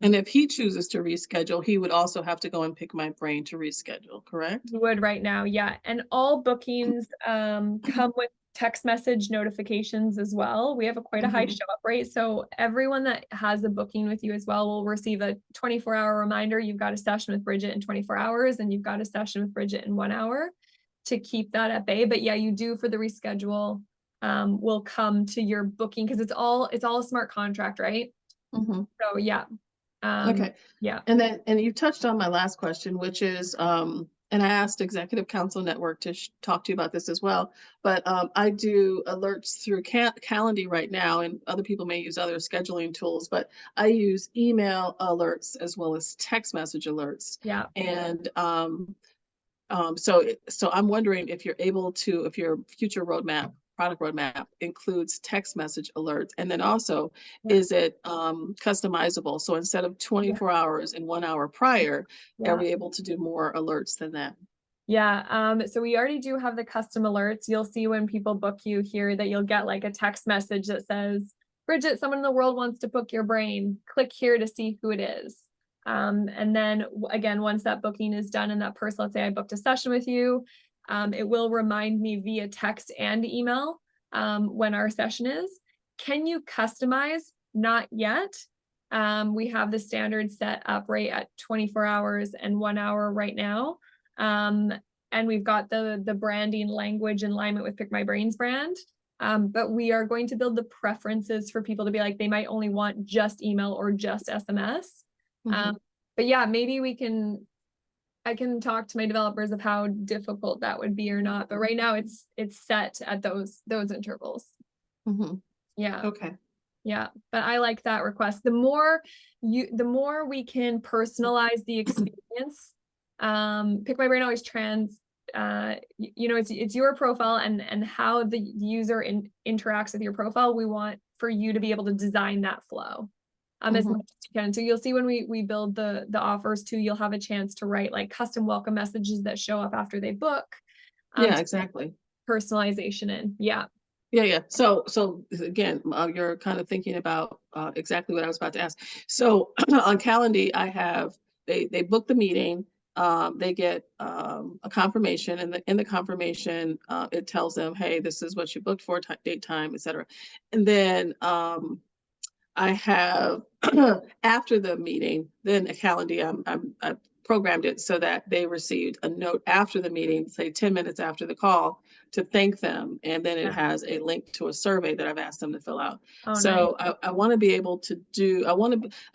And if he chooses to reschedule, he would also have to go and Pick My Brain to reschedule, correct? He would right now, yeah. And all bookings come with text message notifications as well. We have quite a high show up rate. So everyone that has a booking with you as well will receive a 24-hour reminder. You've got a session with Bridget in 24 hours, and you've got a session with Bridget in 1 hour to keep that at bay. But yeah, you do, for the reschedule, will come to your booking, because it's all a smart contract, right? So yeah. Okay. Yeah. And you touched on my last question, which is, and I asked Executive Council Network to talk to you about this as well, but I do alerts through Calendly right now, and other people may use other scheduling tools, but I use email alerts as well as text message alerts. Yeah. And so I'm wondering if you're able to, if your future product roadmap includes text message alerts, and then also is it customizable? So instead of 24 hours and 1 hour prior, are we able to do more alerts than that? Yeah, so we already do have the custom alerts. You'll see when people book you here that you'll get like a text message that says, Bridget, someone in the world wants to book your brain. Click here to see who it is. And then again, once that booking is done and that person, let's say I booked a session with you, it will remind me via text and email when our session is. Can you customize? Not yet. We have the standard set up right at 24 hours and 1 hour right now. And we've got the branding language in alignment with Pick My Brain's brand. But we are going to build the preferences for people to be like, they might only want just email or just SMS. but yeah, maybe I can talk to my developers of how difficult that would be or not. But right now it's set at those intervals. Yeah. Okay. Yeah. But I like that request. The more we can personalize the experience. Pick My Brain always it's your profile and how the user interacts with your profile. We want for you to be able to design that flow. As much as you can. So you'll see when we build the offers too, you'll have a chance to write like custom welcome messages that show up after they book. Yeah, exactly. Personalization in. Yeah. Yeah. So again, you're kind of thinking about exactly what I was about to ask. So on Calendly, I have they book the meeting. They get a confirmation, and in the confirmation, it tells them, hey, this is what you booked for, date, time, etc. And then I have after the meeting, then a Calendly, I programmed it so that they received a note after the meeting, say 10 minutes after the call, to thank them. And then it has a link to a survey that I've asked them to fill out. So nice. I want to be able to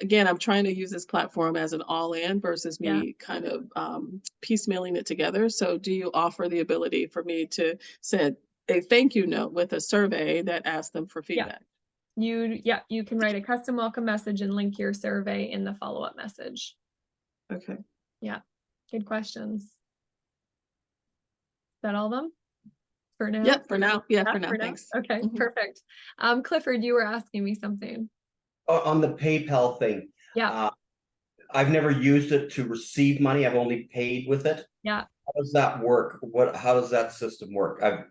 again, I'm trying to use this platform as an all-in versus me kind of piecemealing it together. So do you offer the ability for me to send a thank you note with a survey that asks them for feedback? You can write a custom welcome message and link your survey in the follow-up message. Okay. Yeah. Good questions. Is that all of them? For now? Yeah, for now. Yeah, for now. Thanks. Okay, perfect. Clifford, you were asking me something. On the PayPal thing. Yeah. I've never used it to receive money. I've only paid with it. Yeah. How does that work? How does that system work? I've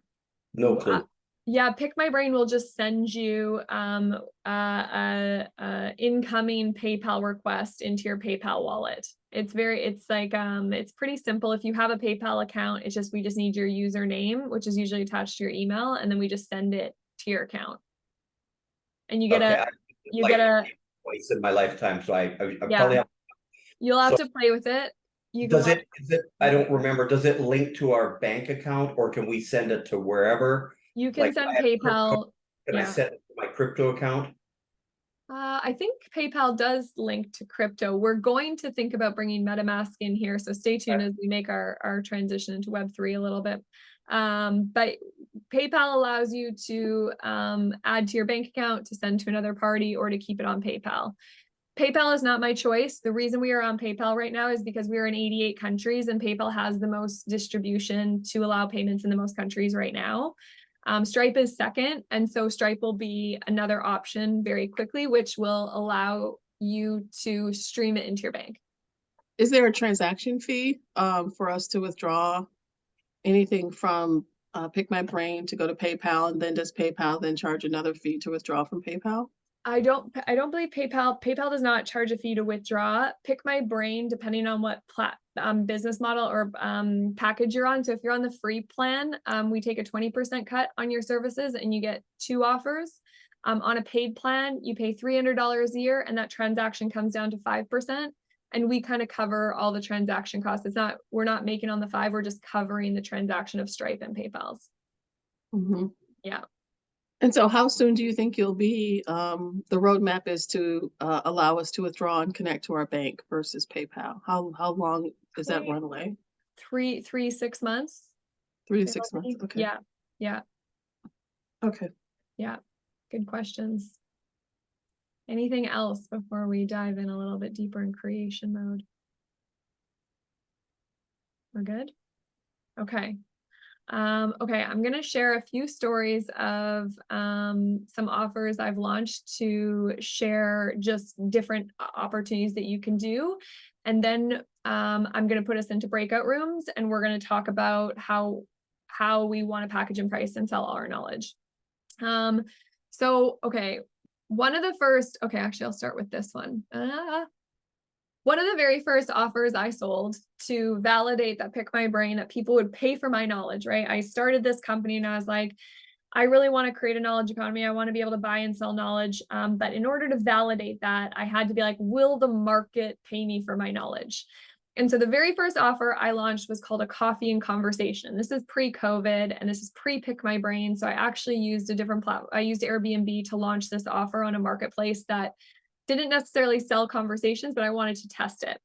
no clue. Yeah, Pick My Brain will just send you incoming PayPal request into your PayPal wallet. It's pretty simple. If you have a PayPal account, we just need your username, which is usually attached to your email, and then we just send it to your account. And you get twice in my lifetime, so I probably you'll have to play with it. I don't remember, does it link to our bank account, or can we send it to wherever? You can send PayPal. Can I send it to my crypto account? I think PayPal does link to crypto. We're going to think about bringing MetaMask in here, so stay tuned as we make our transition into Web3 a little bit. But PayPal allows you to add to your bank account, to send to another party, or to keep it on PayPal. PayPal is not my choice. The reason we are on PayPal right now is because we are in 88 countries and PayPal has the most distribution to allow payments in the most countries right now. Stripe is second, and so Stripe will be another option very quickly, which will allow you to stream it into your bank. Is there a transaction fee for us to withdraw anything from Pick My Brain to go to PayPal, and then does PayPal then charge another fee to withdraw from PayPal? I don't believe PayPal does not charge a fee to withdraw. Pick My Brain, depending on what business model or package you're on. So if you're on the free plan, we take a 20% cut on your services and you get 2 offers. On a paid plan, you pay $300 a year and that transaction comes down to 5%. And we kind of cover all the transaction costs. We're not making on the 5, we're just covering the transaction of Stripe and PayPal's. Yeah. And so how soon do you think you'll be, the roadmap is to allow us to withdraw and connect to our bank versus PayPal? How long is that runway? 6 months. 3 to 6 months, okay. Yeah. Okay. Yeah, good questions. Anything else before we dive in a little bit deeper in creation mode? We're good? Okay. Okay, I'm going to share a few stories of some offers I've launched to share just different opportunities that you can do. And then I'm going to put us into breakout rooms and we're going to talk about how we want to package and price and sell all our knowledge. Okay, actually I'll start with this one. One of the very first offers I sold to validate that Pick My Brain, that people would pay for my knowledge, right? I started this company and I was like, I really want to create a knowledge economy. I want to be able to buy and sell knowledge. But in order to validate that, I had to be like, will the market pay me for my knowledge? And so the very first offer I launched was called a coffee and conversation. This is pre-COVID and this is pre-Pick My Brain. So I actually used a different platform. I used Airbnb to launch this offer on a marketplace that didn't necessarily sell conversations, but I wanted to test it.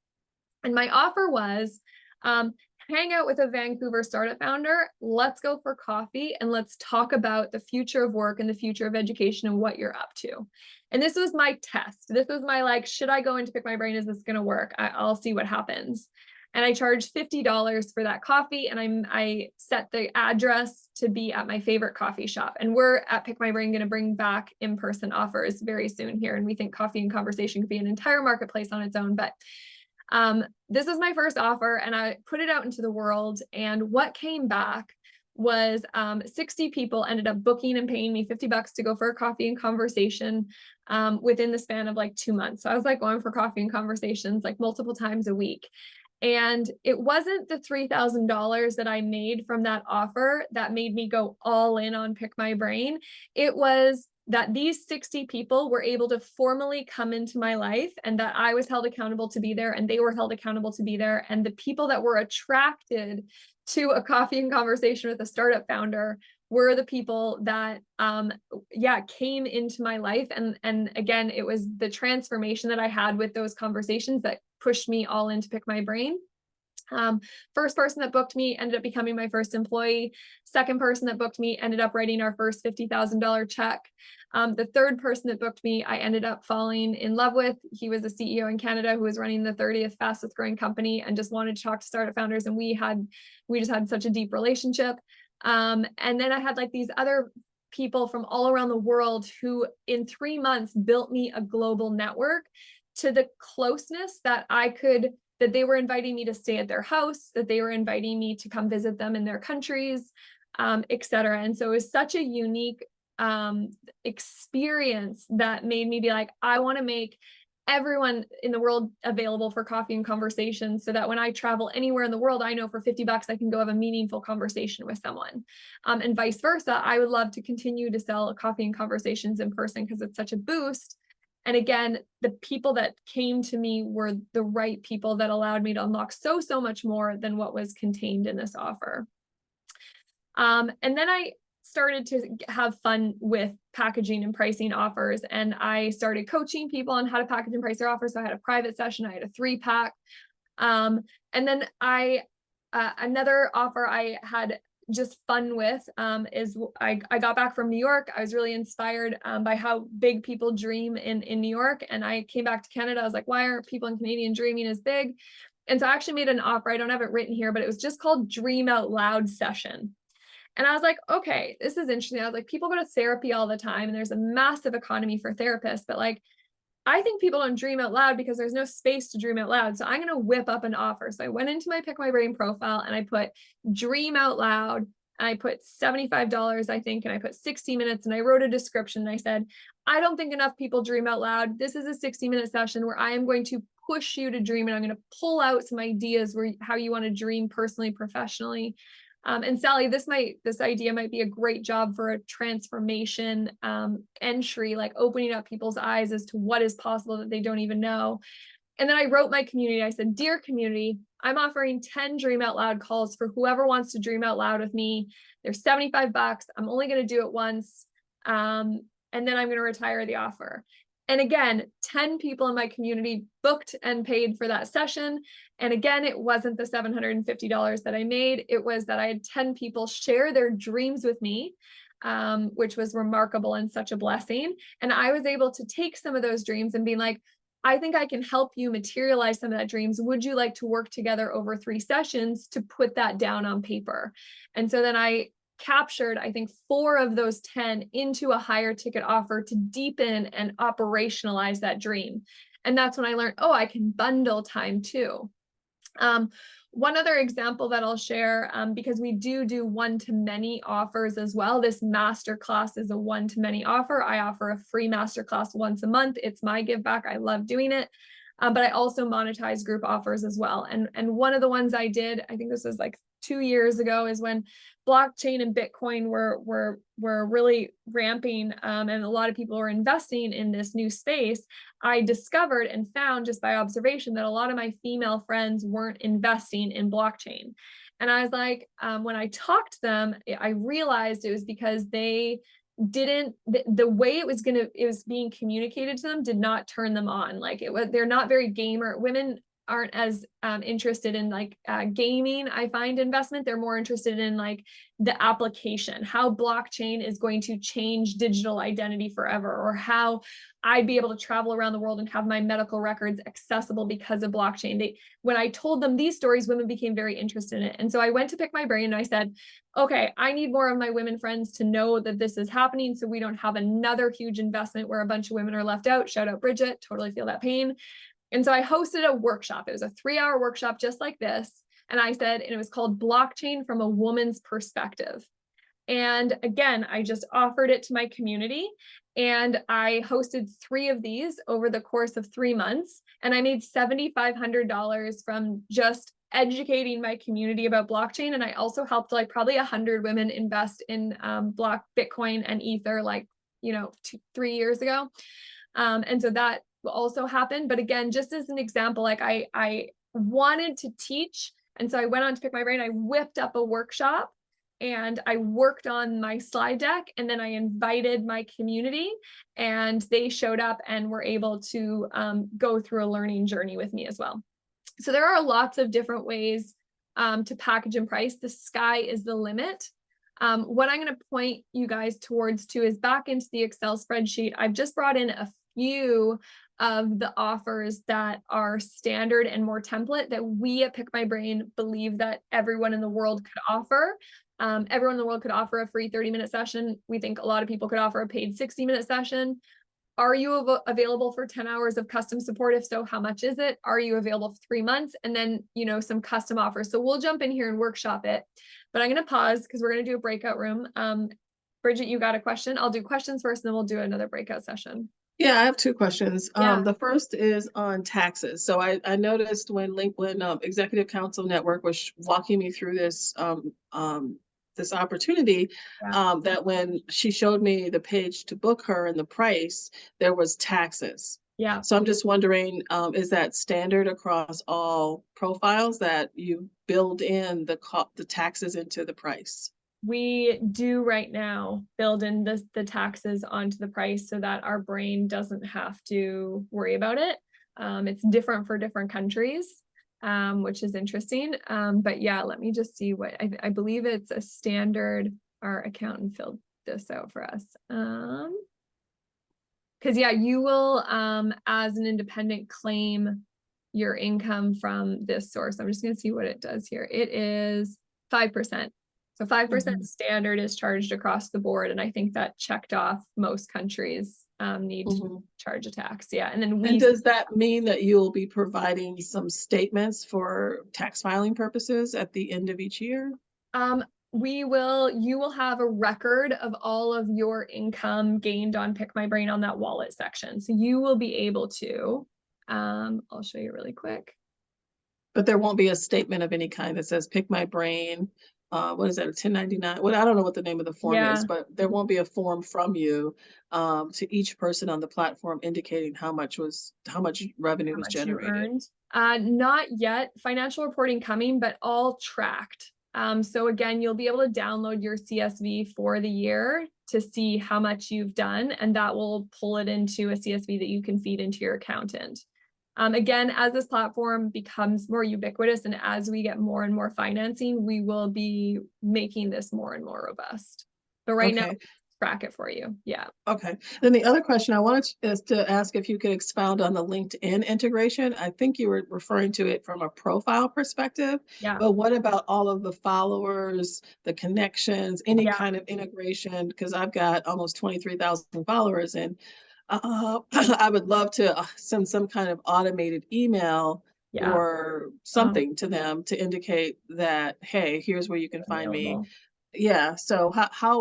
And my offer was, hang out with a Vancouver startup founder, let's go for coffee and let's talk about the future of work and the future of education and what you're up to. And this was my test. This was my like, should I go in to pick my brain? Is this going to work? I'll see what happens. And I charged $50 for that coffee, and I set the address to be at my favorite coffee shop. And we're at Pick My Brain going to bring back in-person offers very soon here. And we think coffee and conversation could be an entire marketplace on its own. But this was my first offer, and I put it out into the world. And what came back was 60 people ended up booking and paying me $50 to go for a coffee and conversation within the span of like 2 months. So I was like going for coffee and conversations like multiple times a week. And it wasn't the $3,000 that I made from that offer that made me go all in on Pick My Brain. It was that these 60 people were able to formally come into my life, and that I was held accountable to be there, and they were held accountable to be there. And the people that were attracted to a coffee and conversation with a startup founder were the people that came into my life. And again, it was the transformation that I had with those conversations that pushed me all in to Pick My Brain. First person that booked me ended up becoming my first employee. Second person that booked me ended up writing our first $50,000 check. The third person that booked me, I ended up falling in love with. He was a CEO in Canada who was running the 30th fastest growing company and just wanted to talk to startup founders. And we just had such a deep relationship. And then I had like these other people from all around the world who in 3 months built me a global network to the closeness that that they were inviting me to stay at their house, that they were inviting me to come visit them in their countries, et cetera. And so it was such a unique experience that made me be like, I want to make everyone in the world available for coffee and conversation, so that when I travel anywhere in the world, I know for $50 I can go have a meaningful conversation with someone, and vice versa. I would love to continue to sell coffee and conversations in person because it's such a boost. And again, the people that came to me were the right people that allowed me to unlock so much more than what was contained in this offer. And then I started to have fun with packaging and pricing offers. And I started coaching people on how to package and price their offers. So I had a private session, I had a 3-pack. And then another offer I had just fun with is I got back from New York. I was really inspired by how big people dream in New York. And I came back to Canada. I was like, why aren't people in Canadian dreaming as big? And so I actually made an offer. I don't have it written here, but it was just called Dream Out Loud Session. And I was like, okay, this is interesting. I was like, people go to therapy all the time, and there's a massive economy for therapists, but like, I think people don't dream out loud because there's no space to dream out loud. So I'm going to whip up an offer. So I went into my Pick My Brain profile and I put dream out loud, and I put $75, I think, and I put 60 minutes, and I wrote a description. And I said, I don't think enough people dream out loud. This is a 60-minute session where I am going to push you to dream, and I'm going to pull out some ideas how you want to dream personally, professionally. And Sally, this idea might be a great job for a transformation entry, like opening up people's eyes as to what is possible that they don't even know. And then I wrote my community. I said, dear community, I'm offering 10 Dream Out Loud calls for whoever wants to dream out loud with me. They're $75. I'm only going to do it once. And then I'm going to retire the offer. And again, 10 people in my community booked and paid for that session. And again, it wasn't the $750 that I made. It was that I had 10 people share their dreams with me, which was remarkable and such a blessing. And I was able to take some of those dreams and be like, I think I can help you materialize some of that dreams. Would you like to work together over 3 sessions to put that down on paper? And so then I captured, I think, 4 of those 10 into a higher ticket offer to deepen and operationalize that dream. And that's when I learned, oh, I can bundle time too. One other example that I'll share, because we do one-to-many offers as well. This masterclass is a one-to-many offer. I offer a free masterclass once a month. It's my give back. I love doing it. But I also monetize group offers as well. And one of the ones I did, I think this was like 2 years ago, is when blockchain and Bitcoin were really ramping, and a lot of people were investing in this new space. I discovered and found just by observation that a lot of my female friends weren't investing in blockchain. And I was like, when I talked to them, I realized it was because they didn't, the way it was being communicated to them did not turn them on. Like they're not very gamer. Women aren't as interested in like gaming, I find investment. They're more interested in like the application, how blockchain is going to change digital identity forever, or how I'd be able to travel around the world and have my medical records accessible because of blockchain. When I told them these stories, women became very interested in it. And so I went to pick my brain and I said, okay, I need more of my women friends to know that this is happening, so we don't have another huge investment where a bunch of women are left out. Shout out Bridget, totally feel that pain. And so I hosted a workshop. It was a 3-hour workshop just like this. And I said, and it was called Blockchain from a Woman's Perspective. And again, I just offered it to my community, and I hosted 3 of these over the course of 3 months. And I made $7,500 from just educating my community about blockchain. And I also helped like probably 100 women invest in Bitcoin and Ether, like, 2-3 years ago. And so that also happened. But again, just as an example, like I wanted to teach. And so I went on to pick my brain. I whipped up a workshop and I worked on my slide deck, and then I invited my community, and they showed up and were able to go through a learning journey with me as well. So there are lots of different ways to package and price. The sky is the limit. What I'm going to point you guys towards too is back into the Excel spreadsheet. I've just brought in a few of the offers that are standard and more template that we at Pick My Brain believe that everyone in the world could offer. Everyone in the world could offer a free 30-minute session. We think a lot of people could offer a paid 60-minute session. Are you available for 10 hours of custom support? If so, how much is it? Are you available for 3 months? And then, some custom offers. So we'll jump in here and workshop it, but I'm going to pause because we're going to do a breakout room. Bridget, you got a question? I'll do questions first, and then we'll do another breakout session. Yeah, I have 2 questions. Yeah. The first is on taxes. So I noticed when Executive Council Network was walking me through this this opportunity, that when she showed me the page to book her and the price, there was taxes. Yeah. So I'm just wondering, is that standard across all profiles that you build in the taxes into the price? We do right now build in the taxes onto the price so that our brain doesn't have to worry about it. It's different for different countries, which is interesting. But yeah, let me just see what I believe it's a standard. Our accountant filled this out for us. Because yeah, you will, as an independent, claim your income from this source. I'm just going to see what it does here. It is 5%. So 5% standard is charged across the board. And I think that checked off most countries need to charge a tax. Yeah. And then does that mean that you'll be providing some statements for tax filing purposes at the end of each year? You will have a record of all of your income gained on Pick My Brain on that wallet section. So you will be able to, I'll show you really quick. But there won't be a statement of any kind that says Pick My Brain. What is that, a 1099? Well, I don't know what the name of the form is, but there won't be a form from you to each person on the platform indicating how much revenue was generated. Not yet. Financial reporting coming, but all tracked. So again, you'll be able to download your CSV for the year to see how much you've done, and that will pull it into a CSV that you can feed into your accountant. Again, as this platform becomes more ubiquitous and as we get more and more financing, we will be making this more and more robust. But right now, track it for you. Yeah. Okay. Then the other question I wanted is to ask if you could expound on the LinkedIn integration. I think you were referring to it from a profile perspective. Yeah. But what about all of the followers, the connections, any kind of integration? Because I've got almost 23,000 followers, and I would love to send some kind of automated email or something to them to indicate that, hey, here's where you can find me. Yeah. So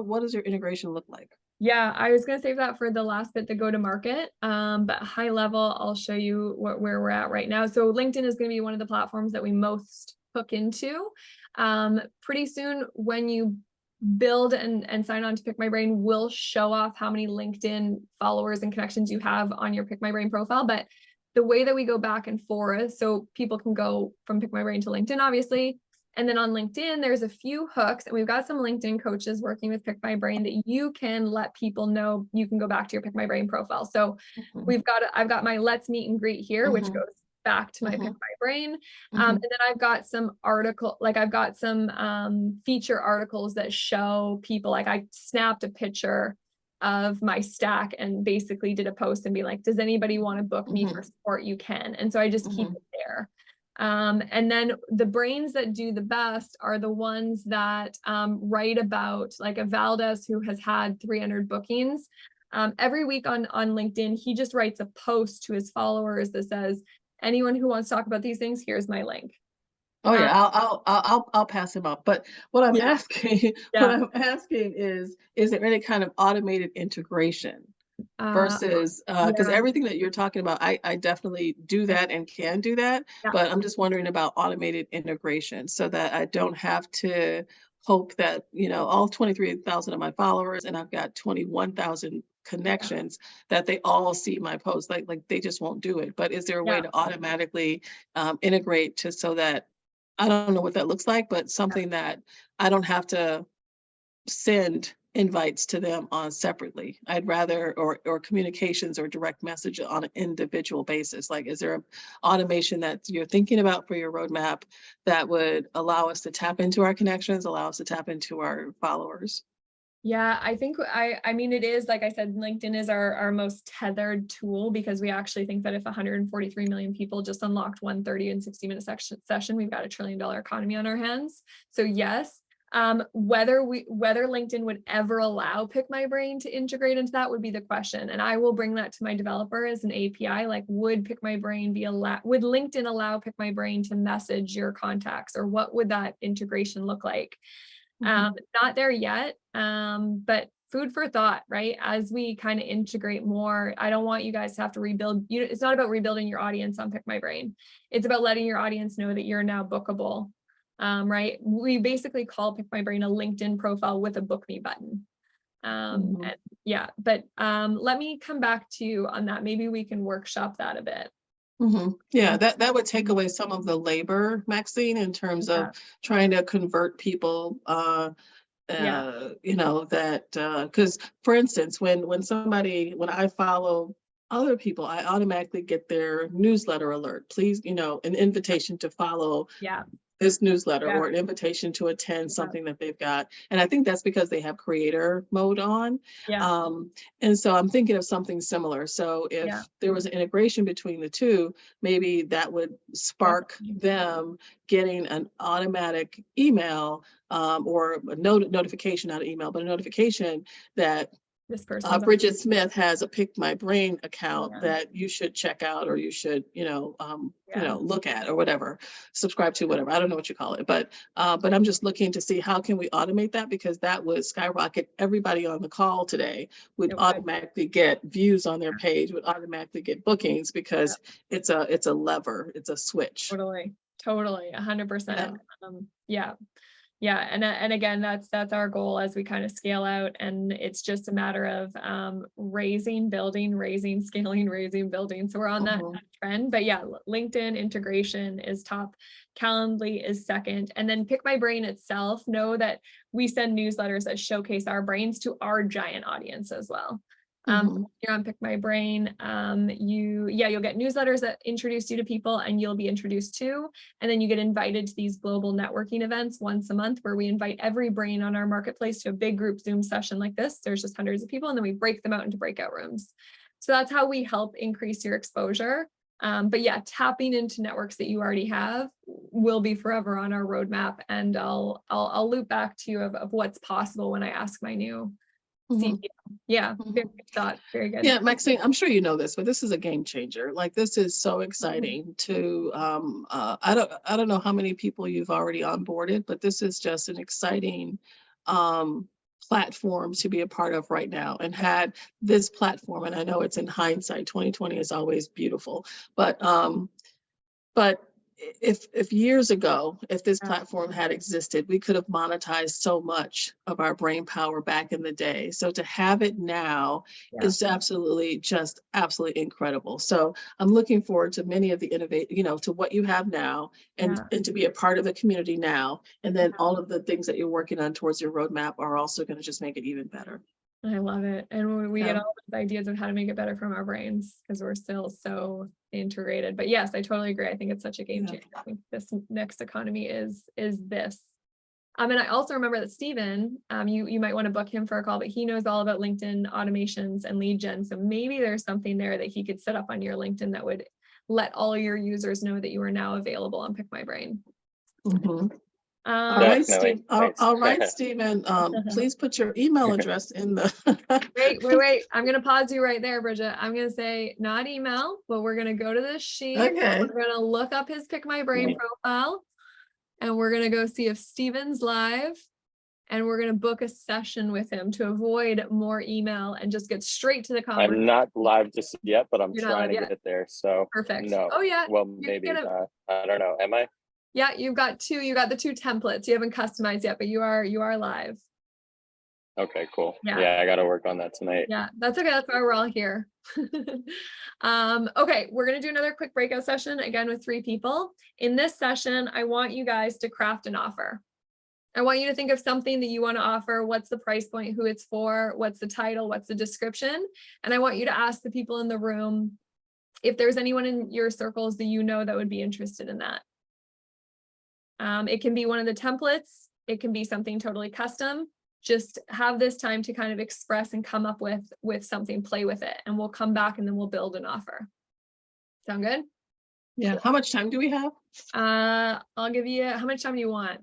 what does your integration look like? Yeah, I was going to save that for the last bit, the go to market. But high level, I'll show you where we're at right now. So LinkedIn is going to be one of the platforms that we most hook into. Pretty soon, when you build and sign on to Pick My Brain, will show off how many LinkedIn followers and connections you have on your Pick My Brain profile. But the way that we go back and forth, so people can go from Pick My Brain to LinkedIn, obviously. And then on LinkedIn, there's a few hooks, and we've got some LinkedIn coaches working with Pick My Brain that you can let people know you can go back to your Pick My Brain profile. So I've got my Let's Meet and Greet here, which goes back to my Pick My Brain. And then I've got some feature articles that show people, like I snapped a picture of my stack and basically did a post and be like, does anybody want to book me for support? You can. And so I just keep it there. And then the brains that do the best are the ones that write about, like a Valdez who has had 300 bookings. Every week on LinkedIn, he just writes a post to his followers that says, anyone who wants to talk about these things, here's my link. Oh yeah, I'll pass him up. But what I'm asking, what I'm asking is there any kind of automated integration versus because everything that you're talking about, I definitely do that and can do that. But I'm just wondering about automated integration so that I don't have to hope that, you know, all 23,000 of my followers, and I've got 21,000 connections, that they all see my post. Like they just won't do it. But is there a way to automatically integrate so that, I don't know what that looks like, but something that I don't have to send invites to them on separately? I'd rather, or communications or direct message on an individual basis. Like, is there an automation that you're thinking about for your roadmap that would allow us to tap into our connections, allow us to tap into our followers? Yeah, I think I mean, it is, like I said, LinkedIn is our most tethered tool, because we actually think that if 143 million people just unlocked one 30 and 60-minute session, we've got $1 trillion economy on our hands. So yes, whether LinkedIn would ever allow Pick My Brain to integrate into that would be the question. And I will bring that to my developer as an API, like, would Pick My Brain would LinkedIn allow Pick My Brain to message your contacts, or what would that integration look like? Not there yet, but food for thought, right? As we kind of integrate more, I don't want you guys to have to rebuild. It's not about rebuilding your audience on Pick My Brain. It's about letting your audience know that you're now bookable, right? We basically call Pick My Brain a LinkedIn profile with a book me button. And yeah, but let me come back to you on that. Maybe we can workshop that a bit. Yeah, that would take away some of the labor, Maxine, in terms of trying to convert people, you know, that because, for instance, when I follow other people, I automatically get their newsletter alert. Please, you know, an invitation to follow this newsletter or an invitation to attend something that they've got. And I think that's because they have creator mode on. And so I'm thinking of something similar. So if there was an integration between the two, maybe that would spark them getting an automatic email or a notification, not an email, but a notification that this person, Bridget Smith, has a Pick My Brain account that you should check out, or you should, you know, look at, or whatever, subscribe to, whatever. I don't know what you call it, but I'm just looking to see how can we automate that, because that would skyrocket everybody on the call today would automatically get views on their page, would automatically get bookings, because it's a lever, it's a switch. Totally, 100%. Yeah, and again, that's our goal as we kind of scale out, and it's just a matter of raising, building, raising, scaling, raising, building. So we're on that trend. But yeah, LinkedIn integration is top, Calendly is second, and then Pick My Brain itself. Know that we send newsletters that showcase our brains to our giant audience as well. You're on Pick My Brain, you'll get newsletters that introduce you to people and you'll be introduced to, and then you get invited to these global networking events once a month, where we invite every brain on our marketplace to a big group Zoom session like this. There's just hundreds of people, and then we break them out into breakout rooms. So that's how we help increase your exposure. But yeah, tapping into networks that you already have will be forever on our roadmap, and I'll loop back to you of what's possible when I ask my new CPO. Yeah, very good thought. Very good. Yeah, Maxine, I'm sure you know this, but this is a game changer. Like, this is so exciting to I don't know how many people you've already onboarded, but this is just an exciting platform to be a part of right now. And had this platform, and I know it's in hindsight, 2020 is always beautiful, but if years ago, if this platform had existed, we could have monetized so much of our brain power back in the day. So to have it now is absolutely incredible. So I'm looking forward to many of the to what you have now, and to be a part of the community now. And then all of the things that you're working on towards your roadmap are also going to just make it even better. I love it. And we get all those ideas of how to make it better from our brains, because we're still so integrated. But yes, I totally agree. I think it's such a game changer. I think this next economy is this. And I also remember that Steven, you might want to book him for a call, but he knows all about LinkedIn automations and lead gen. So maybe there's something there that he could set up on your LinkedIn that would let all your users know that you are now available on Pick My Brain. All right, Steve. All right, Stephen. Please put your email address in the. Wait. I'm gonna pause you right there, Bridget. I'm gonna say not email, but we're gonna go to this sheet. Okay. We're gonna look up his Pick My Brain profile, and we're gonna go see if Steven's live, and we're gonna book a session with him to avoid more email and just get straight to the conversation. I'm not live just yet, but I'm You're not trying live to yet? get there. So Perfect. no. Oh yeah. Well, You maybe can get I don't know. Am I? Yeah, you've got two. You got the two templates. You haven't customized yet, but you are live. Okay, cool. Yeah. Yeah, I got to work on that tonight. Yeah, that's okay. That's why we're all here. Okay, we're gonna do another quick breakout session again with 3 people. In this session, I want you guys to craft an offer. I want you to think of something that you want to offer. What's the price point, who it's for, what's the title, what's the description? And I want you to ask the people in the room if there's anyone in your circles that you know that would be interested in that. It can be one of the templates. It can be something totally custom. Just have this time to kind of express and come up with something, play with it, and we'll come back and then we'll build an offer. Sound good? Yeah. How much time do we have? I'll give you, how much time do you want?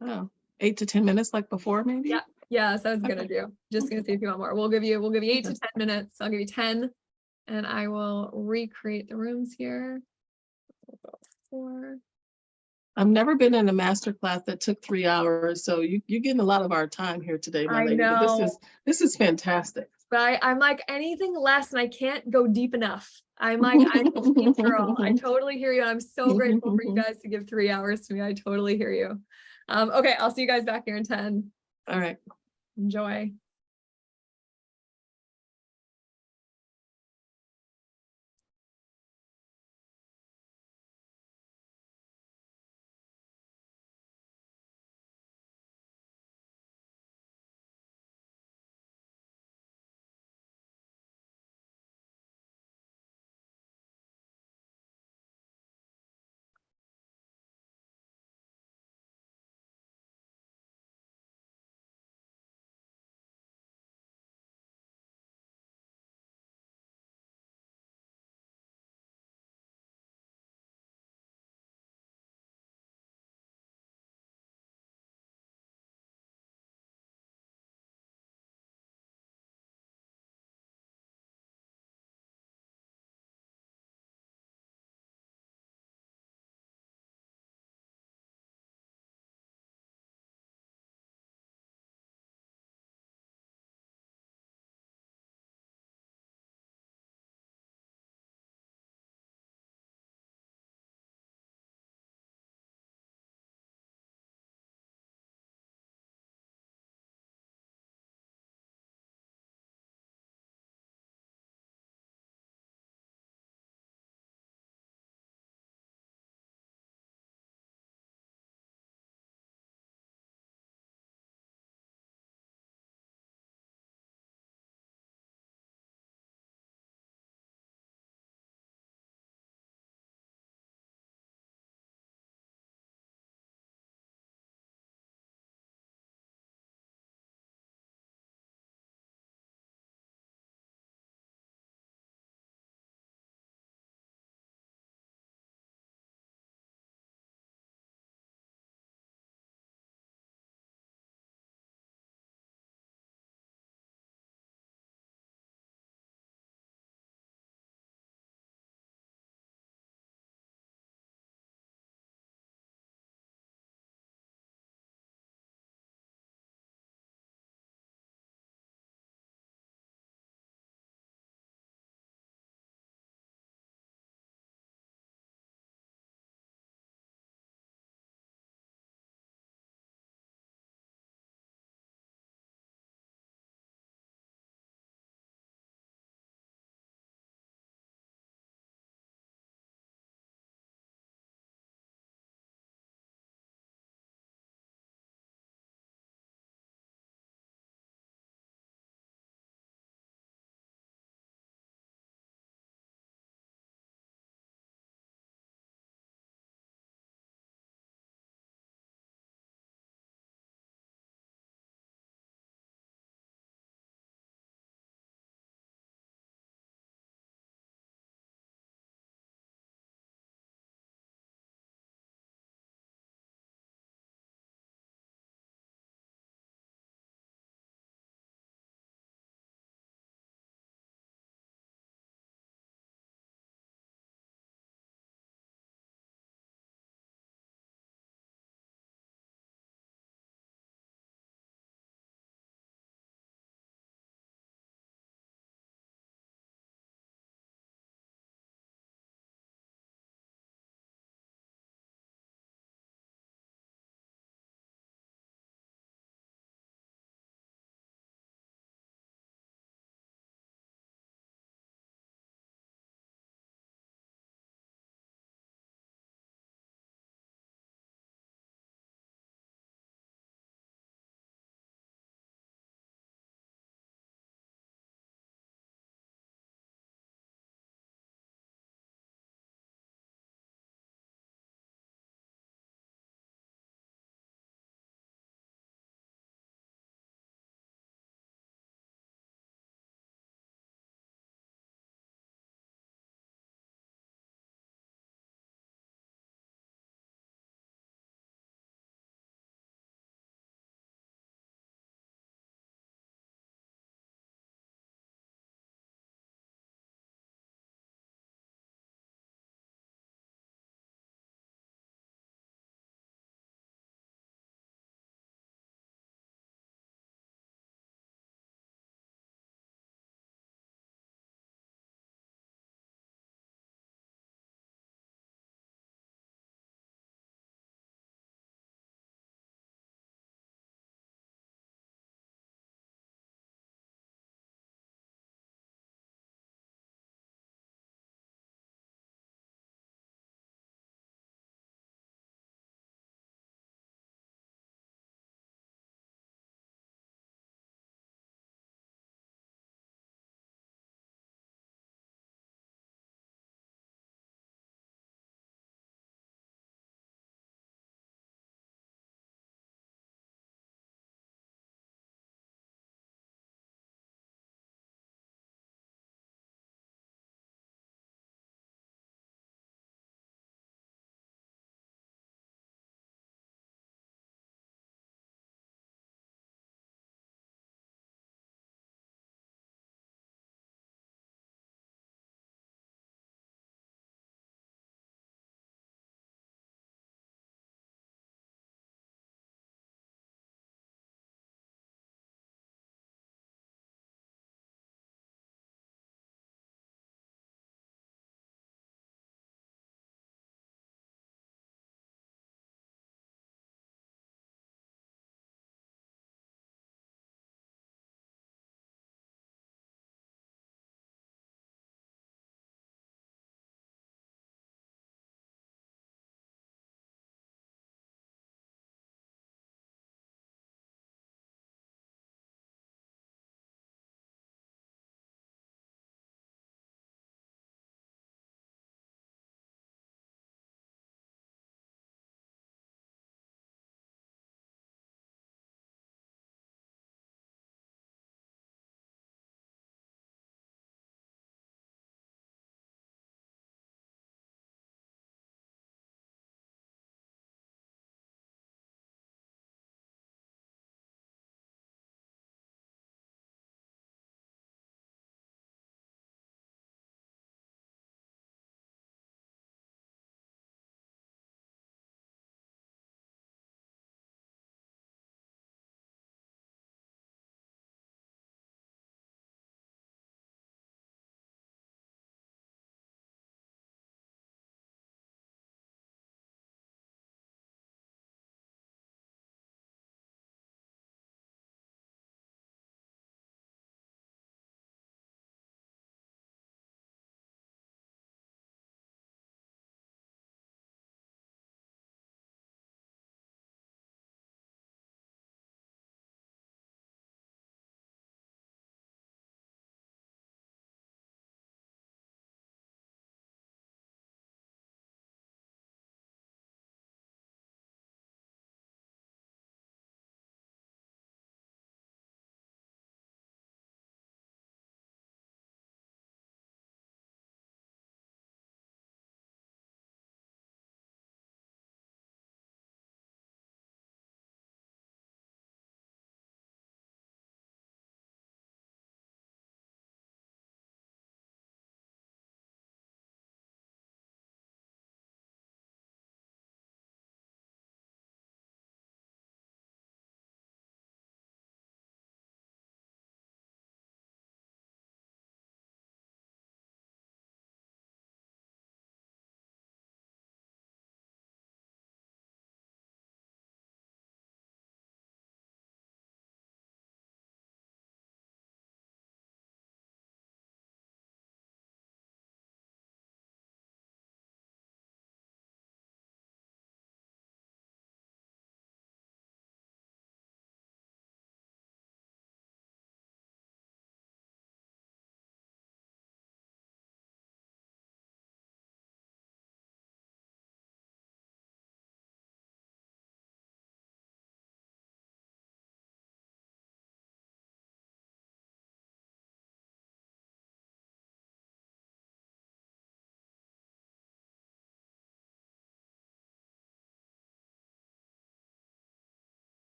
Oh, 8 to 10 minutes like before, maybe? Yeah. Yeah, so I was gonna do. Just gonna see if you want more. We'll give you 8 to 10 minutes. I'll give you 10 and I will recreate the rooms here. 4. I've never been in a master class that took 3 hours, so you're getting a lot of our time here today, my lady. But this is fantastic. But I'm like anything less and I can't go deep enough. I'm like, I'm a deep girl. I totally hear you. And I'm so grateful for you guys to give 3 hours to me. I totally hear you. Okay, I'll see you guys back here in 10. All right. Enjoy.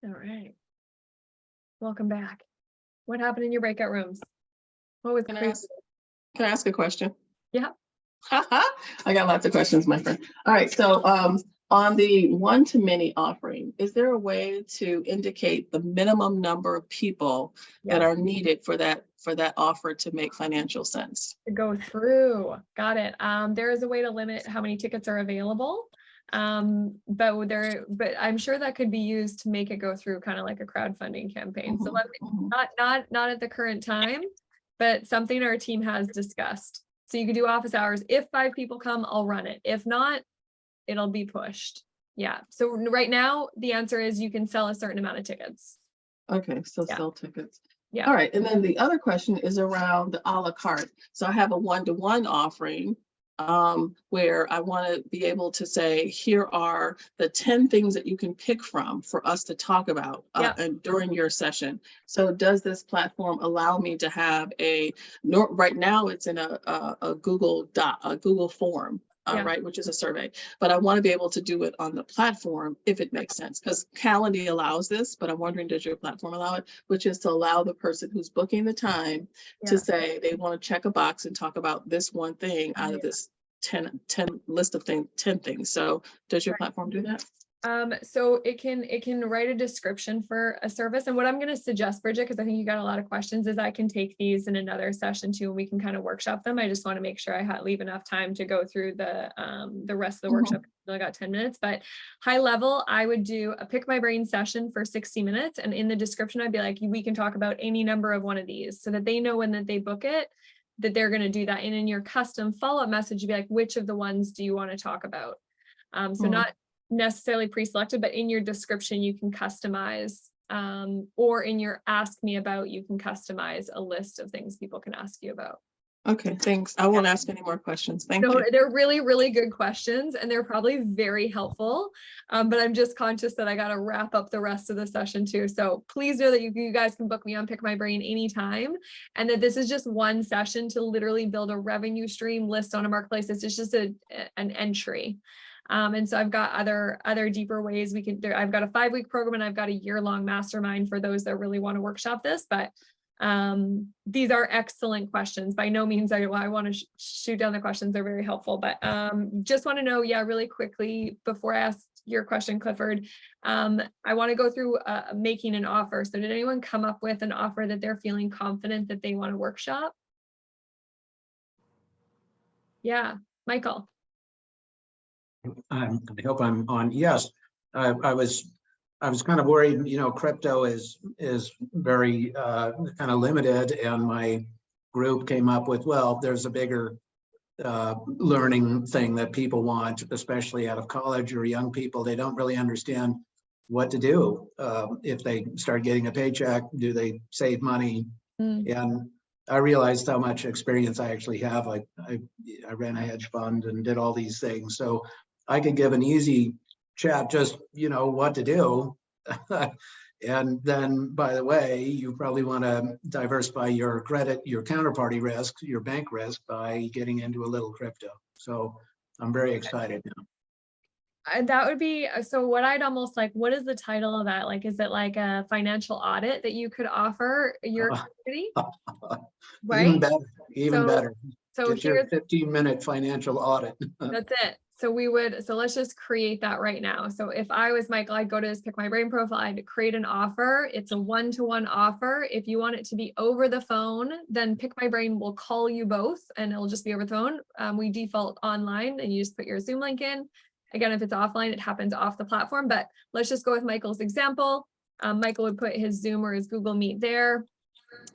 All right. Welcome back. What happened in your breakout rooms? What was Can crazy? I ask a question? Yeah. I got lots of questions, my friend. All right, so on the one-to-many offering, is there a way to indicate the minimum number of people that are needed for that offer to make financial sense? To go through. Got it. There is a way to limit how many tickets are available. But I'm sure that could be used to make it go through kind of like a crowdfunding campaign. So let me, not at the current time, but something our team has discussed. So you could do office hours. If 5 people come, I'll run it. If not, it'll be pushed. Yeah. So right now the answer is you can sell a certain amount of tickets. Okay, so sell tickets. Yeah. All right, and then the other question is around the a la carte. So I have a one-to-one offering where I want to be able to say, here are the 10 things that you can pick from for us to talk about during your session. So does this platform allow me to have right now it's in a Google form, right, which is a survey, but I want to be able to do it on the platform if it makes sense, because Calendly allows this, but I'm wondering, does your platform allow it, which is to allow the person who's booking the time to say they want to check a box and talk about this one thing out of this 10 list of things, 10 things. So does your platform do that? So it can write a description for a service. And what I'm going to suggest, Bridget, because I think you got a lot of questions, is I can take these in another session too, and we can kind of workshop them. I just want to make sure I leave enough time to go through the rest of the workshop. I got 10 minutes, but high level, I would do a pick my brain session for 60 minutes. And in the description, I'd be like, we can talk about any number of one of these so that they know when that they book it, that they're going to do that. And in your custom follow-up message, you'd be like, which of the ones do you want to talk about? So not necessarily pre-selected, but in your description, you can customize, or in your ask me about, you can customize a list of things people can ask you about. Okay, thanks. I won't ask any more questions. Thank you. They're really, really good questions, and they're probably very helpful. But I'm just conscious that I got to wrap up the rest of the session too. So please know that you guys can book me on Pick My Brain anytime, and that this is just one session to literally build a revenue stream list on a marketplace. It's just an entry. And so I've got other deeper ways we can. I've got a 5-week program, and I've got a year-long mastermind for those that really want to workshop this. But these are excellent questions. By no means I want to shoot down the questions. They're very helpful, but just want to know, really quickly before I ask your question, Clifford, I want to go through making an offer. So did anyone come up with an offer that they're feeling confident that they want to workshop? Yeah, Michael. I hope I'm on. Yes, I was kind of worried. Crypto is very kind of limited, and my group came up with, well, there's a bigger learning thing that people want, especially out of college or young people. They don't really understand what to do if they start getting a paycheck. Do they save money? And I realized how much experience I actually have. I ran a hedge fund and did all these things, so I could give an easy chat, just what to do. And then, by the way, you probably want to diversify your credit, your counterparty risk, your bank risk, by getting into a little crypto. So I'm very excited now. That would be, so what I'd almost like, what is the title of that? Like, is it like a financial audit that you could offer your community? Right? Even better. So get your 15-minute financial audit. That's it. So let's just create that right now. So if I was Michael, I'd go to his Pick My Brain profile, I'd create an offer. It's a one-to-one offer. If you want it to be over the phone, then Pick My Brain will call you both, and it'll just be over the phone. We default online, and you just put your Zoom link in. Again, if it's offline, it happens off the platform, but let's just go with Michael's example. Michael would put his Zoom or his Google Meet there,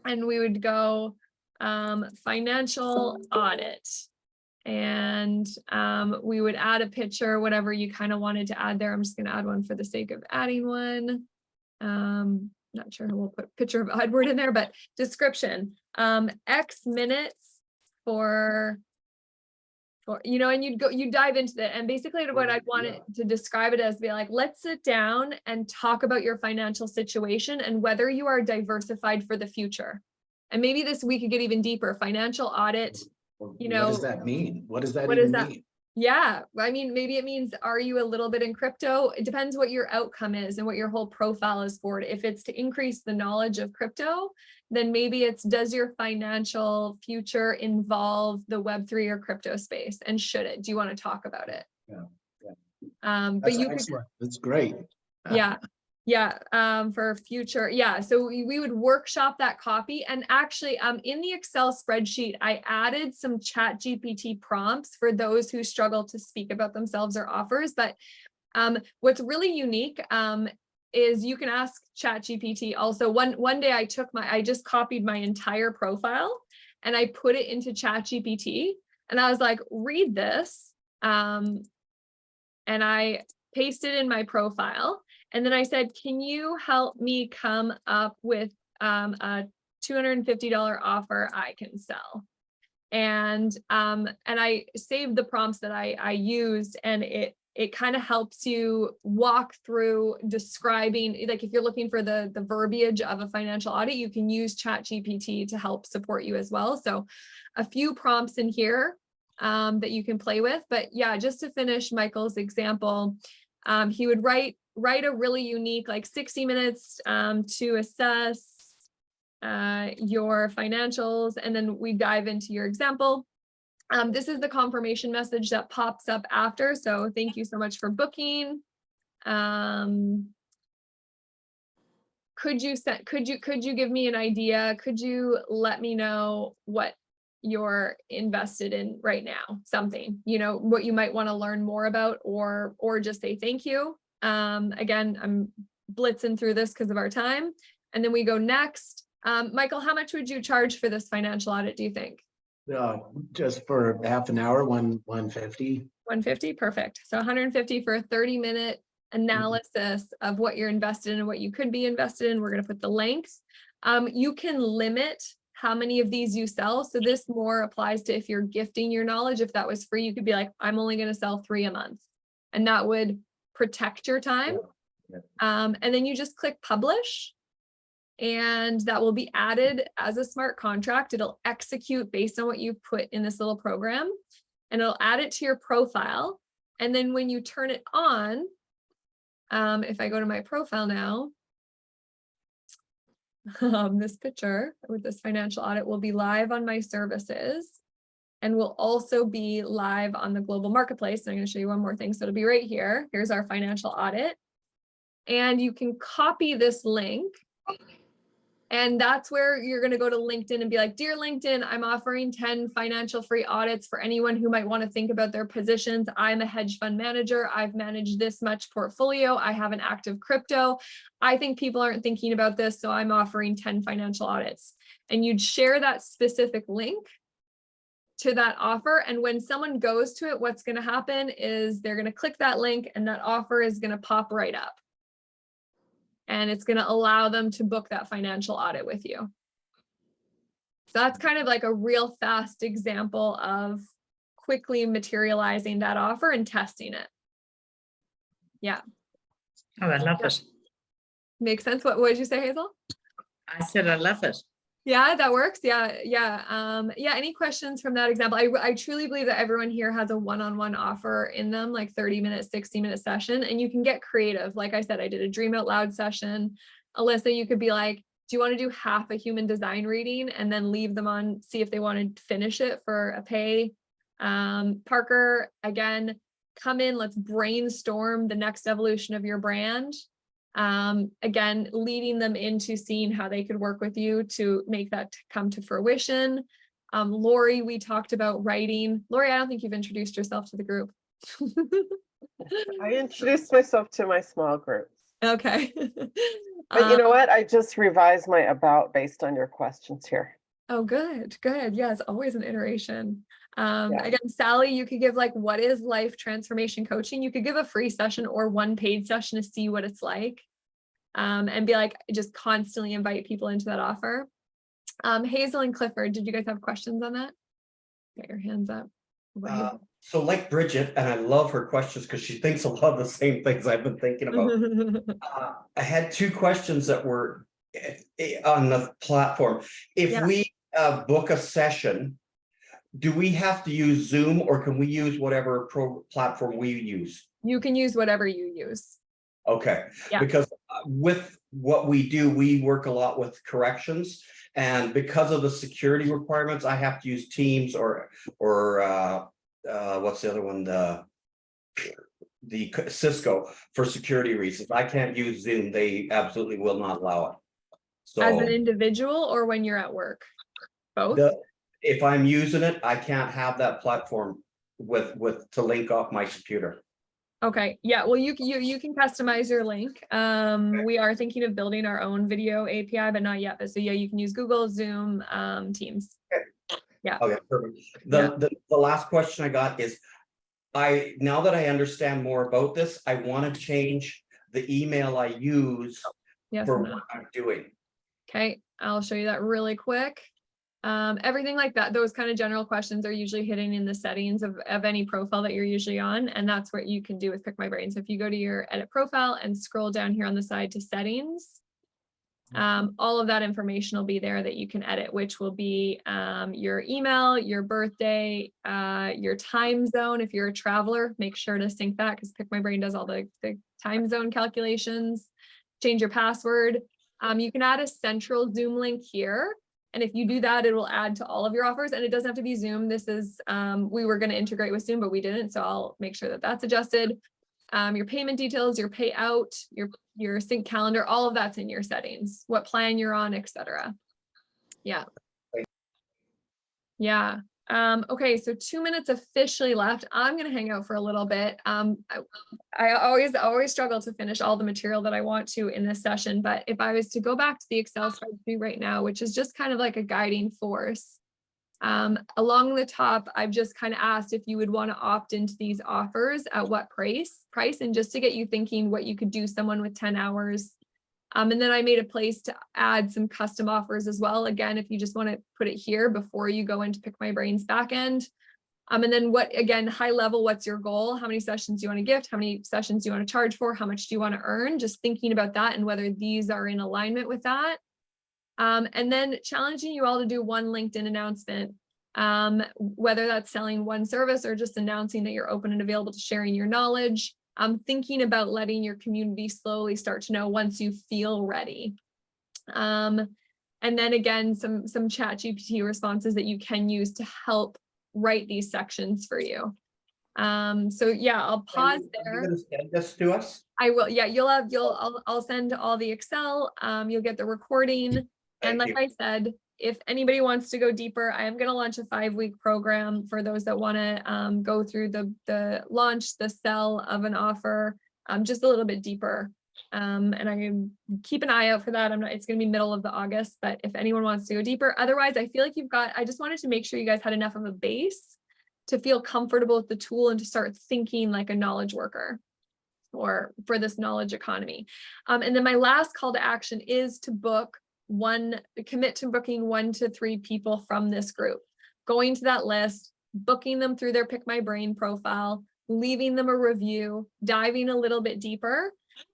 and we would go financial audit. And we would add a picture, whatever you kind of wanted to add there. I'm just going to add one for the sake of adding one. Not sure who will put picture of Edward in there, but description, X minutes for and you dive into that. And basically what I wanted to describe it as, be like, let's sit down and talk about your financial situation and whether you are diversified for the future. And maybe this we could get even deeper. Financial audit. What does that mean? What does that even mean? Yeah, I mean, maybe it means, are you a little bit in crypto? It depends what your outcome is and what your whole profile is for it. If it's to increase the knowledge of crypto, then maybe it's, does your financial future involve the Web3 or crypto space? And should it? Do you want to talk about it? Yeah. But That's you could, excellent. That's great. yeah. For future. Yeah. So we would workshop that copy. And actually, in the Excel spreadsheet, I added some ChatGPT prompts for those who struggle to speak about themselves or offers. But what's really unique is you can ask ChatGPT also. One day I just copied my entire profile and I put it into ChatGPT and I was like, read this. And I pasted in my profile. And then I said, can you help me come up with a $250 offer I can sell? And I saved the prompts that I used, and it kind of helps you walk through describing, like if you're looking for the verbiage of a financial audit, you can use ChatGPT to help support you as well. So a few prompts in here that you can play with. But yeah, just to finish Michael's example, he would write a really unique, like 60 minutes to assess your financials, and then we dive into your example. This is the confirmation message that pops up after. So thank you so much for booking. Could you give me an idea? Could you let me know what you're invested in right now? Something, what you might want to learn more about, or just say thank you. Again, I'm blitzing through this because of our time. And then we go next. Michael, how much would you charge for this financial audit, do you think? Just for half an hour, 150. 150, perfect. So 150 for a 30-minute analysis of what you're invested in and what you could be invested in. We're going to put the length. You can limit how many of these you sell. So this more applies to if you're gifting your knowledge. If that was free, you could be like, I'm only going to sell 3 a month. And that would protect your time. And then you just click publish. And that will be added as a smart contract. It'll execute based on what you've put in this little program, and it'll add it to your profile. And then when you turn it on, if I go to my profile now, this picture with this financial audit will be live on my services and will also be live on the global marketplace. And I'm going to show you one more thing. So it'll be right here. Here's our financial audit. And you can copy this link. And that's where you're going to go to LinkedIn and be like, dear LinkedIn, I'm offering 10 financial free audits for anyone who might want to think about their positions. I'm a hedge fund manager. I've managed this much portfolio. I have an active crypto. I think people aren't thinking about this, so I'm offering 10 financial audits. And you'd share that specific link to that offer. And when someone goes to it, what's going to happen is they're going to click that link and that offer is going to pop right up. And it's going to allow them to book that financial audit with you. So that's kind of like a real fast example of quickly materializing that offer and testing it. Yeah. Oh, I love it. Makes sense. What did you say, Hazel? I said I love it. Yeah, that works. Yeah. Any questions from that example? I truly believe that everyone here has a one-on-one offer in them, like 30-minute, 60-minute session, and you can get creative. Like I said, I did a dream out loud session. Alyssa, you could be like, do you want to do half a human design reading and then leave them on, see if they want to finish it for a pay? Parker, again, come in, let's brainstorm the next evolution of your brand. Again, leading them into seeing how they could work with you to make that come to fruition. Lori, we talked about writing. Lori, I don't think you've introduced yourself to the group. I introduced myself to my small group. Okay. But you know what? I just revised my about based on your questions here. Oh, good. Yeah, it's always an iteration. Again, Sally, you could give like, what is life transformation coaching? You could give a free session or one paid session to see what it's like. And be like, just constantly invite people into that offer. Hazel and Clifford, did you guys have questions on that? Get your hands up. So like Bridget, and I love her questions because she thinks a lot of the same things I've been thinking about. I had 2 questions that were on the platform. If we book a session, do we have to use Zoom or can we use whatever platform we use? You can use whatever you use. Okay, Yeah. because with what we do, we work a lot with corrections, and because of the security requirements, I have to use Teams or what's the other one? The Cisco for security reasons. I can't use Zoom. They absolutely will not allow it. So As an individual or when you're at work? Both? If I'm using it, I can't have that platform to link off my computer. Okay, yeah, well, you can customize your link. We are thinking of building our own video API, but not yet. But so yeah, you can use Google, Zoom, Teams. Yeah. Okay, perfect. The last question I got is, now that I understand more about this, I want to change the email I use for what I'm doing. Okay, I'll show you that really quick. Everything like that, those kind of general questions are usually hidden in the settings of any profile that you're usually on. And that's what you can do with Pick My Brain. So if you go to your edit profile and scroll down here on the side to settings, all of that information will be there that you can edit, which will be your email, your birthday, your time zone. If you're a traveler, make sure to sync that because Pick My Brain does all the time zone calculations. Change your password. You can add a central Zoom link here. And if you do that, it will add to all of your offers, and it doesn't have to be Zoom. This is, we were going to integrate with Zoom, but we didn't. So I'll make sure that that's adjusted. Your payment details, your payout, your sync calendar, all of that's in your settings, what plan you're on, etc. Yeah. Yeah. Okay, so 2 minutes officially left. I'm going to hang out for a little bit. I always struggle to finish all the material that I want to in this session, but if I was to go back to the Excel spreadsheet right now, which is just kind of like a guiding force, along the top, I've just kind of asked if you would want to opt into these offers at what price, and just to get you thinking what you could do someone with 10 hours. And then I made a place to add some custom offers as well. Again, if you just want to put it here before you go into Pick My Brain's backend. And then again, high level, what's your goal? How many sessions do you want to gift? How many sessions do you want to charge for? How much do you want to earn? Just thinking about that and whether these are in alignment with that. And then challenging you all to do one LinkedIn announcement, whether that's selling one service or just announcing that you're open and available to sharing your knowledge. Thinking about letting your community slowly start to know once you feel ready. And then again, some ChatGPT responses that you can use to help write these sections for you. So yeah, I'll pause there. You're going to send this to us? I will. Yeah, I'll send all the Excel. You'll get the recording. And like I said, if anybody wants to go deeper, I am going to launch a 5-week program for those that want to go through the launch, the sell of an offer, just a little bit deeper. And I can keep an eye out for that. It's going to be middle of August, but if anyone wants to go deeper, otherwise I feel like I just wanted to make sure you guys had enough of a base to feel comfortable with the tool and to start thinking like a knowledge worker or for this knowledge economy. And then my last call to action is to commit to booking 1 to 3 people from this group, going to that list, booking them through their Pick My Brain profile, leaving them a review, diving a little bit deeper.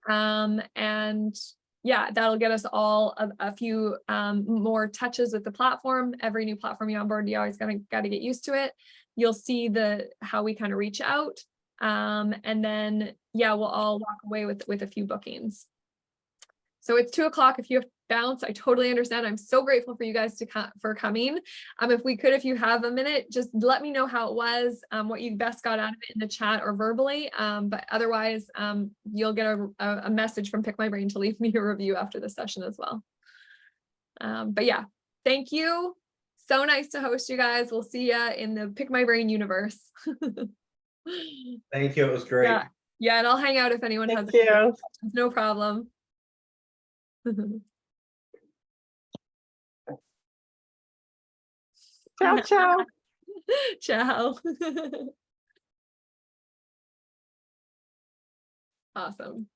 And yeah, that'll get us all a few more touches with the platform. Every new platform you onboard, you always got to get used to it. You'll see how we kind of reach out. And then, yeah, we'll all walk away with a few bookings. So it's 2:00. If you have bounce, I totally understand. I'm so grateful for you guys for coming. If you have a minute, just let me know how it was, what you best got out of it in the chat or verbally. But otherwise, you'll get a message from Pick My Brain to leave me a review after the session as well. But yeah, thank you. So nice to host you guys. We'll see ya in the Pick My Brain universe. Thank you. It was great. Yeah, and I'll hang out if anyone has any questions. No problem. Ciao, ciao. Ciao. Awesome.